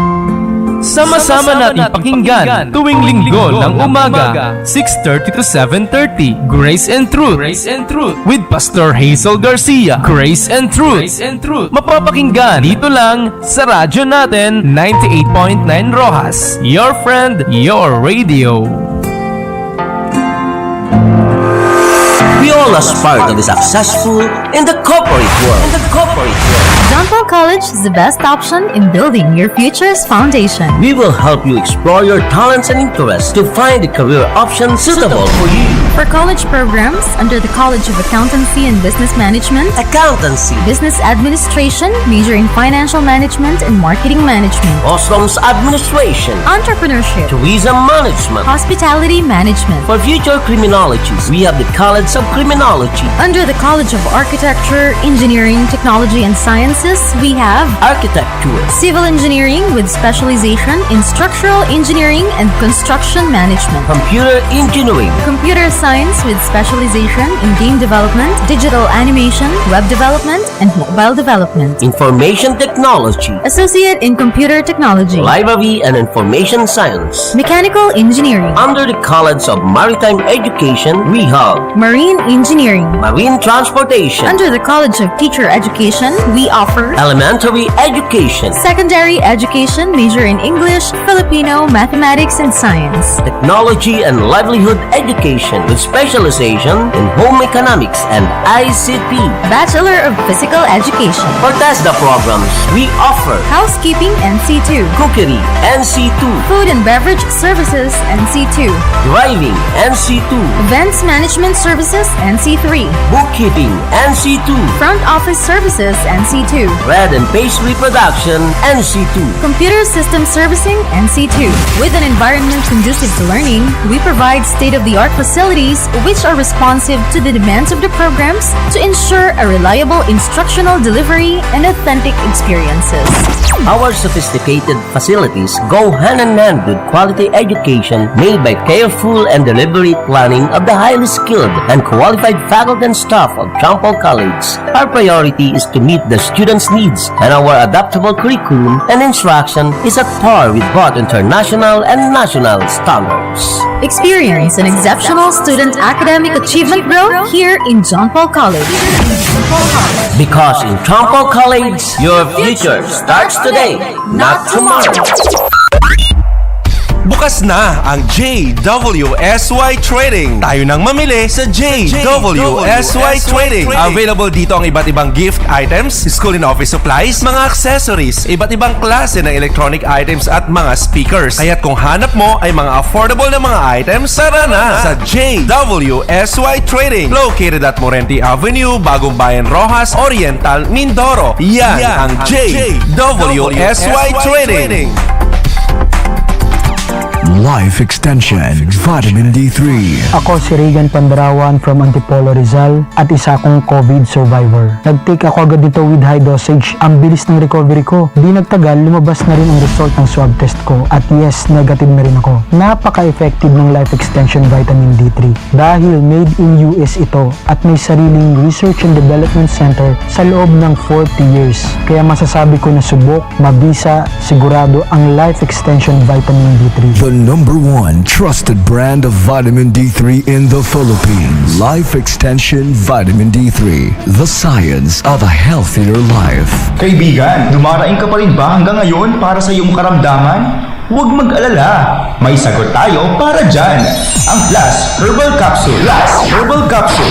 Sama-sama natin pakinggan tuwing linggo ng umaga 6:30 to 7:30 Grace and Truth with Pastor Hazel Garcia. Grace and Truth mapapakinggan dito lang sa Radyo Natin 98.9 Rojas, your friend, your radio. We all aspire to be successful in the corporate world. John Paul College is the best option in building your future's foundation. We will help you explore your talents and interests to find a career option suitable for you. For college programs under the College of Accountancy and Business Management, Accountancy, Business Administration, major in Financial Management and Marketing Management, Customs Administration, Entrepreneurship, Tourism Management, Hospitality Management. For future criminologies, we have the College of Criminology. Under the College of Architecture, Engineering, Technology and Sciences, we have Architecture, Civil Engineering with specialization in Structural Engineering and Construction Management, Computer Engineering, Computer Science with specialization in Game Development, Digital Animation, Web Development, and Mobile Development, Information Technology, Associate in Computer Technology, Library and Information Science, Mechanical Engineering. Under the College of Maritime Education, we have Marine Engineering. Marine Transportation. Under the College of Teacher Education, we offer Elementary Education, Secondary Education, major in English, Filipino, Mathematics, and Science, Technology and Livelihood Education with specialization in home economics and ICT. Bachelor of Physical Education. For TESDA programs, we offer Housekeeping NC2. cookery, NC2, Food and Beverage Services NC2. driving, NC2, Events Management Services NC3. bookkeeping, NC2, Front Office Services NC2. bread and pastry production, NC2. Computer System Servicing NC2. With an environment conducive to learning, we provide state-of-the-art facilities which are responsive to the demands of the programs to ensure a reliable instructional delivery and authentic experiences. Our sophisticated facilities go hand in hand with quality education made by careful and deliberate planning of the highly skilled and qualified faculty and staff of John Paul College. Our priority is to meet the students' needs, and our adaptable curriculum and instruction is at par with both international and national standards. Experience an exceptional student academic achievement growth here in John Paul College. Because in John Paul College, your future starts today, not tomorrow. Bukas na ang JWSY Trading. Tayo nang mamili sa JWSY Trading. Available dito ang iba't ibang gift items, school and office supplies, mga accessories, iba't ibang klase ng electronic items at mga speakers. Kaya't kung hanap mo ay mga affordable na mga items, tara na sa JWSY Trading. Located at Morente Avenue, Bagong Bayan Rojas, Oriental, Mindoro. Yan ang JWSY Trading. Life Extension Vitamin D3. Ako si Regan Pandarawan from Antipolo Rizal at isa akong COVID survivor. Nag-take ako agad dito with high dosage. Ang bilis ng recovery ko. Di nagtagal, lumabas na rin ang result ng swab test ko. At yes, negative na rin ako. Napaka-effective ng Life Extension Vitamin D3. Dahil made in US ito at may sariling Research and Development Center sa loob ng 40 years. Kaya masasabi ko na subok, mabisa, sigurado ang Life Extension Vitamin D3. The #1 trusted brand of vitamin D3 in the Philippines. Life Extension Vitamin D3. The science of a healthier life. Kaibigan, dumaraing ka pa rin ba hanggang ngayon para sa iyong karamdaman? Huwag mag-alala. May sagot tayo para dyan. Ang Plus Herbal Capsule. Plus Herbal Capsule.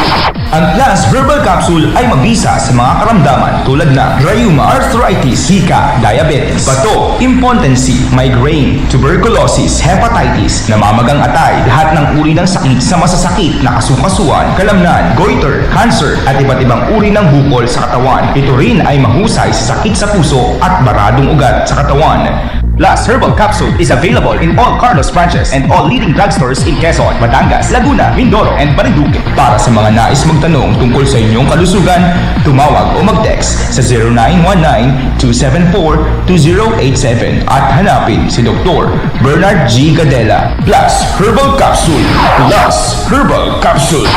Ang Plus Herbal Capsule ay mabisa sa mga karamdaman tulad ng rheuma, arthritis, hika, diabetes, bato, impotency, migraine, tuberculosis, hepatitis, namamagang atay, lahat ng uri ng sakit sa masasakit na kasukasuan, kalamnan, goiter, cancer, at iba't ibang uri ng bukol sa katawan. Ito rin ay mahusay sa sakit sa puso at baradong ugat sa katawan. Plus Herbal Capsule is available in all Carlos branches and all leading drugstores in Quezon, Batangas, Laguna, Mindoro, and Marinduque. Para sa mga nais magtanong tungkol sa inyong kalusugan, tumawag o mag-text sa 0919-274-2087 at hanapin si Dr. Bernard G. Gadela. Plus Herbal Capsule. Plus Herbal Capsule.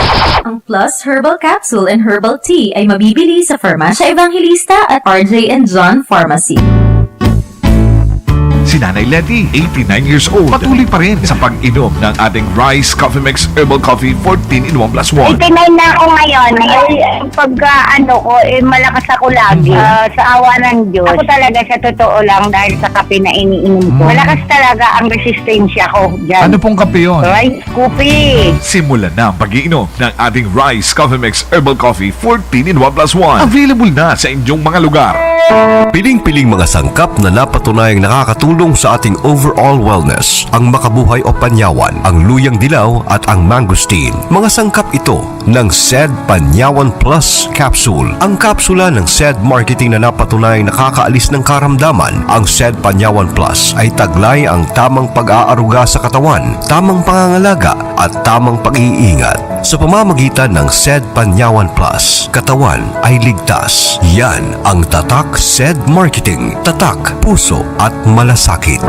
Ang Plus Herbal Capsule and Herbal Tea ay mabibili sa Farmacia Evangelista at RJ & John Pharmacy. Si Nanay Letty, 89 years old, patuloy pa rin sa pag-inom ng ating Rice Coffee Mix Herbal Coffee 14 in 1 plus 1. 89 na ako ngayon. Malakas ako lagi. Sa awa ng Diyos. Ako talaga sa totoo lang dahil sa kape na iniinom ko. Malakas talaga ang resistensya ko dyan. Ano pong kape yun? Rice coffee. Simulan na ang pag-iinom ng ating Rice Coffee Mix Herbal Coffee 14 in 1 plus 1. Available na sa inyong mga lugar. Piling-piling mga sangkap na napatunayang nakakatulong sa ating overall wellness. Ang makabuhay o panyawan, ang luyang dilaw at ang mangosteen. Mga sangkap ito ng SED Panyawan Plus Capsule. Ang kapsula ng SED Marketing na napatunayang nakakaalis ng karamdaman. Ang SED Panyawan Plus ay taglay ang tamang pag-aaruga sa katawan, tamang pangangalaga at tamang pag-iingat. Sa pamamagitan ng SED Panyawan Plus, katawan ay ligtas. Yan ang tatak SED Marketing. Tatak, puso at malasakit.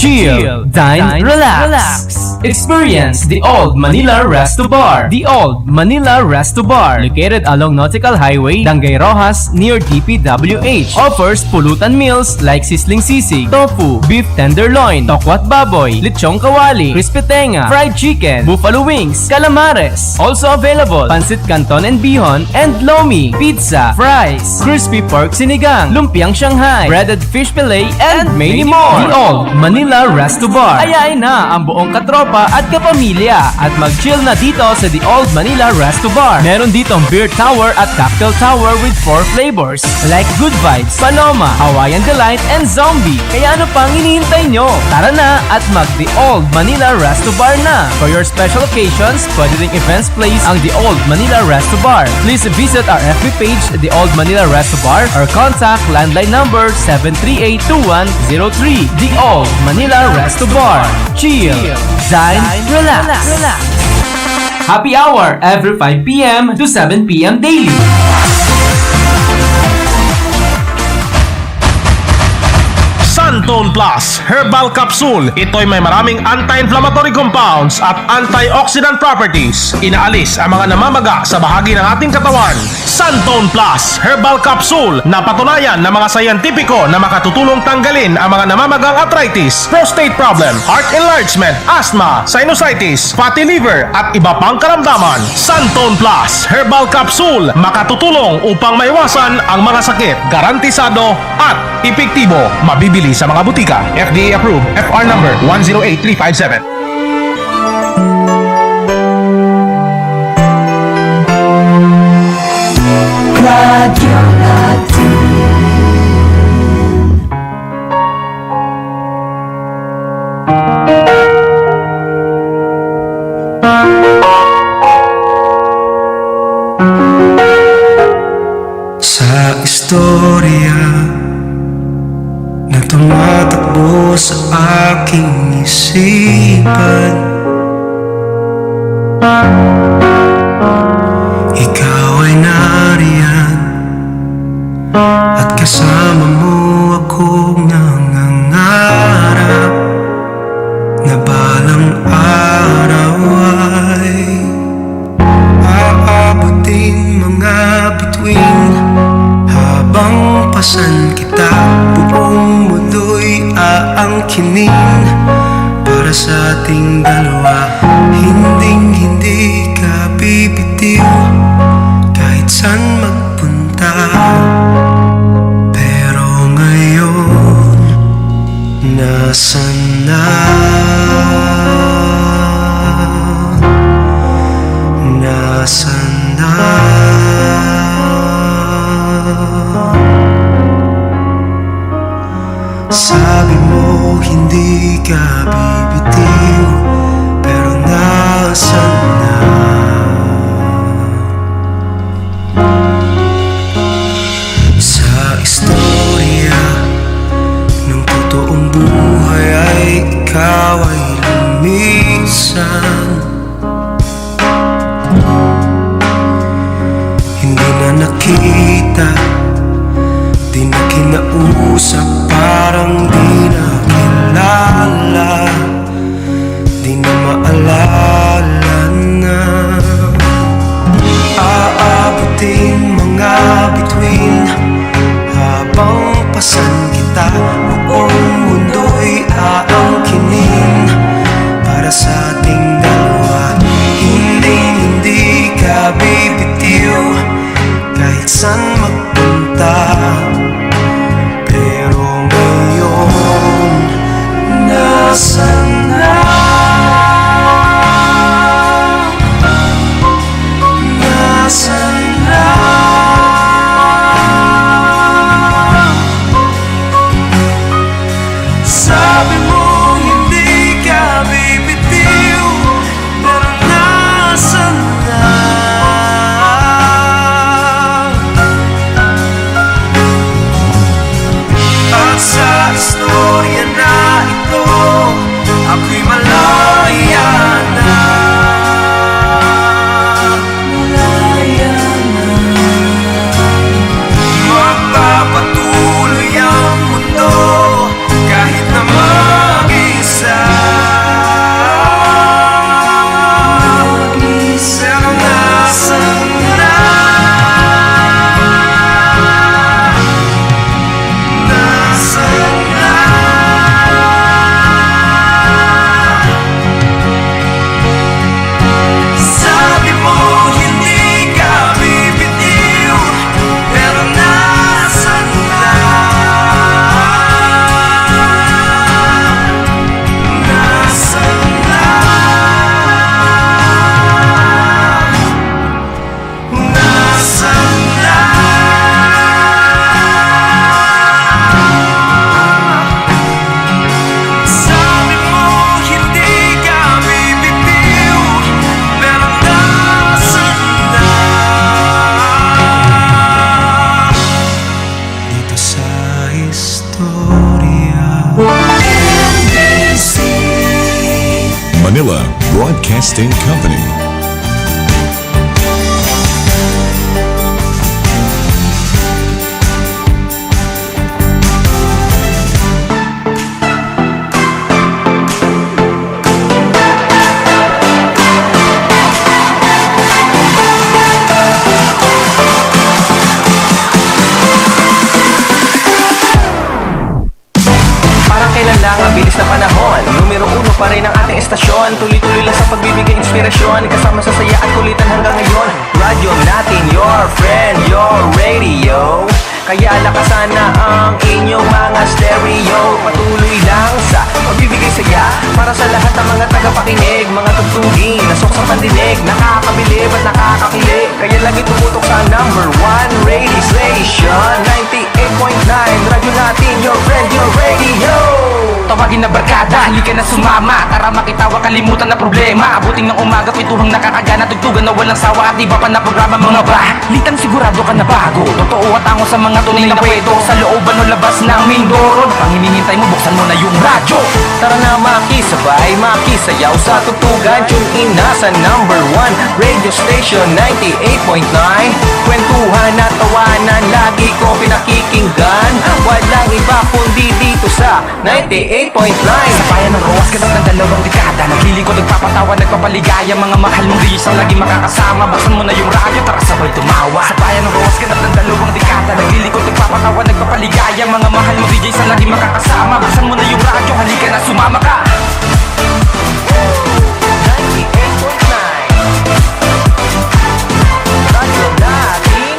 Chill, dine, relax. Experience the Old Manila Resto Bar. The Old Manila Resto Bar, located along Nautical Highway, Dangay Rojas, near DPWH, offers pulutan meals like sisling sisig, tofu, beef tenderloin, tokwat baboy, lechong kawali, crispy tenga, fried chicken, buffalo wings, calamares. Also available, pancit canton and bihon, and lomi, pizza, fries, crispy pork sinigang, lumpiang Shanghai, breaded fish fillet, and many more. The Old Manila Resto Bar. Bar. Ayain na ang buong katropa at kapamilya at mag-chill na dito sa The Old Manila Resto Bar. Meron ditong beer tower at cocktail tower with 4 flavors like Good Vibes, Paloma, Hawaiian Delight, and Zombie. Kaya ano pang hinihintay nyo? Tara na at mag The Old Manila Resto Bar na. For your special occasions, pwede ring events place ang The Old Manila Resto Bar. Please visit our FB page, The Old Manila Resto Bar, or contact landline number 738-2103. The Old Manila Resto Bar. Chill, dine, relax. Happy hour every 5 p.m. to 7 p.m. daily. Santone Plus Herbal Capsule. Ito'y may maraming anti-inflammatory compounds at antioxidant properties. Inaalis ang mga namamaga sa bahagi ng ating katawan. Santone Plus Herbal Capsule, napatunayan ng mga sayantipiko na makatutulong tanggalin ang mga namamagang arthritis, prostate problem, heart enlargement, asthma, sinusitis, fatty liver at iba pang karamdaman. Santone Plus Herbal Capsule, makatutulong upang maiwasan ang mga sakit. Garantisado at epektibo. Mabibili sa mga butika. FDA approved. FR number 108357. Radio sa istorya na tumatakbo sa aking isipan, ikaw ay nariyan at kasama mo akong nangangarap na balang araw ay aabutin mga bituin. Habang pasan kita, buong mundo'y aangkinin para sa ating dalawa. Hindi ka bibitiw kahit saan magpunta. Pero ngayon, nasan na? Nasan na? Sabi mo hindi ka bibitiw, pero nasan na? Sa istorya ng totoong buhay ay ikaw ay lumisan. Hindi na nakita, di na kinausap, parang di na kilala, di na maalala na. Aabutin mga bituin habang pasan kita, buong mundo'y aangkinin para sa ating dalawa. Hindi ka bibitiw kahit saan magpunta. Pero Manila Broadcasting Company. Ang bilis na panahon, numero 1 pa rin ang ating estasyon. Tuloy-tuloy lang sa pagbibigay inspirasyon, kasama sa saya at kulitan hanggang ngayon. Radyo natin, your friend, your radio. Kaya lakasan na ang inyong mga stereo. Patuloy lang sa pagbibigay saya para sa lahat ng mga tagapakinig. Mga tugtugin, nasok sa pandinig, nakakabilib at nakakakilig. Kaya lagi tumutok sa number 1 radio station 98.9. Radyo natin, your friend, your radio. Tawagin na barkada, halika na sumama. Tara makitawa, kalimutan na problema. Abuting ng umaga, kwentuhang nakakagana. Tugtugan na walang sawa at iba pa na programa. Mga balitang sigurado ka na bago. Totoo at ango sa mga tunay na kwento. Sa looban o labas ng Mindoro. Pang hinihintay mo, buksan mo na yung radyo. Tara na makisabay, makisayaw sa tugtugan. Tune in na sa number 1 radio station 98.9. Kwentuhan at tawanan, lagi ko pinakikinggan. Walang iba kundi dito sa 98.9. Sa bayan ng Roas, ganap ng dalawang dekada. Naglilingkod, nagpapatawa, nagpapaligaya. Mga mahal mong DJs ang lagi makakasama. Buksan mo na yung radyo, tara sabay tumawa. Sa bayan ng Roas, ganap ng dalawang dekada. Naglilingkod, nagpapatawa, nagpapaligaya. Mga mahal mong DJs ang lagi makakasama. Buksan mo na yung radyo, halika na sumama ka. 98.9 Radyo natin.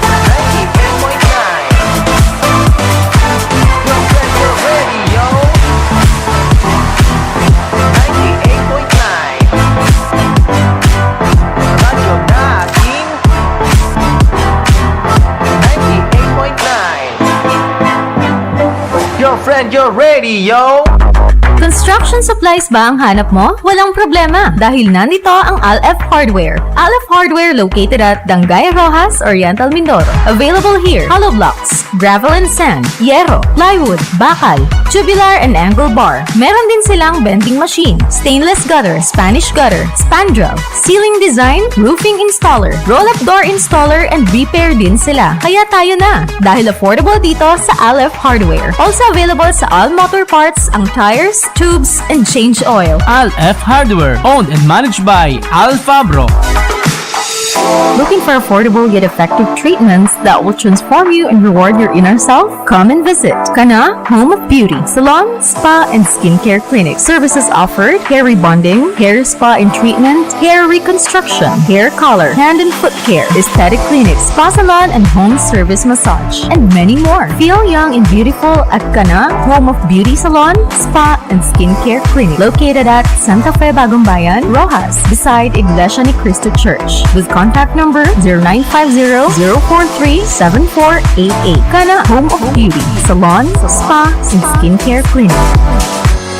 98.9 Your friend, your radio. Construction supplies ba ang hanap mo? Walang problema dahil nandito ang Alf Hardware. Alf Hardware located at Dangay Rojas, Oriental Mindoro. Available here: hollow blocks, gravel and sand, hierro, plywood, bakal, tubular and angle bar. Meron din silang bending machine, stainless gutter, Spanish gutter, spandrel, ceiling design, roofing installer, roll-up door installer, and repair din sila. Kaya tayo na dahil affordable dito sa Alf Hardware. Also available sa all motor parts, ang tires, tubes, and change oil. Alf Hardware, owned and managed by Al Fabro. Looking for affordable yet effective treatments that will transform you and reward your inner self? Come and visit Kana Home of Beauty Salon, Spa, and Skincare Clinic. Services offered: hair rebonding, hair spa and treatment, hair reconstruction, hair color, hand and foot care, aesthetic clinic, spa salon, and home service massage, and many more. Feel young and beautiful at Kana Home of Beauty Salon, Spa, and Skincare Clinic, located at Santa Fe, Bagumbayan, Rojas, beside Iglesia ni Cristo Church, with contact number 0950-043-7488. Kana Home of Beauty Salon, Spa, and Skincare Clinic.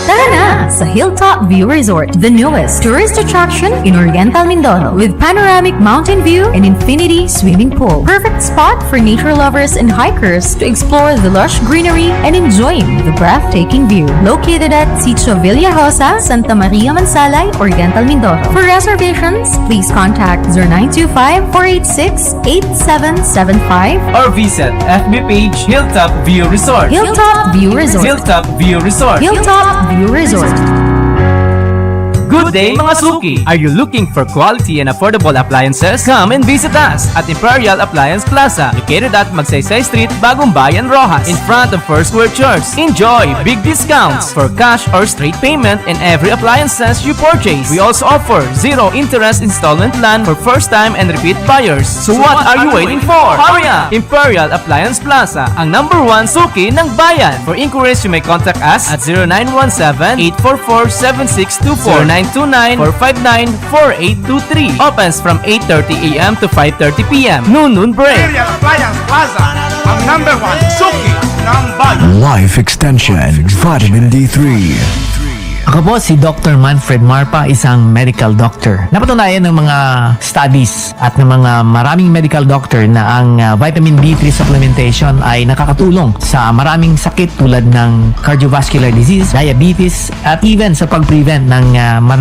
Tara na sa Hilltop View Resort, the newest tourist attraction in Oriental Mindoro, with panoramic mountain view and infinity swimming pool. Perfect spot for nature lovers and hikers to explore the lush greenery and enjoying the breathtaking view. Located at Sitio Villarosa, Santa Maria Mansalay, Oriental Mindoro. For reservations, please contact 0925-486-8775 or visit FB page Hilltop View Resort. Hilltop View Resort. Hilltop View Resort. Hilltop View Resort. Good day mga suki! Are you looking for quality and affordable appliances? Come and visit us at Imperial Appliance Plaza, located at Magsaysay Street, Bagumbayan, Rojas, in front of First World Church. Enjoy big discounts for cash or straight payment in every appliances you purchase. We also offer 0 interest installment plan for first-time and repeat buyers. So what are you waiting for? Hurry up! Imperial Appliance Plaza, ang number 1 suki ng bayan. For inquiries, you may contact us at 0917-844-7624, 0929-459-4823. Opens from 8:30 a.m. to 5:30 p.m. Noon break. Imperial Appliance Plaza, ang number 1 suki ng bayan. Life Extension Vitamin D3. Ako po si Dr. Manfred Marpa, isang medical doctor. Napatunayan ng mga studies at ng mga maraming medical doctor na ang vitamin D3 supplementation ay nakakatulong sa maraming sakit tulad ng cardiovascular disease, diabetes, at even sa pag-prevent ng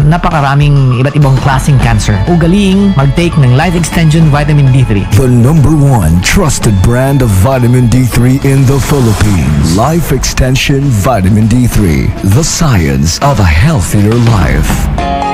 napakaraming iba't ibang klaseng cancer. Ugaling mag-take ng Life Extension Vitamin D3. The #1 trusted brand of vitamin D3 in the Philippines. Life Extension Vitamin D3. The science of a healthier life.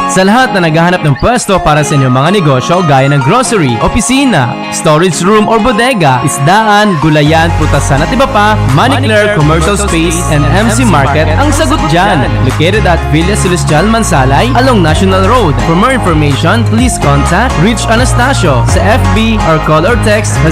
Sa lahat na naghahanap ng pwesto para sa inyong mga negosyo gaya ng grocery, opisina, storage room or bodega, isdaan, gulayan, putasan at iba pa, Maniclaire Commercial Space and MC Market ang sagot dyan. Located at Villa Celestial, Mansalay, along National Road. For more information, please contact Rich Anastasio sa FB or call or text na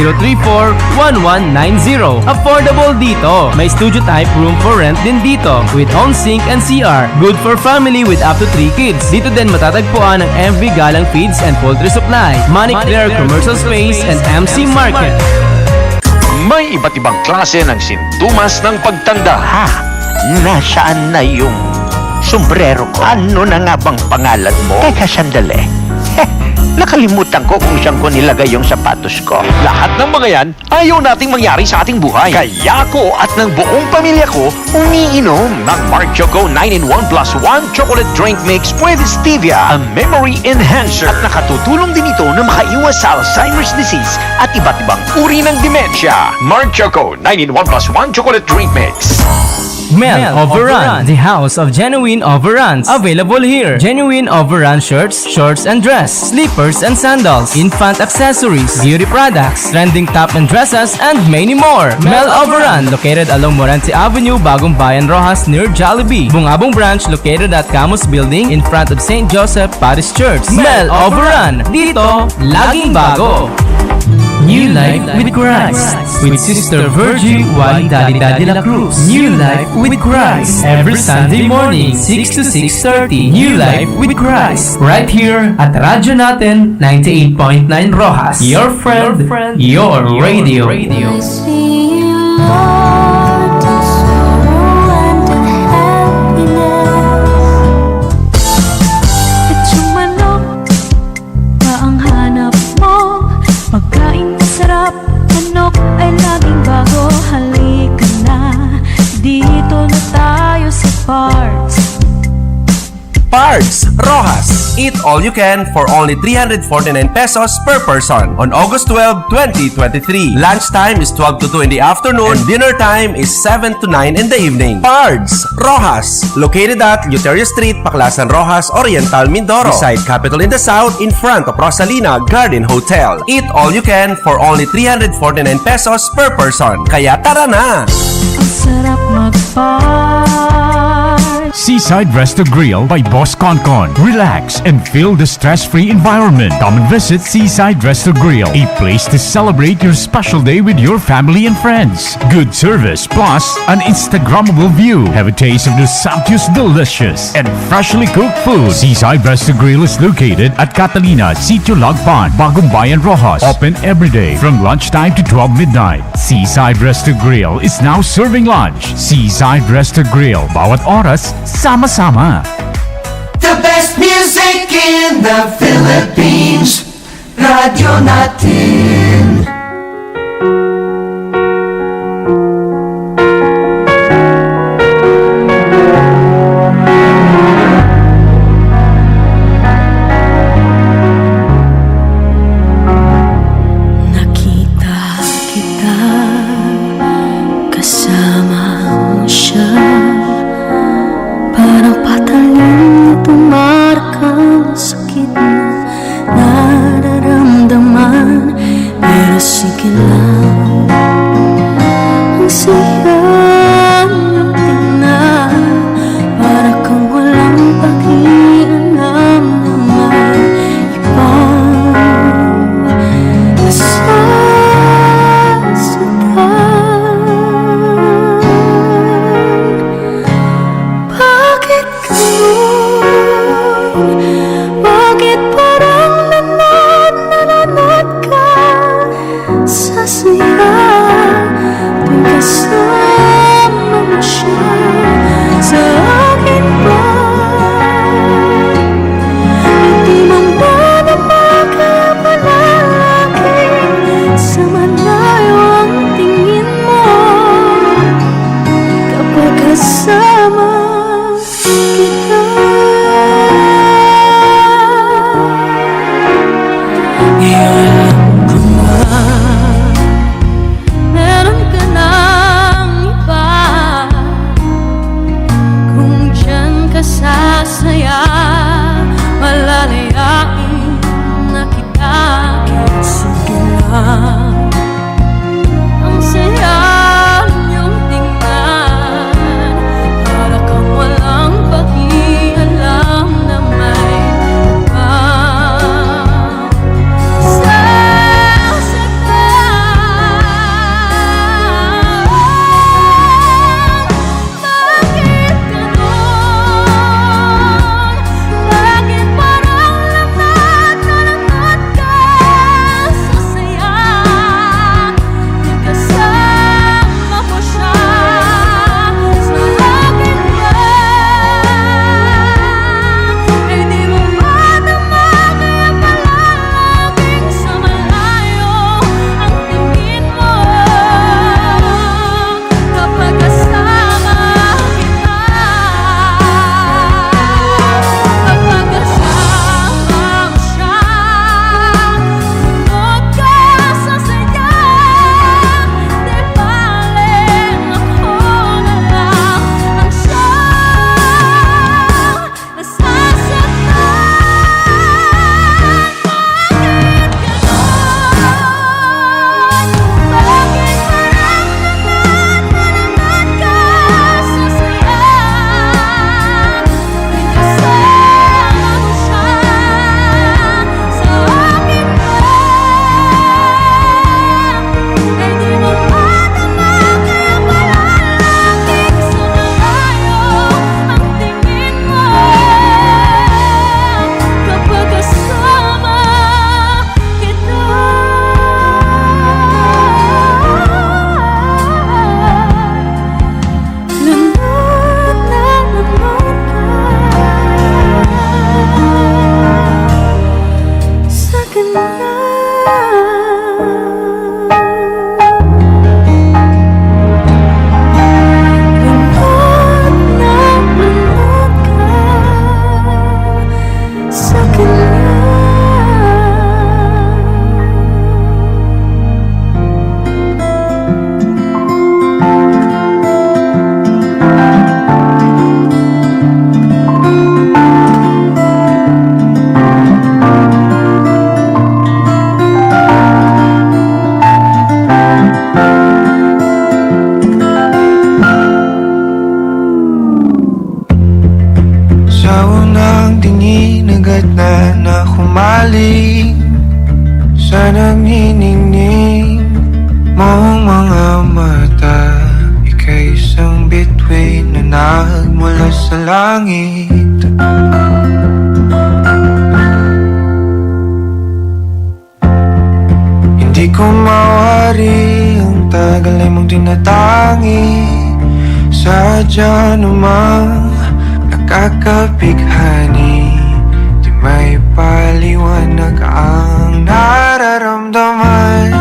0977-034-1190. Affordable dito. May studio type room for rent din dito with own sink and CR. Good for family with up to 3 kids. Dito din matatagpuan ang MV Galang Feeds and Poultry Supply, Maniclaire Commercial Space and MC Market. May iba't ibang klase ng sintomas ng pagtanda. Ha? Nasaan na yung sombrero ko? Ano na nga bang pangalan mo? Teka, sandali. Nakalimutan ko kung saan ko nilagay yung sapatos ko. Lahat ng mga yan, ayaw nating mangyari sa ating buhay. Kaya ako at ng buong pamilya ko, umiinom ng Mark Choco 9-in-1 plus 1 chocolate drink mix with stevia, a memory enhancer. At nakatutulong din ito na makaiwas sa Alzheimer's disease at iba't ibang uri ng demensya. Mark Choco 9-in-1 plus 1 chocolate drink mix. Mel Overrun, the house of genuine overruns. Available here. Genuine overrun shirts, shorts and dress, slippers and sandals, infant accessories, beauty products, trending top and dresses, and many more. Mel Overrun, located along Moranti Avenue, Bagong Bayan, Rojas, near Jollibee. Bungabong branch, located at Camus Building, in front of St. Joseph Parish Church. Mel Overrun, dito, laging bago. New Life with Christ with Sister Virgie Y. Daddy La Cruz. New Life with Christ every Sunday morning 6 to 6:30. New Life with Christ right here at Radyo Natin 98.9 Rojas. Your friend, your radio. Manok ay laging bago, halika na. Dito na tayo sa Parts. Parts Rojas. Eat all you can for only 349 pesos per person on August 12, 2023. Lunchtime is 12 to 2 in the afternoon and dinner time is 7 to 9 in the evening. Parts Rojas. Located at Luterio Street, Paclasan, Rojas, Oriental, Mindoro. Beside Capitol in the South in front of Rosalina Garden Hotel. Eat all you can for only 349 pesos per person. Kaya tara na! Ang sarap mag-parts. Seaside Resto Grill by Boss Concon. Relax and feel the stress-free environment. Come and visit Seaside Resto Grill, a place to celebrate your special day with your family and friends. Good service plus an Instagrammable view. Have a taste of the Southwest delicious and freshly cooked food. Seaside Resto Grill is located at Catalina, Sitio Lagpan, Bagong Bayan, Rojas. Open every day from lunchtime to 12 midnight. Seaside Resto Grill is now serving lunch. Seaside Resto Grill. Bawat oras, sama-sama. The best music in the Philippines. Radyo Natin. Nakita kita, kasama mo siya. Parang patalim na tumarkang sakit na nararamdaman. Pero sige lang, humaling sa nanginingning mong mga mata. Ika'y isang bituin na nagmula sa langit. Hindi ko mawari ang tagal ay mong tinatangi. Sadya namang nakakapighani, di may paliwanag ang nararamdaman.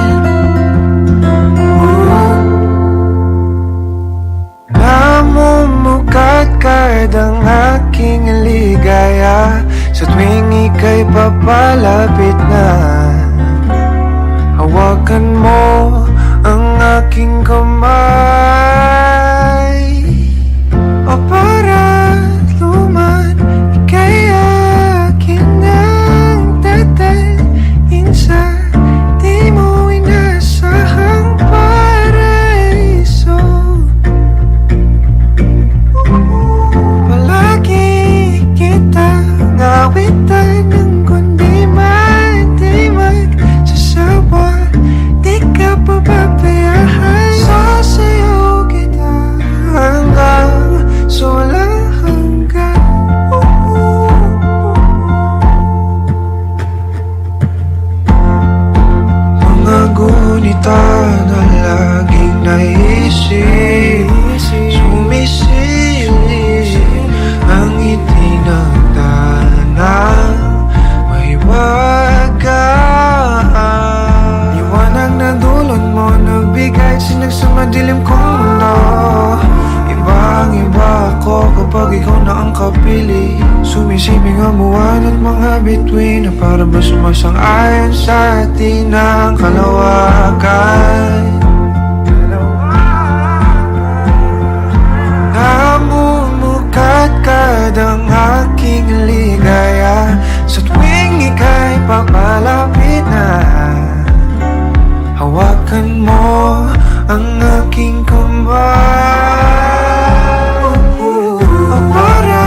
Namumukat ang aking ligaya sa tuwing ika'y papalapit na. Hawakan mo ang aking kamay, o para luman ika'y akin ang tatalin sa di mo inasahang paraiso. Palagi kita ngawitan ng kundi man sasawa. Di ka pababayaan, sasayaw kita hanggang sa walang hanggan. Mga gunita na laging naisip, sumisilip ang itinagdanang may wagaan. Liwanag na dulot mo nagbigay sinag sa madilim kong mundo. Ibang-iba ako kapag ikaw na ang kapili. Sumisibing ang buwan at mga bituin na para ba sumasang-ayon sa atin ang kalawakan. Namumukat ang aking ligaya sa tuwing ika'y papalapit na. Hawakan mo ang aking kamay, o para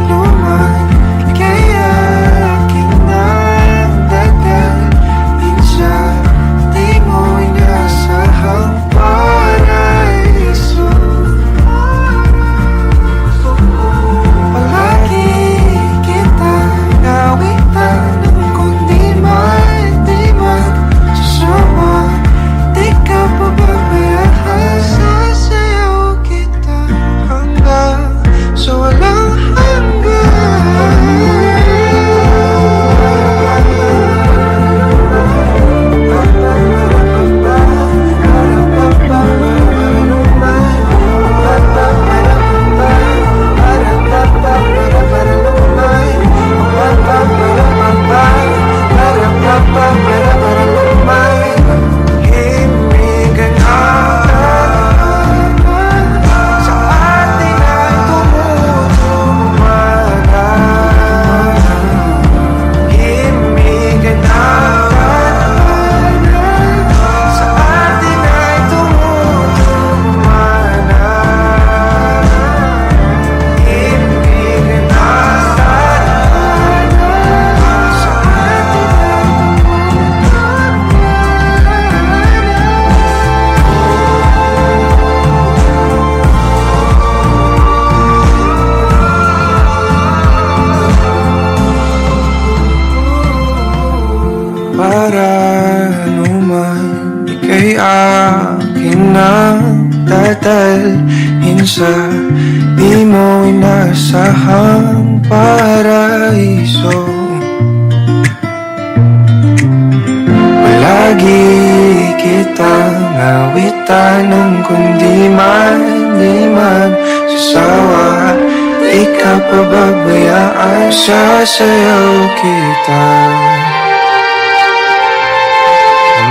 luman ika'y aking nagdadalhin sa di mo inasahang paraiso. Palagi kita nawitan ng kundi man sasawa. Di ka pababayaan, sasayaw kita hanggang sa walang para luman ika'y akin ang tatalhin sa di mo inasahang paraiso. Palagi kitang ngawitan ng kundi man sasawa. Di ka pababayaan, sasayaw kita.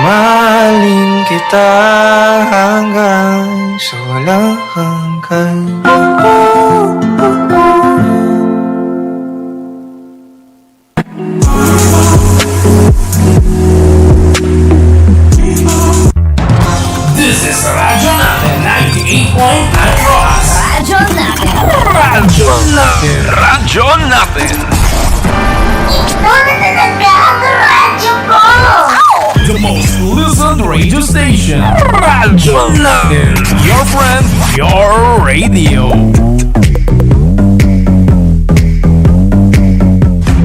Mahalin kita hanggang sa walang hanggan. This is Radyo Natin 98.9 Rojas. Radyo Natin. Radyo Natin. Radyo Natin. The most listened radio station. Radyo natin. Your friend, your radio.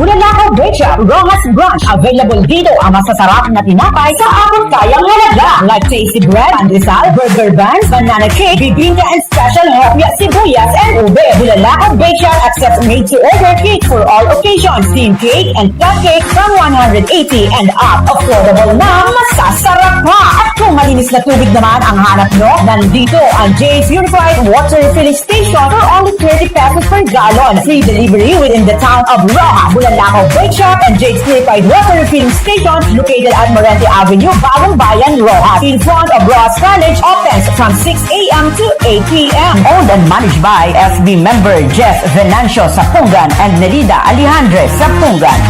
Bulalakaw Bake Shop, Rojas Branch. Available dito ang masasarap na tinapay sa abot kayang halaga. Like tasty bread, pandesal, burger buns, banana cake, bibingka and special hopya, sibuyas, and ube. Bulalakaw Bake Shop accepts made-to-order cake for all occasions. Steam cake and flat cake from 180 and up. Affordable na, masasarap pa. At kung malinis na tubig naman ang hanap nyo, nandito ang Jay's Unified Water Refilling Station for only 30 pesos per gallon. Free delivery within the town of Roja. Bulalakaw Bake Shop and Jay's Unified Water Refilling Station located at Morente Avenue, Bagong Bayan, Rojas. In front of Rojas College, opens from 6 a.m. to 8 p.m. Owned and managed by SB member Jeff Venancio Sapungan and Nelida Alejandre Sapungan.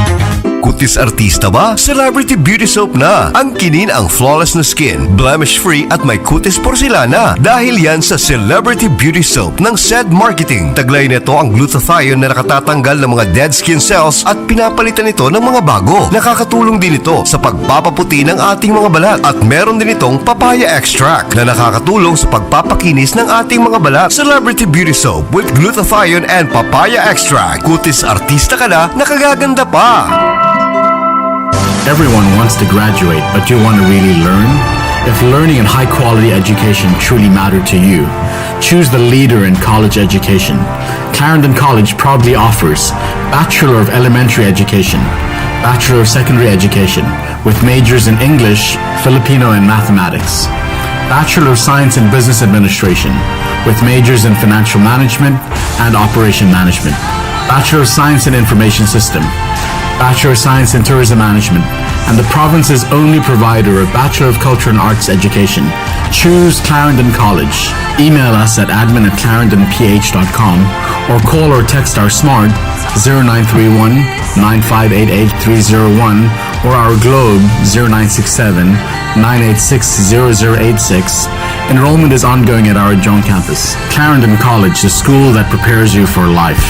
Kutis artista ba? Celebrity Beauty Soap na. Ang kinin ang flawless na skin, blemish-free at may kutis porcelana. Dahil yan sa Celebrity Beauty Soap ng SED Marketing. Taglay nito ang glutathione na nakatatanggal ng mga dead skin cells at pinapalitan ito ng mga bago. Nakakatulong din ito sa pagpapaputi ng ating mga balat. At meron din itong papaya extract na nakakatulong sa pagpapakinis ng ating mga balat. Celebrity Beauty Soap with glutathione and papaya extract. Kutis artista ka na, nakagaganda pa. Everyone wants to graduate, but do you want to really learn? If learning and high-quality education truly matter to you, choose the leader in college education. Clarendon College proudly offers Bachelor of Elementary Education, Bachelor of Secondary Education, with majors in English, Filipino, and Mathematics. Bachelor of Science in Business Administration, with majors in Financial Management and Operation Management. Bachelor of Science in Information System, Bachelor of Science in Tourism Management, and the province's only provider of Bachelor of Culture and Arts Education. Choose Clarendon College. Email us at admin@clarendonph.com or call or text our smart 0931-9588-301 or our Globe 0967-986-0086. Enrollment is ongoing at our adjunct campus. Clarendon College, the school that prepares you for life.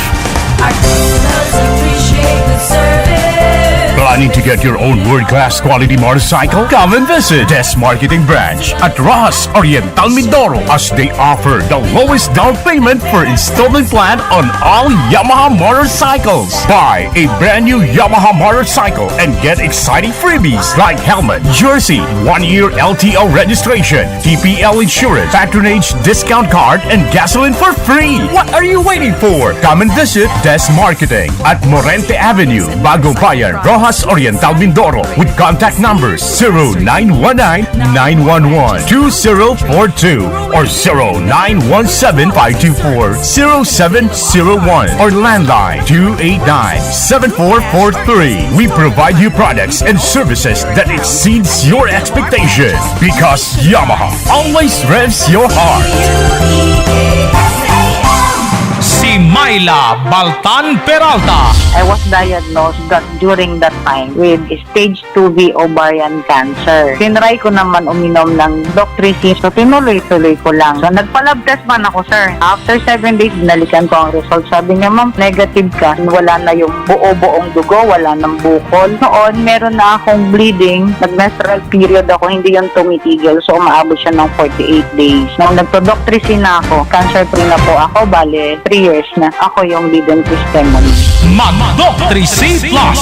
Planning to get your own world-class quality motorcycle? Come and visit Des Marketing Branch at Rojas Oriental Mindoro as they offer the lowest down payment for installment plan on all Yamaha motorcycles. Buy a brand new Yamaha motorcycle and get exciting freebies like helmet, jersey, 1-year LTO registration, TPL insurance, patronage discount card, and gasoline for free. What are you waiting for? Come and visit Des Marketing at Morente Avenue, Bagong Bayan, Rojas Oriental Mindoro with contact numbers 0919-911-2042 or 0917-524-0701 or landline 289-7443. We provide you products and services that exceeds your expectation because Yamaha always revs your heart. Si Myla Baltan Peralta. I was diagnosed during that time with stage 2B ovarian cancer. Tinry ko naman uminom ng Doctricin, so tinuloy-tuloy ko lang. So nagpa-lab test man ako, sir. After 7 days, binalikan ko ang result. Sabi niya, ma'am, negative ka. Wala na yung buo-buong dugo, wala nang bukol. Noon, meron na akong bleeding. Nag-menstrual period ako, hindi yung tumitigil. So umaabot siya ng 48 days. Nung nagpa-Doctricin na ako, cancer-free na po ako, bale 3 years na. Ako yung lead-in testimony. Mag-Doctricin Plus!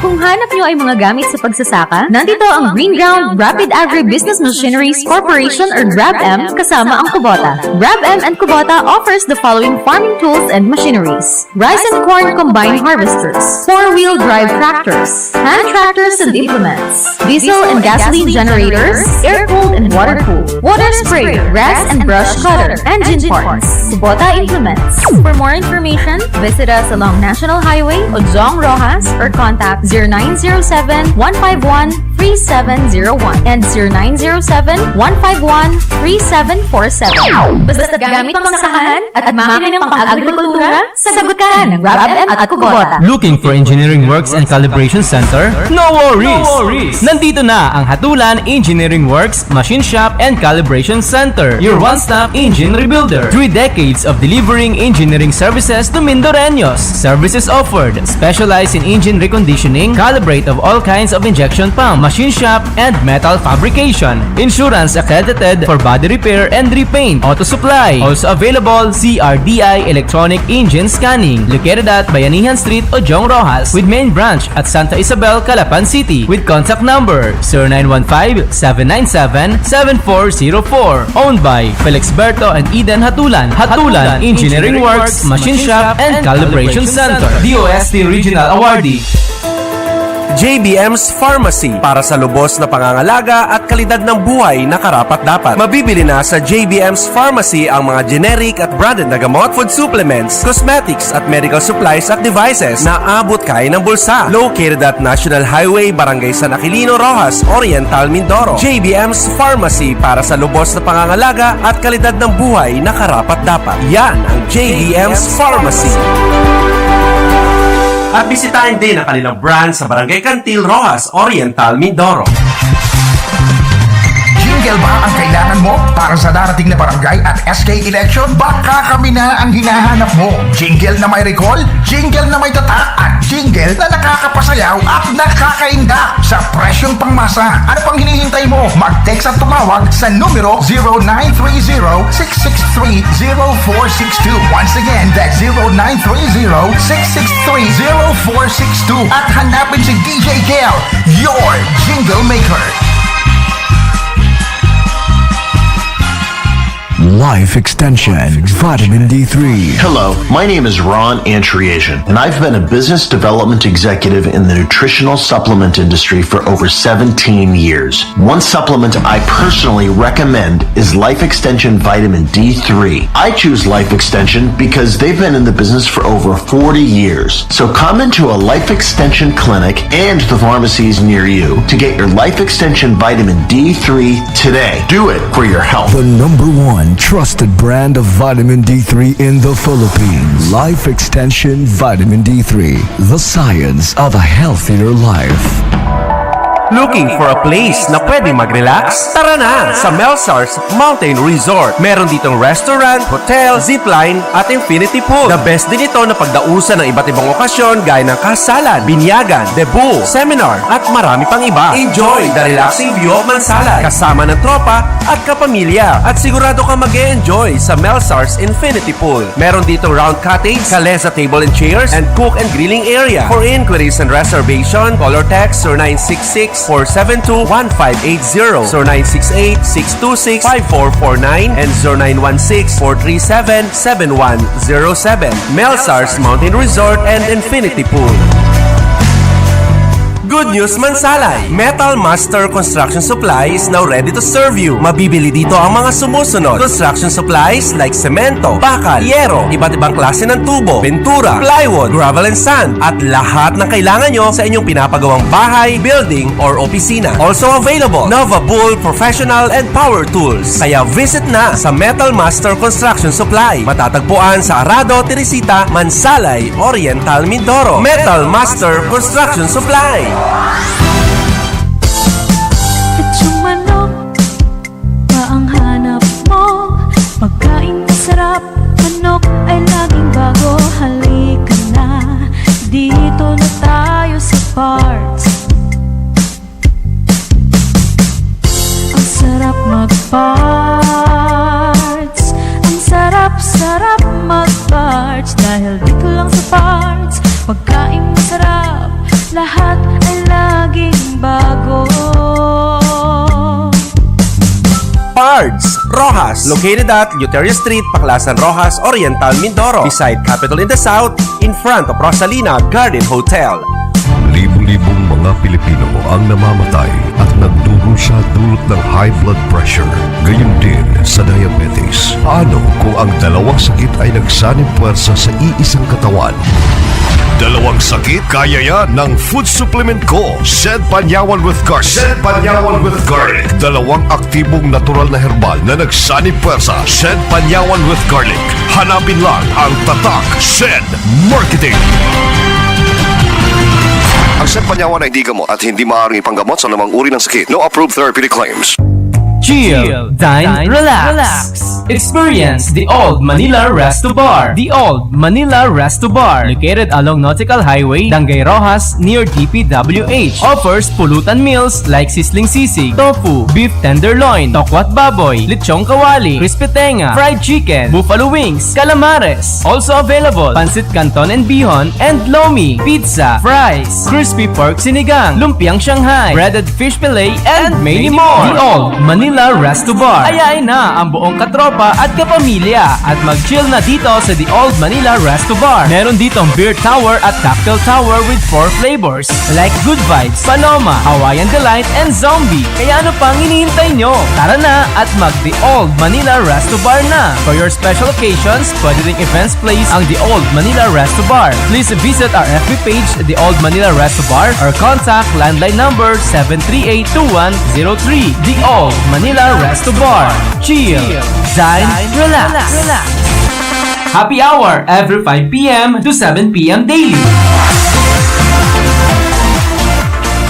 Kung hanap nyo ay mga gamit sa pagsasaka, nandito ang Green Ground Rapid Agribusiness Machineries Corporation or GrabM kasama ang Kubota. GrabM and Kubota offers the following farming tools and machineries: rice and corn combine harvesters, 4-wheel drive tractors, hand tractors and implements, diesel and gasoline generators, air-cooled and water-cooled, water sprayer, grass and brush cutter, engine parts, Kubota implements. For more information, visit us along National Highway, Ojong, Rojas, or contact 0907-151-3000. 0917-151-3701 and 0907-151-3747. Basta gamit pang sakahan at makina ng pang-agrikultura, sagot ka ng GrabM at Kubota. Looking for engineering works and calibration center? No worries! Nandito na ang Hatulan Engineering Works, Machine Shop, and Calibration Center, your one-stop engine rebuilder. 3 decades of delivering engineering services to Mindoreños. Services offered: specialized in engine reconditioning, calibrate of all kinds of injection pump, machine shop, and metal fabrication. Insurance accredited for body repair and repaint. Auto supply. Also available CRDI electronic engine scanning. Located at Bayanihan Street, Ojong Rojas, with main branch at Santa Isabel, Calapan City, with contact number 0915-797-7404. Owned by Felixberto and Eden Hatulan. Hatulan Engineering Works, Machine Shop, and Calibration Center. DOST Regional Awardee. JBM's Pharmacy para sa lubos na pangangalaga at kalidad ng buhay na karapat-dapat. Mabibili na sa JBM's Pharmacy ang mga generic at branded na gamot, food supplements, cosmetics at medical supplies at devices na abot kaya ng bulsa. Located at National Highway, Barangay San Aquilino, Rojas, Oriental, Mindoro. JBM's Pharmacy para sa lubos na pangangalaga at kalidad ng buhay na karapat-dapat. Yan ang JBM's Pharmacy. At bisitahin din ang kanilang brand sa Barangay Cantil, Rojas, Oriental, Mindoro. Jingle ba ang kailangan mo para sa darating na barangay at SK election? Baka kami na ang hinahanap mo. Jingle na may recall, jingle na may tatak, at jingle na nakakapasayaw at nakakaindak sa presyong pangmasa. Ano pang hinihintay mo? Mag-text at tumawag sa numero 0930-663-0462. Once again, that's 0930-663-0462. At hanapin si DJ Kel, your jingle maker. Life Extension Vitamin D3. Hello, my name is Ron Antriasian, and I've been a business development executive in the nutritional supplement industry for over 17 years. One supplement I personally recommend is Life Extension Vitamin D3. I choose Life Extension because they've been in the business for over 40 years. So come into a Life Extension clinic and the pharmacies near you to get your Life Extension Vitamin D3 today. Do it for your health. The #1 trusted brand of vitamin D3 in the Philippines. Life Extension Vitamin D3. The science of a healthier life. Looking for a place na pwede mag-relax? Tara na sa Melsars Mountain Resort. Meron ditong restaurant, hotel, zipline, at infinity pool. The best din ito na pagdausan ng iba't ibang okasyon gaya ng kasalan, binyagan, debut, seminar, at marami pang iba. Enjoy the relaxing view of Mansalay kasama ng tropa at kapamilya. At sigurado ka mag-e-enjoy sa Melsars Infinity Pool. Meron ditong round cottage, kalesa table and chairs, and cook and grilling area. For inquiries and reservation, call or text 0966-472-1580, 0968-626-5449, and 0916-437-7107. Melsars Mountain Resort and Infinity Pool. Good news, Mansalay! Metal Master Construction Supply is now ready to serve you. Mabibili dito ang mga sumusunod: construction supplies like semento, bakal, yero, iba't ibang klase ng tubo, pintura, plywood, gravel and sand, at lahat ng kailangan nyo sa inyong pinapagawang bahay, building, or opisina. Also available, Nova Bull Professional and Power Tools. Kaya visit na sa Metal Master Construction Supply. Matatagpuan sa Arado, Teresita, Mansalay, Oriental, Mindoro. Metal Master Construction Supply. Lechong manok ba ang hanap mo? Pagkain masarap, manok ay laging bago. Halika na, dito na tayo sa parts. Ang sarap mag-parts, ang sarap-sarap mag-parts. Dahil dito lang sa parts, pagkain masarap, lahat ay laging bago. Pards Rojas, located at Luteria Street, Paclasan, Rojas, Oriental, Mindoro, beside Capitol in the South, in front of Rosalina Garden Hotel. Libo-libong mga Pilipino ang namamatay at nagdurusa dulot ng high blood pressure. Gayon din sa diabetes. Paano kung ang dalawang sakit ay nagsanib puwersa sa iisang katawan? Dalawang sakit, kaya yan ng food supplement ko. Sed Panyawan with Garlic. Sed Panyawan with Garlic. Dalawang aktibong natural na herbal na nagsanib puwersa. Sed Panyawan with Garlic. Hanapin lang ang tatak Sed Marketing. Ang Sed Panyawan ay di gamot at hindi maaaring ipanggamot sa namang uri ng sakit. No approved therapeutic claims. Chill, dine, relax. Experience the Old Manila Resto Bar. The Old Manila Resto Bar, located along Nautical Highway, Dangay Rojas, near DPWH, offers pulutan meals like sisling sisig, tofu, beef tenderloin, tokwat baboy, lechong kawali, crispy tenga, fried chicken, buffalo wings, calamares. Also available, pancit canton and bihon, and lomi, pizza, fries, crispy pork sinigang, lumpiang Shanghai, breaded fish fillet, and many more. The Old Manila Resto Bar. Ayain na ang buong katropa at kapamilya at mag-chill na dito sa The Old Manila Resto Bar. Meron ditong beer tower at cocktail tower with 4 flavors like Good Vibes, Paloma, Hawaiian Delight, and Zombie. Kaya ano pang hinihintay nyo? Tara na at mag The Old Manila Resto Bar na. For your special occasions, pwede ring events place ang The Old Manila Resto Bar. Please visit our FB page, The Old Manila Resto Bar, or contact landline number 738-2103. The Old Manila Resto Bar. Chill, dine, relax. Happy hour every 5 p.m. to 7 p.m. daily.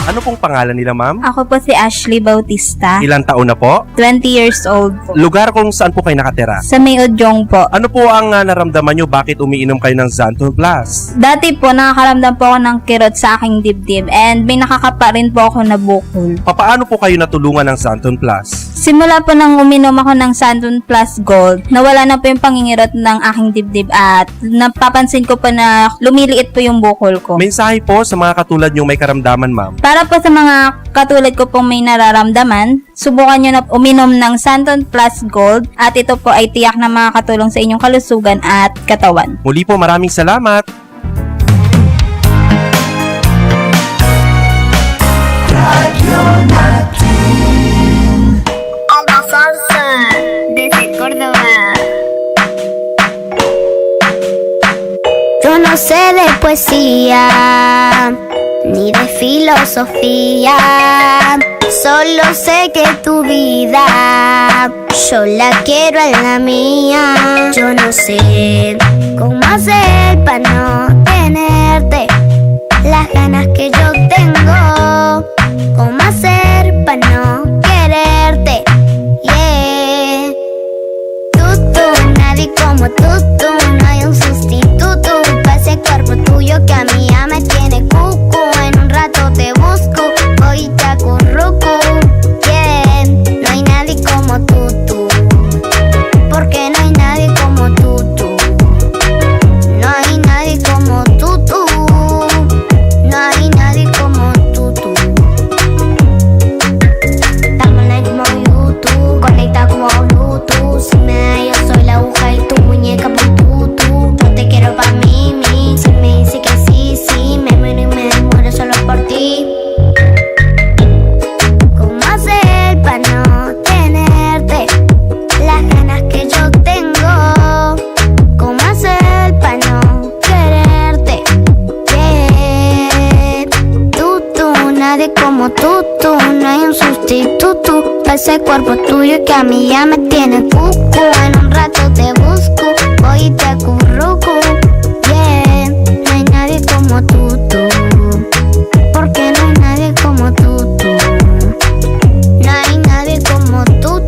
Ano pong pangalan nila, ma'am? Ako po si Ashley Bautista. Ilang taon na po? 20 years old po. Lugar kung saan po kayo nakatira? Sa May Ojong po. Ano po ang naramdaman nyo? Bakit umiinom kayo ng Xanthol Plus? Dati po, nakakaramdam po ako ng kirot sa aking dibdib and may nakakapa rin po ako na bukol. Paano po kayo natulungan ng Xanthol Plus? Simula po nang uminom ako ng Xanthol Plus Gold, nawala na po yung pangingirot ng aking dibdib at napapansin ko po na lumiliit po yung bukol ko. Mensahe po sa mga katulad nyo may karamdaman, ma'am. Para po sa mga katulad ko pong may nararamdaman, subukan nyo na uminom ng Xanthol Plus Gold at ito po ay tiyak na makakatulong sa inyong kalusugan at katawan. Muli po, maraming salamat. Radio natin. Alba Salsa, desde Córdoba. Yo no sé de poesía ni de filosofía, solo sé que tu vida yo la quiero en la mía. Yo no sé cómo hacer para no tenerte las ganas que yo tengo, cómo hacer para no quererte, yeah. Tú, nadie como tú, no hay un sustituto para ese cuerpo tuyo que a mí ya me tiene cucu. En un rato te busco, hoy te acurruco, yeah. No hay nadie como tú, porque no hay nadie como tú. No hay nadie como tú, no hay nadie como tú. Estamos online como YouTube, conecta como Bluetooth. Si me da yo soy la aguja y tu muñeca por tú. Yo te quiero pa' mí. Si me dice que sí, me muero y me muero solo por ti. ¿Cómo hacer para no tenerte las ganas que yo tengo? ¿Cómo hacer para no quererte? Yeah. Tú, nadie como tú, no hay un sustituto para ese cuerpo tuyo que a mí ya me tiene cucu. En un rato te busco, voy y te acurruco, yeah. No hay nadie como tú, porque no hay nadie como tú. No hay nadie como tú.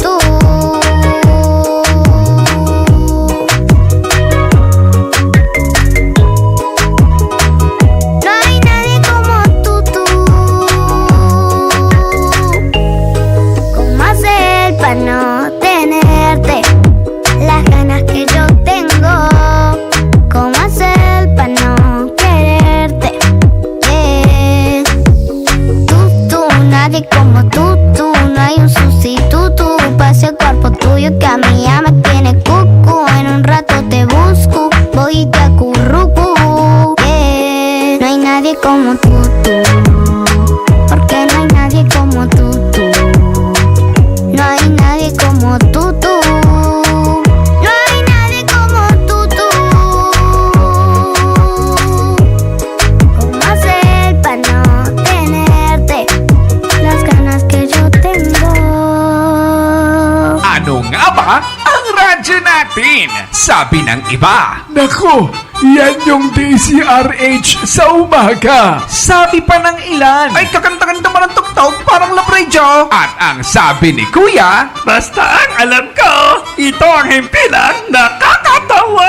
No hay nadie como tú. ¿Cómo hacer para no tenerte las ganas natin, sabi ng iba. Nako, yan yung DCRH sa umaga. Sabi pa ng ilan. Ay, kakanta-kanta mo ng tuktok, parang labradyo. At ang sabi ni Kuya, Basta ang alam ko, ito ang himpilang nakakatawa.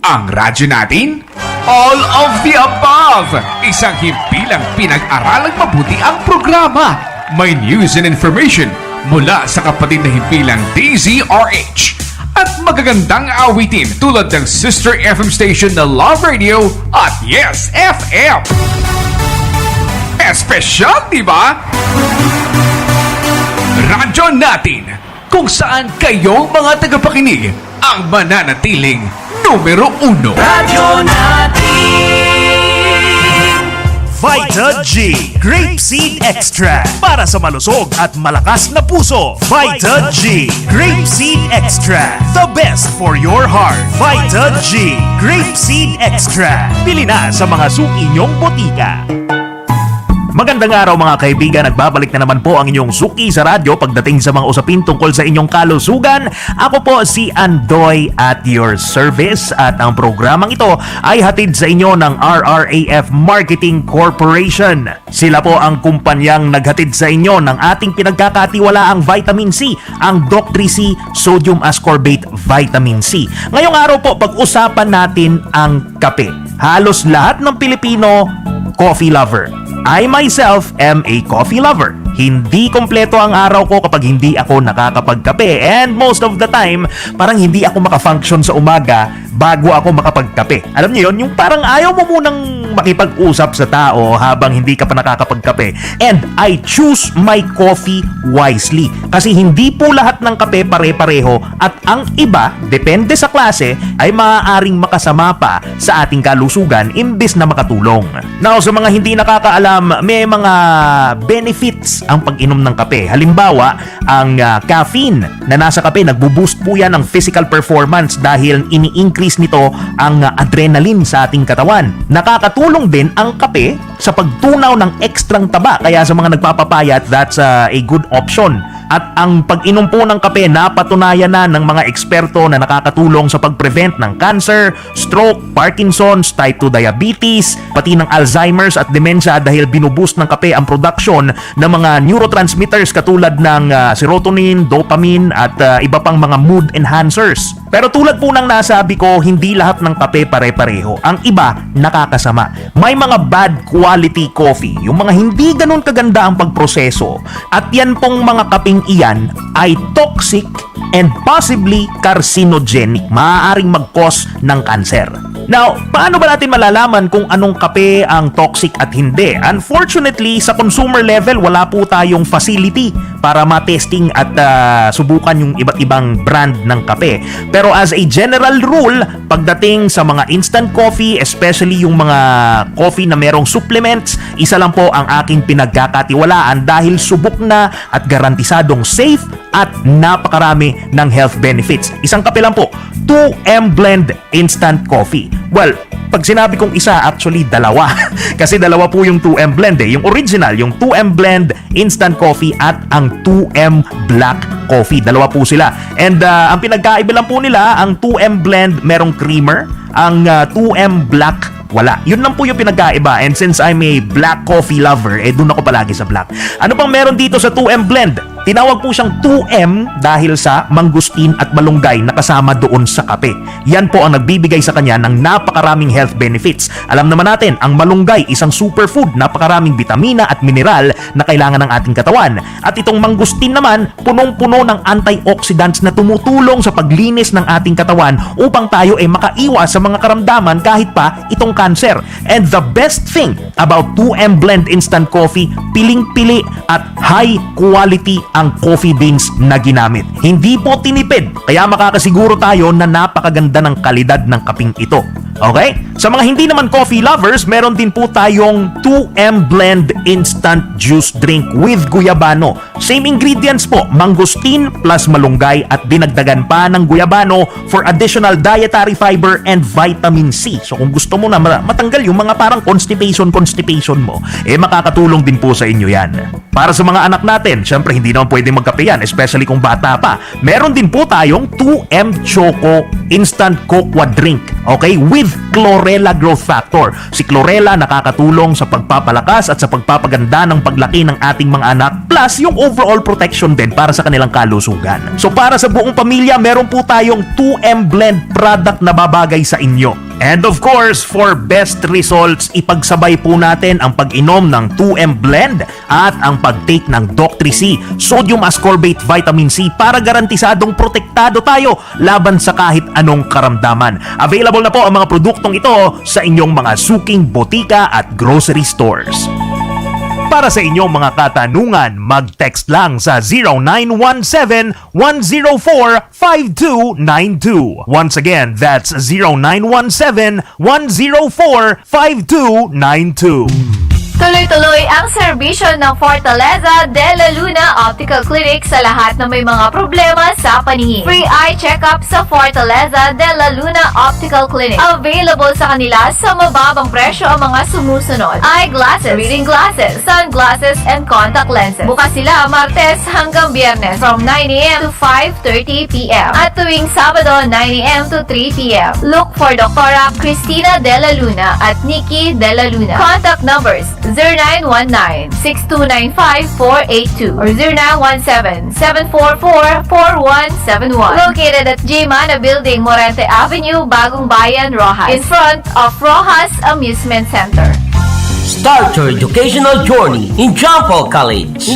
ang radyo natin, all of the above. Isang himpilang pinag-aralang mabuti ang programa. May news and information mula sa kapatid na himpilang DZRH. At magagandang awitin tulad ng sister FM station na Love Radio at Yes FM. Espesyal, di ba? Radyo natin, kung saan kayong mga tagapakinig ang mananatiling numero 1. Radyo natin Vita G Grapeseed Extract para sa malusog at malakas na puso. Vita G Grapeseed Extract, the best for your heart. Vita G Grapeseed Extract. Bili na sa mga suki niyong botika. Magandang araw mga kaibigan, nagbabalik na naman po ang inyong suki sa radyo pagdating sa mga usapin tungkol sa inyong kalusugan. Ako po si Andoy at your service at ang programang ito ay hatid sa inyo ng RRAF Marketing Corporation. Sila po ang kumpanyang naghatid sa inyo ng ating pinagkakatiwalaang vitamin C, ang Doc 3C Sodium Ascorbate Vitamin C. Ngayong araw po pag-usapan natin ang kape. Halos lahat ng Pilipino coffee lover. I myself am a coffee lover. Hindi kompleto ang araw ko kapag hindi ako nakakapagkape. And most of the time, parang hindi ako makafunction sa umaga bago ako makapagkape. Alam niyo yun? Yung parang ayaw mo munang makipag-usap sa tao habang hindi ka pa nakakapagkape. And I choose my coffee wisely. Kasi hindi po lahat ng kape pare-pareho at ang iba, depende sa klase, ay maaaring makasama pa sa ating kalusugan imbes na makatulong. Now, sa mga hindi nakakaalam, may mga benefits ang pag-inom ng kape. Halimbawa, ang caffeine na nasa kape, nagbo-boost po yan ng physical performance dahil ini-increase nito ang adrenaline sa ating katawan. Nakakatulong din ang kape sa pagtunaw ng ekstrang taba. Kaya sa mga nagpapapayat, that's a good option. At ang pag-inom po ng kape, napatunayan na ng mga eksperto na nakakatulong sa pag-prevent ng cancer, stroke, Parkinson's, type 2 diabetes, pati ng Alzheimer's at dementia dahil binuboost ng kape ang production ng mga neurotransmitters katulad ng serotonin, dopamine at iba pang mga mood enhancers. Pero tulad po ng nasabi ko, hindi lahat ng kape pare-pareho. Ang iba, nakakasama. May mga bad quality coffee, yung mga hindi ganun kaganda ang pagproseso. At yan pong mga kapeng iyan ay toxic and possibly carcinogenic. Maaaring mag-cause ng cancer. Now, paano ba natin malalaman kung anong kape ang toxic at hindi? Unfortunately, sa consumer level, wala po tayong facility para ma-testing at subukan yung iba't ibang brand ng kape. Pero as a general rule, pagdating sa mga instant coffee, especially yung mga coffee na merong supplements, isa lang po ang aking pinagkakatiwalaan dahil subok na at garantisadong safe at napakarami ng health benefits. Isang kape lang po, 2M Blend Instant Coffee. Well, pag sinabi kong isa, actually dalawa. Kasi dalawa po yung 2M Blend eh. Yung original, yung 2M Blend Instant Coffee at ang 2M Black Coffee. Dalawa po sila. And ang pinagkaiba lang po nila, ang 2M Blend merong creamer, ang 2M Black wala. Yun lang po yung pinagkaiba. And since I'm a black coffee lover, dun ako palagi sa black. Ano pang meron dito sa 2M Blend? Tinawag po siyang 2M dahil sa mangustin at malunggay na kasama doon sa kape. Yan po ang nagbibigay sa kanya ng napakaraming health benefits. Alam naman natin, ang malunggay isang superfood, napakaraming vitamina at mineral na kailangan ng ating katawan. At itong mangustin naman, punong-puno ng antioxidants na tumutulong sa paglinis ng ating katawan upang tayo ay makaiwas sa mga karamdaman kahit pa itong cancer. And the best thing about 2M Blend Instant Coffee, piling-pili at high quality ang coffee beans na ginamit. Hindi po tinipid, kaya makakasiguro tayo na napakaganda ng kalidad ng kaping ito. Okay? Sa mga hindi naman coffee lovers, meron din po tayong 2M Blend Instant Juice Drink with Guyabano. Same ingredients po, mangosteen plus malunggay at dinagdagan pa ng guyabano for additional dietary fiber and vitamin C. So kung gusto mo na matanggal yung mga parang constipation mo, makakatulong din po sa inyo yan. Para sa mga anak natin, syempre hindi naman pwedeng magkape yan, especially kung bata pa. Meron din po tayong 2M Choco Instant Cocoa Drink, okay, with Chlorella Growth Factor. Si Chlorella nakakatulong sa pagpapalakas at sa pagpapaganda ng paglaki ng ating mga anak, plus yung overall protection din para sa kanilang kalusugan. So para sa buong pamilya, meron po tayong 2M Blend product na babagay sa inyo. And of course, for best results, ipagsabay po natin ang pag-inom ng 2M Blend at ang pag-take ng Doc 3C, Sodium Ascorbate Vitamin C para garantisadong protektado tayo laban sa kahit anong karamdaman. Available na po ang mga produktong ito sa inyong mga suking botika at grocery stores. Para sa inyong mga katanungan, mag-text lang sa 0917-104-5292. Once again, that's 0917-104-5292. Tuloy-tuloy ang serbisyo ng Fortaleza de la Luna Optical Clinic sa lahat ng may mga problema sa paningin. Free eye check-up sa Fortaleza de la Luna Optical Clinic. Available sa kanila sa mababang presyo ang mga sumusunod: eyeglasses, reading glasses, sunglasses, and contact lenses. Bukas sila Martes hanggang Biyernes from 9 a.m. to 5:30 p.m. At tuwing Sabado 9 a.m. to 3 p.m. Look for Dr. Cristina de la Luna at Nikki de la Luna. Contact numbers 0919-6295-482 or 0917-744-4171. Located at J. Mana Building, Morente Avenue, Bagong Bayan, Rojas. In front of Rojas Amusement Center. Start your educational journey in John College.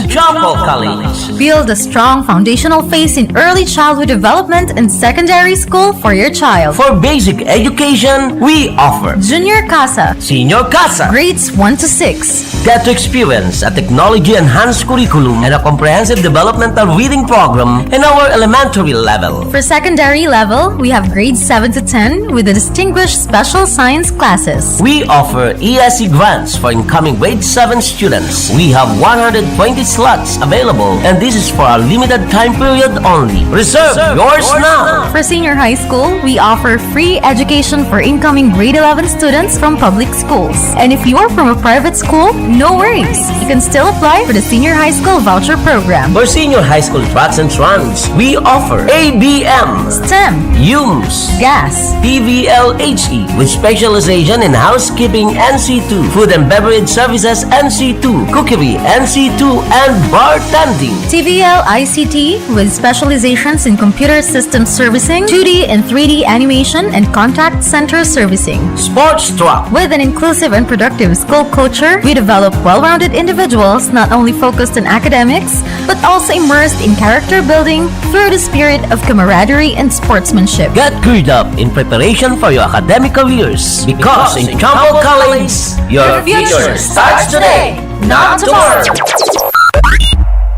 Build a strong foundational phase in early childhood development and secondary school for your child. For basic education, we offer Junior Casa, Senior Casa, grades 1 to 6. Get to experience a technology-enhanced curriculum and a comprehensive developmental reading program in our elementary level. For secondary level, we have grades 7 to 10 with the distinguished special science classes. We offer ESC grants for incoming grade 7 students. We have 120 slots available and this is for a limited time period only. Reserve yours now! For senior high school, we offer free education for incoming grade 11 students from public schools. And if you are from a private school, no worries. You can still apply for the senior high school voucher program. For senior high school tracks and trans, we offer ABM, STEM, UMS, GAS, PVLHE with specialization in housekeeping NC2, food and beverage services NC2, cookery NC2, and bartending. TVL ICT with specializations in computer system servicing, 2D and 3D animation, and contact center servicing. Sports track with an inclusive and productive school culture. We develop well-rounded individuals not only focused on academics but also immersed in character building through the spirit of camaraderie and sportsmanship. Get geared up in preparation for your academic careers because in Champo College, your future starts today, not tomorrow.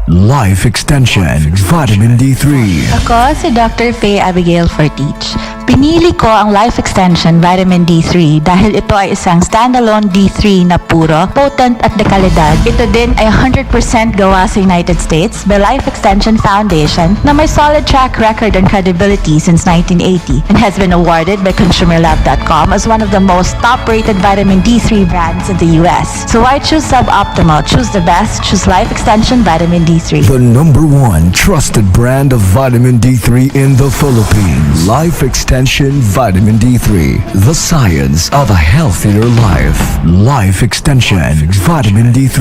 Life Extension Vitamin D3. Ako si Dr. Faye Abigail Fortich. Pinili ko ang Life Extension Vitamin D3 dahil ito ay isang standalone D3 na puro, potent at dekalidad. Ito din ay 100% gawa sa United States by Life Extension Foundation na may solid track record and credibility since 1980 and has been awarded by ConsumerLab.com as one of the most top-rated vitamin D3 brands in the US. So why choose suboptimal? Choose the best. Choose Life Extension Vitamin D3. The #1 trusted brand of vitamin D3 in the Philippines. Life Extension Vitamin D3. The science of a healthier life. Life Extension Vitamin D3.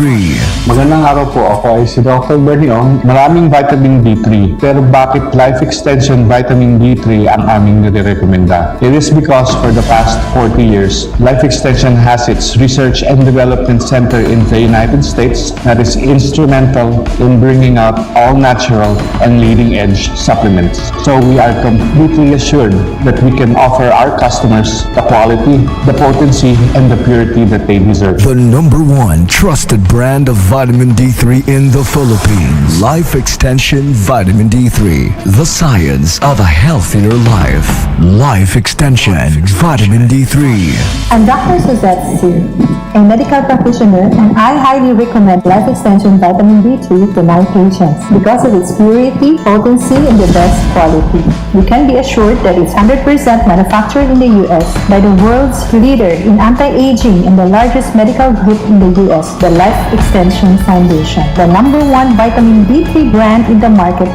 Magandang araw po. Ako ay si Dr. Berniong. Maraming vitamin D3. Pero bakit Life Extension Vitamin D3 ang aming nire-recommenda? It is because for the past 40 years, Life Extension has its research and development center in the United States that is instrumental in bringing out all natural and leading-edge supplements. So we are completely assured that we can offer our customers the quality, the potency, and the purity that they deserve. The number one trusted brand of vitamin D3 in the Philippines. Life Extension Vitamin D3. The science of a healthier life. Life Extension Vitamin D3. I'm Dr. Suzette C., a medical practitioner, and I highly recommend Life Extension Vitamin D3 to my patients because of its purity, potency, and the best quality. You can be assured that it's 100% manufactured in the U.S. by the world's leader in anti-aging and the largest medical group in the U.S., the Life Extension Foundation, the number one vitamin D3 brand in the market.